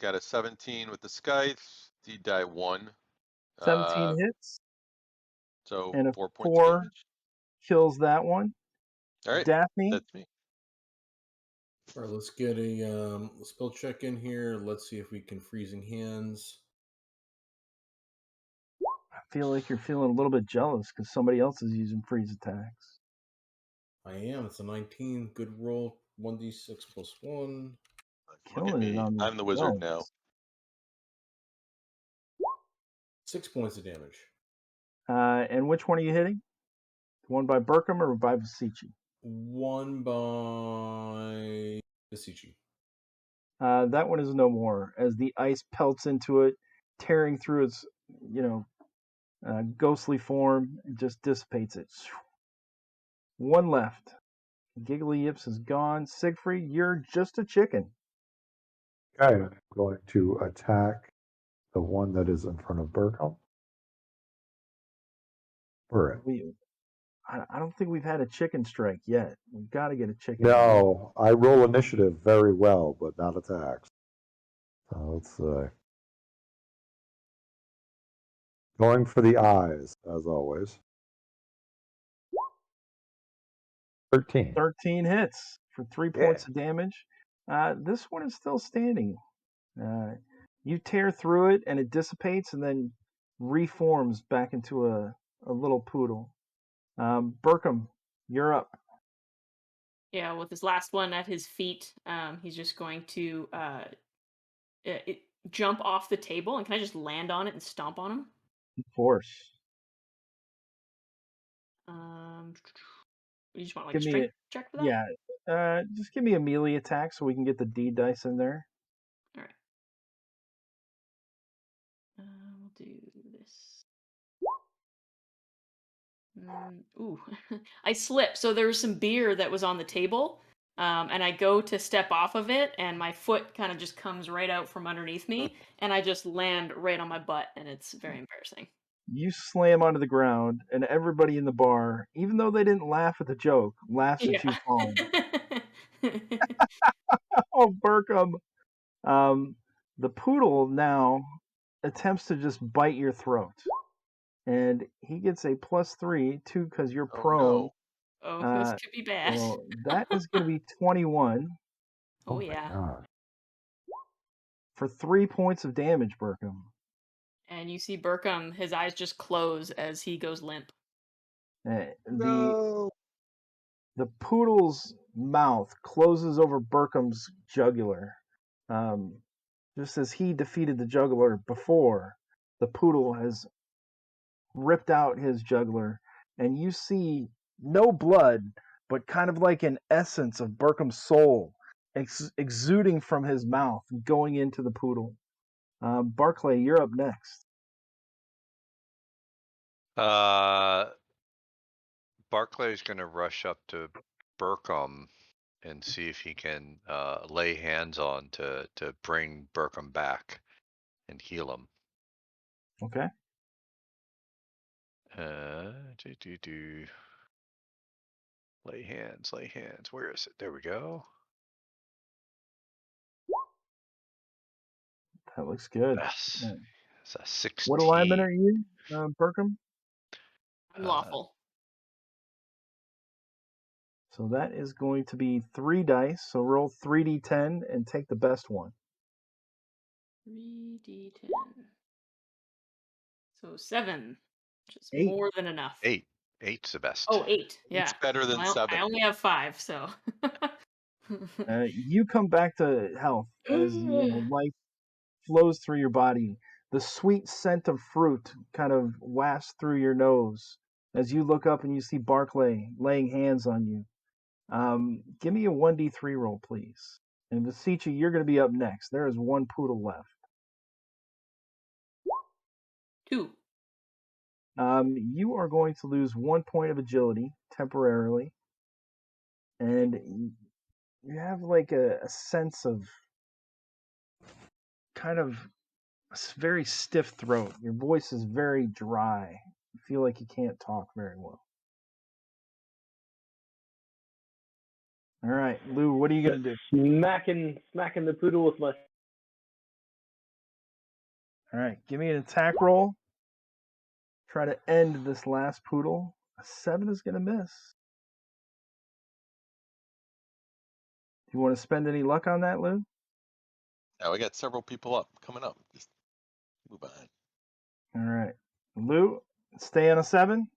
Got a 17 with the scythe. D-die 1. 17 hits. So And a 4 points 4 damage. kills that one. All right. Daphne? That's me. All right, let's get a spell check in here. Let's see if we can freezing hands. I feel like you're feeling a little bit jealous because somebody else is using freeze attacks. I am. It's a 19. Good roll. 1d6 plus 1. Look at Killing it me. on the I'm the wizard now. spells. 6 points of damage. And which one are you hitting? The one by Burkham or by Vasici? One by Besichi. That one is no more as the ice pelts into it, tearing through its, ghostly form. It just dissipates it. One left. Giggly Yips is gone. Siegfried, you're just a chicken. Okay, I'm going to attack the one that is in front of Burkham. Where it? I don't think we've had a chicken strike yet. We've got to get a chicken. No, I roll initiative very well, but not attacks. So let's see. Going for the eyes, as always. 13. 13 hits for 3 points of damage. This one is still standing. You tear through it and it dissipates and then reforms back into a little poodle. Burkham, you're up. Yeah, with his last one at his feet, he's just going to jump off the table. And can I just land on it and stomp on him? Of course. You just want like Give a me strength check for that? Yeah. Just give me a melee attack so we can get the D dice in there. All right. We'll do this. Ooh, I slipped. So there was some beer that was on the table, and I go to step off of it, and my foot kind of just comes right out from underneath me, and I just land right on my butt, and it's very embarrassing. You slam onto the ground, and everybody in the bar, even though they didn't laugh at the joke, laughs at you falling. Oh, Burkham. The poodle now attempts to just bite your throat. And he gets a +3, too, because you're prone. Oh, this could be bad. So that is going to be 21. Oh, yeah. God. For 3 points of damage, Burkham. And you see Burkham, his eyes just close as he goes limp. No. The poodle's mouth closes over Burkham's jugular. Just as he defeated the jugular before, the poodle has ripped out his jugular, and you see no blood, but kind of like an essence of Burkham's soul exuding from his mouth, going into the poodle. Barclay, you're up next. Barclay's going to rush up to Burkham and see if he can lay hands on to bring Burkham back and heal him. Okay. Lay hands. Where is it? There we go. That looks good. Yes. It's a 16. What alignment are you, Burkham? I'm lawful. So that is going to be 3 dice. So roll 3d10 and take the best one. 3d10. So 7, which is 8. more than enough. 8. 8's the best. Oh, 8. Yeah. It's better than 7. I only have 5, so. You come back to health as life flows through your body. The sweet scent of fruit kind of wafts through your nose as you look up and you see Barclay laying hands on you. Give me a 1d3 roll, please. And Vasici, you're going to be up next. There is 1 poodle left. 2. You are going to lose 1 point of agility temporarily. and you have like a sense of kind of a very stiff throat. Your voice is very dry. You feel like you can't talk very well. All right, Lou, what are you going to do? Smacking the poodle with my. All right, give me an attack roll. Try to end this last poodle. A 7 is going to miss. Do you want to spend any luck on that, Lou? Now we got several people coming up. Just move on. All right. Lou, stay on a 7.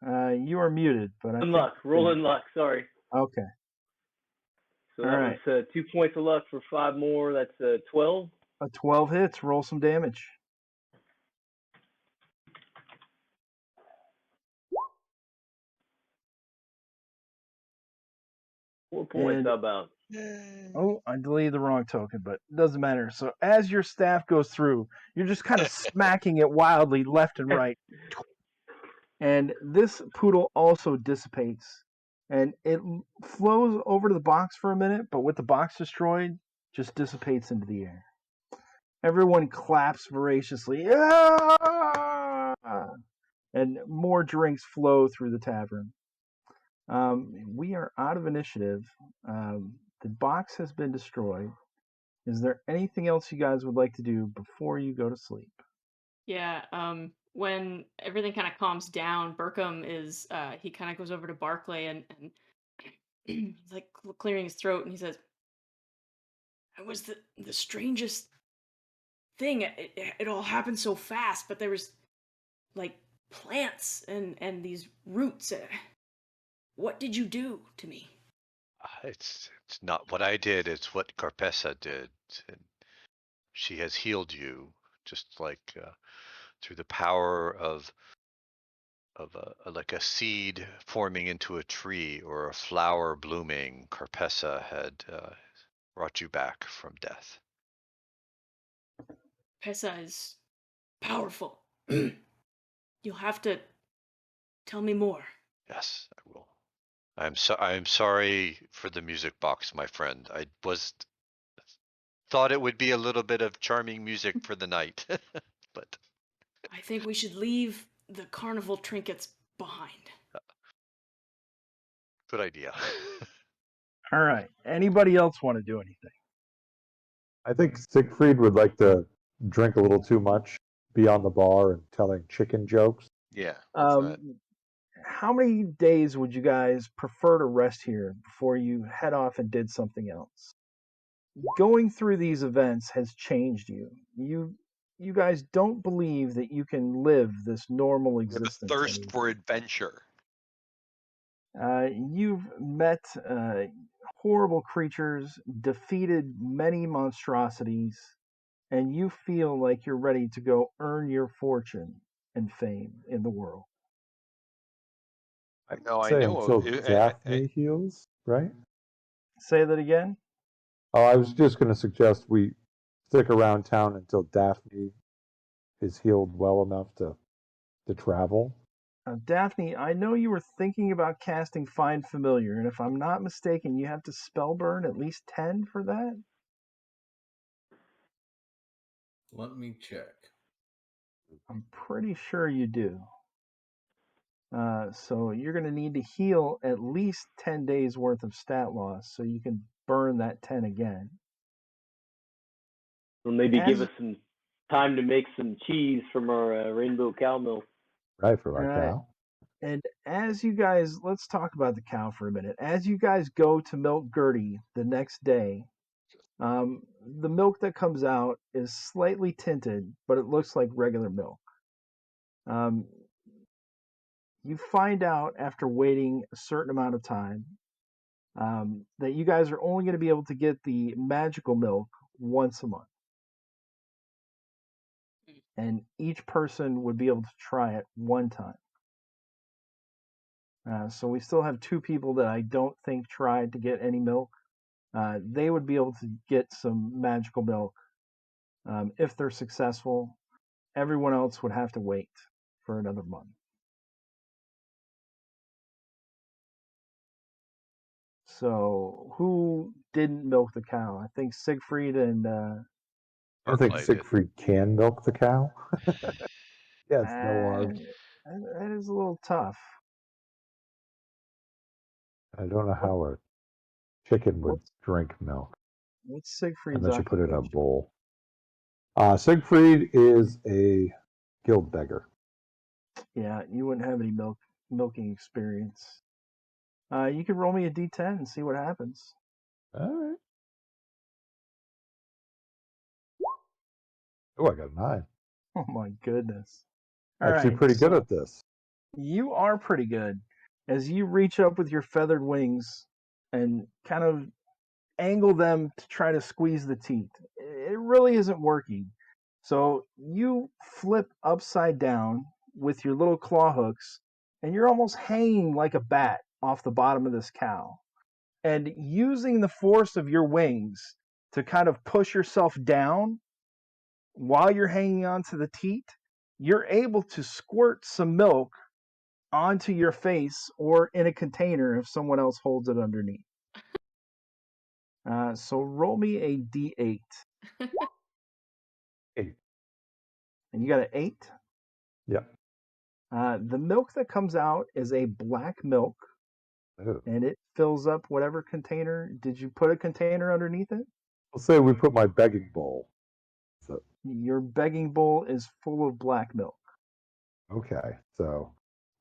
You are muted, but I think... Rolling luck, sorry. Okay. So All that right. was 2 points of luck for 5 more. That's 12. A 12 hits. Roll some damage. 4 points, And- how about? Oh, I deleted the wrong token, but it doesn't matter. So as your staff goes through, you're just kind of smacking it wildly left and right. And this poodle also dissipates. And it flows over to the box for a minute, but with the box destroyed, just dissipates into the air. Everyone claps voraciously. Ah! And more drinks flow through the tavern. We are out of initiative. The box has been destroyed. Is there anything else you guys would like to do before you go to sleep? Yeah, when everything kind of calms down, Burkham is he kind of goes over to Barclay and he's like clearing his throat, and he says, "It was the strangest thing. It all happened so fast, but there was like plants and these roots. What did you do to me?" It's not what I did, it's what Carpessa did. And she has healed you, just like through the power of like a seed forming into a tree or a flower blooming. Carpessa had brought you back from death. Pesa is powerful. You'll have to tell me more. Yes, I will. I'm sorry for the music box, my friend. I thought it would be a little bit of charming music for the night, but I think we should leave the carnival trinkets behind. good idea. All right. Anybody else want to do anything? I think Siegfried would like to drink a little too much, be on the bar and telling chicken jokes. Yeah. That's How many days would you guys prefer to rest here before you head off and did something else? Going through these events has changed you. You guys don't believe that you can live this normal we have a existence thirst anymore. for adventure. You've met horrible creatures, defeated many monstrosities, and you feel like you're ready to go earn your fortune and fame in the world. No, I Say know. until Daphne heals, right? Say that again? Oh, I was just going to suggest we stick around town until Daphne is healed well enough to travel. Daphne, I know you were thinking about casting Find Familiar, and if I'm not mistaken, you have to spell burn at least 10 for that? Let me check. I'm pretty sure you do. So you're going to need to heal at least 10 days worth of stat loss so you can burn that 10 again. Or maybe give us some time to make some cheese from our rainbow cow milk. Right, for our Right. cow. And as you guys, let's talk about the cow for a minute. As you guys go to milk Gertie the next day, the milk that comes out is slightly tinted, but it looks like regular milk. You find out after waiting a certain amount of time that you guys are only going to be able to get the magical milk once a month. And each person would be able to try it one time. So we still have 2 people that I don't think tried to get any milk. They would be able to get some magical milk if they're successful. Everyone else would have to wait for another month. So who didn't milk the cow? I think Siegfried and I think Barclay did. Siegfried can milk the cow. Yeah, it's no uh, harm. that is a little tough. I don't know how a chicken would What's drink milk what's Siegfried's unless you put it in a occupation? bowl. Siegfried is a guild beggar. Yeah, you wouldn't have any milking experience. You can roll me a d10 and see what happens. All right. Oh, I got a 9. Oh my goodness! All Actually, right, pretty good so at this. you are pretty good as you reach up with your feathered wings and kind of angle them to try to squeeze the teeth. It really isn't working. So you flip upside down with your little claw hooks, and you're almost hanging like a bat off the bottom of this cow. And using the force of your wings to kind of push yourself down while you're hanging onto the teat, you're able to squirt some milk onto your face or in a container if someone else holds it underneath. So roll me a d8. 8. And you got an 8. Yeah. The milk that comes out is a black milk, Oh. and it fills up whatever container. Did you put a container underneath it? Let's say we put my begging bowl. So Your begging bowl is full of black milk. okay. So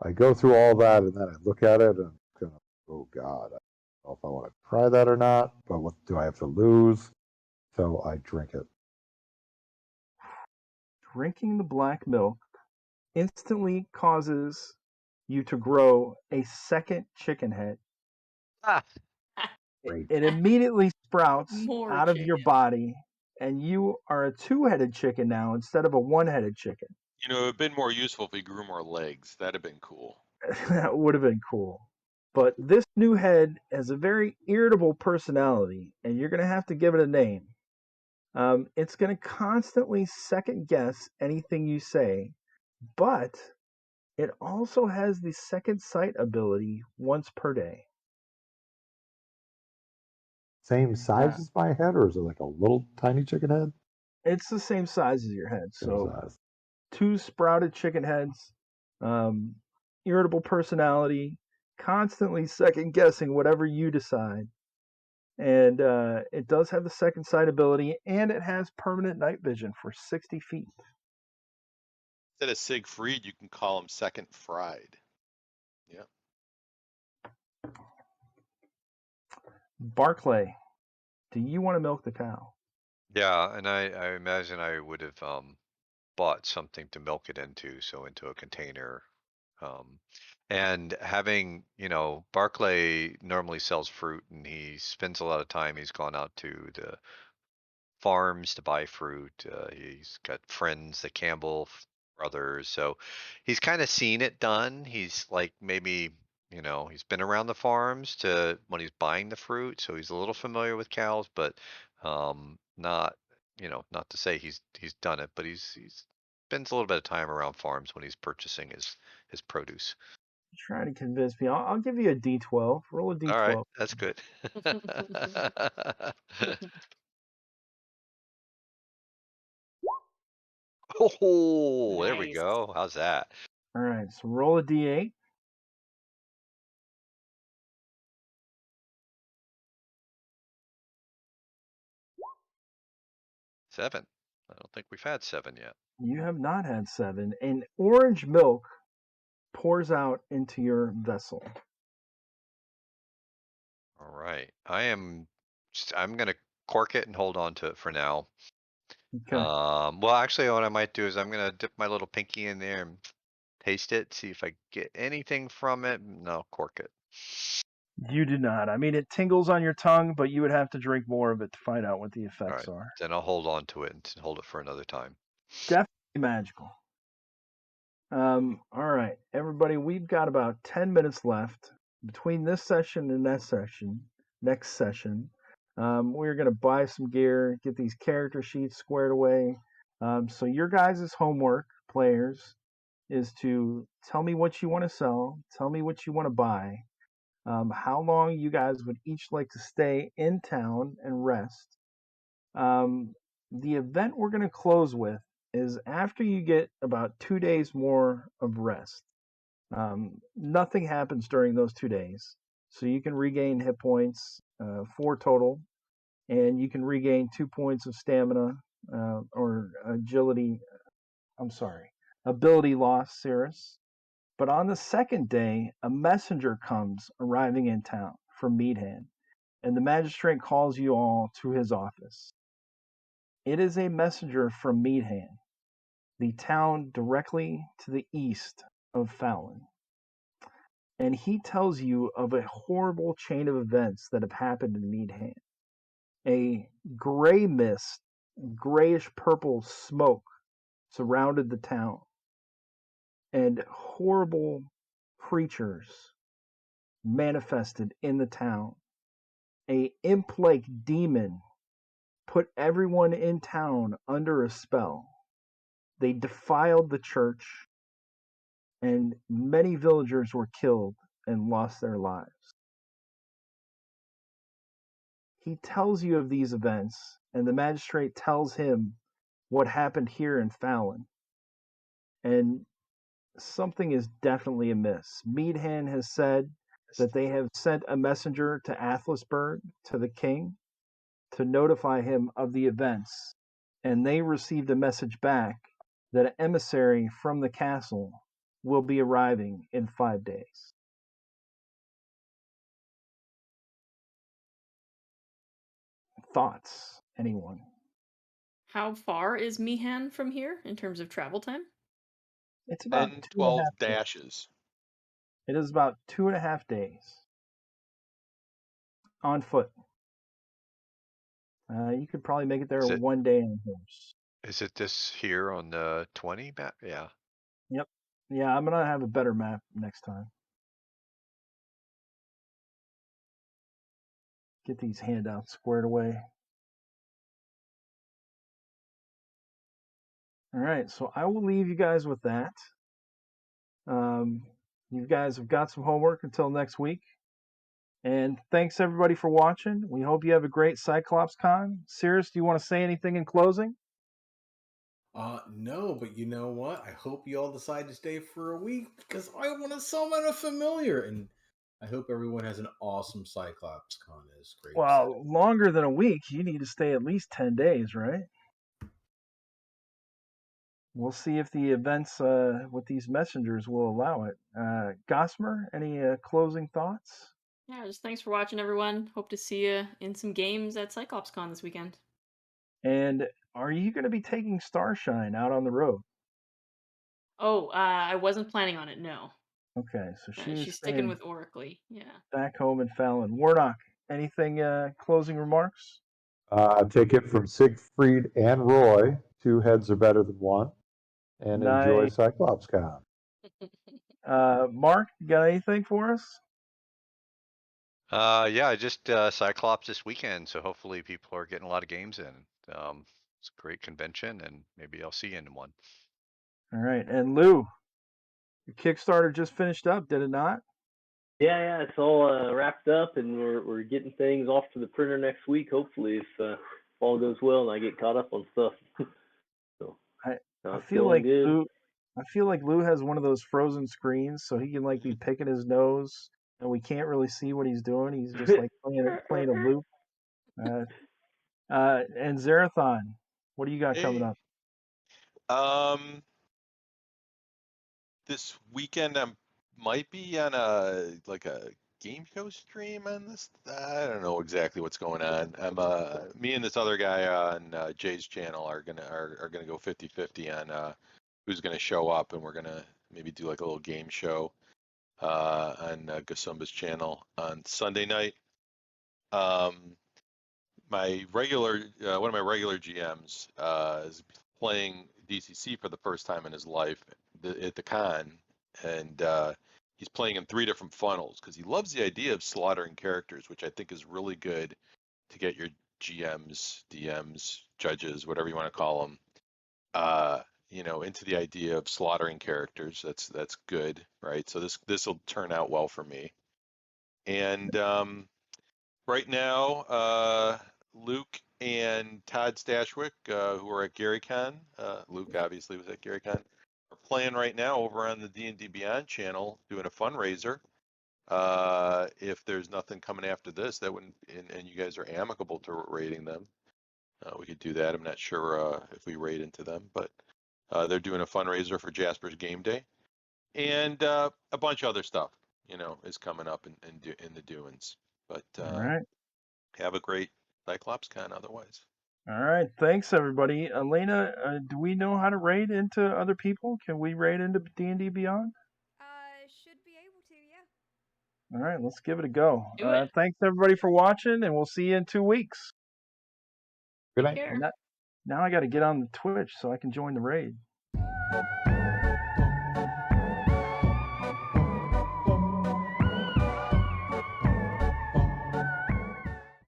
I go through all that and then I look at it and I'm kind of, oh God, I don't know if I want to try that or not, but what do I have to lose? So I drink it. Drinking the black milk instantly causes you to grow a second chicken head. Ah, Great. It immediately sprouts More out of your chicken. body, and you are a two-headed chicken now instead of a one-headed chicken. You know, it would have been more useful if he grew more legs. That'd have been cool. That would have been cool. But this new head has a very irritable personality, and you're going to have to give it a name. It's going to constantly second guess anything you say, but it also has the second sight ability once per day. Same Uh, size as my head, or is it like a little tiny chicken head? it's the same size as your head. Same So size. 2 sprouted chicken heads, um, irritable personality, constantly second guessing whatever you decide. And it does have the second sight ability, and it has permanent night vision for 60 feet. Instead of Siegfried, you can call him Second Fried. Yeah. Barclay, do you want to milk the cow? yeah, and I imagine I would have bought something to milk it into, so into a container. Um, and having, Barclay normally sells fruit and he spends a lot of time. He's gone out to the farms to buy fruit. He's got friends, the Campbell brothers. So he's kind of seen it done. He's like maybe, he's been around the farms to when he's buying the fruit. So he's a little familiar with cows, but not, not to say he's done it, but he's spends a little bit of time around farms when he's purchasing his produce. Trying to convince me. I'll give you a D12. Roll a All right, D12. that's good. Oh, there we Nice. go. How's that? All right, so roll a D8. 7. I don't think we've had 7 yet. You have not had 7. And orange milk pours out into your vessel. All right. I'm gonna cork it and hold on to it for now. Okay. Well, actually, what I might do is I'm gonna dip my little pinky in there and taste it, see if I get anything from it. No, cork it. You do not. I mean, it tingles on your tongue, but you would have to drink more of it to find out what the All effects right. are. Then I'll hold on to it and hold it for another time. Definitely magical. All right, everybody, we've got about 10 minutes left between this session and next session. We're going to buy some gear, get these character sheets squared away. So your guys' homework, players, is to tell me what you want to sell, tell me what you want to buy. how long you guys would each like to stay in town and rest. The event we're going to close with is after you get about 2 days more of rest. Nothing happens during those 2 days, so you can regain hit points, 4 total, and you can regain 2 points of stamina or agility. I'm sorry, ability loss, Cirrus. But on the second day, a messenger comes arriving in town from Meadhand, and the magistrate calls you all to his office. It is a messenger from Meadhand, the town directly to the east of Fallon. And he tells you of a horrible chain of events that have happened in Meadhand. A gray mist, grayish purple smoke surrounded the town, and horrible creatures manifested in the town. A imp-like demon put everyone in town under a spell. They defiled the church, and many villagers were killed and lost their lives. He tells you of these events, and the magistrate tells him what happened here in Fallon. And something is definitely amiss. Meadhand has said that they have sent a messenger to Athlisburg, to the king, to notify him of the events, and they received a message back that an emissary from the castle will be arriving in 5 days. Thoughts, anyone? How far is Meehan from here in terms of travel time? It's about 10, 2.5 12 days. dashes. It is about 2.5 days on foot. You could probably make it there Is it, one day on horse. is it this here on the 20 map? Yeah. Yep. Yeah, I'm gonna have a better map next time. Get these handouts squared away. All right, so I will leave you guys with that. You guys have got some homework until next week. And thanks everybody for watching. We hope you have a great Cyclops Con. Cirrus, do you want to say anything in closing? No, but you know what? I hope you all decide to stay for a week because I want to summon a familiar, and I hope everyone has an awesome Cyclops Con, as Grape said. Well, longer than a week. You need to stay at least 10 days, right? We'll see if the events with these messengers will allow it. Gossamer, any closing thoughts? Yeah, just thanks for watching, everyone. Hope to see you in some games at CyclopsCon this weekend. And are you going to be taking Starshine out on the road? Oh, I wasn't planning on it, no. Okay, so She's sticking with Oracly, yeah. back home in Fallon. Warnock, anything closing remarks? Take it from Siegfried and Roy. 2 heads are better than 1. And enjoy Nice. CyclopsCon. Mark, you got anything for us? Yeah, just Cyclops this weekend, so hopefully people are getting a lot of games in. It's a great convention, and maybe I'll see you in one. All right, and Lou, your Kickstarter just finished up, did it not? Yeah, it's all wrapped up, and we're getting things off to the printer next week. Hopefully, if all goes well and I get caught up on stuff. So I it's feel going like good. Lou. I feel like Lou has one of those frozen screens, so he can like be picking his nose, and we can't really see what he's doing. He's just like playing a loop. And Zerathon, what do you got coming Hey, up? this weekend I might be on a game show stream on this. I don't know exactly what's going on. I'm me and this other guy on Jay's channel are gonna go 50-50 on who's gonna show up, and we're gonna maybe do like a little game show on Gasumba's channel on Sunday night. My regular one of my regular GMs is playing DCC for the first time in his life at the con, and he's playing in 3 different funnels because he loves the idea of slaughtering characters, which I think is really good to get your GMs, DMs, judges, whatever you want to call them, into the idea of slaughtering characters. That's good, right? So this will turn out well for me. And right now, Luke and Todd Stashwick, who are at GaryCon, Luke obviously was at GaryCon, are playing right now over on the D&D Beyond channel, doing a fundraiser. If there's nothing coming after this, that wouldn't, and you guys are amicable to raiding them, we could do that. I'm not sure if we raid into them, but they're doing a fundraiser for Jasper's Game Day, and a bunch of other stuff, is coming up in the doings. But All right. have a great Cyclops Con otherwise. All right. Thanks, everybody. Elena, do we know how to raid into other people? Can we raid into D&D Beyond? Should be able to, yeah. All right. Let's give it a go. Do it. Thanks, everybody, for watching, and we'll see you in 2 weeks. Good night. Care. Now I got to get on the Twitch so I can join the raid.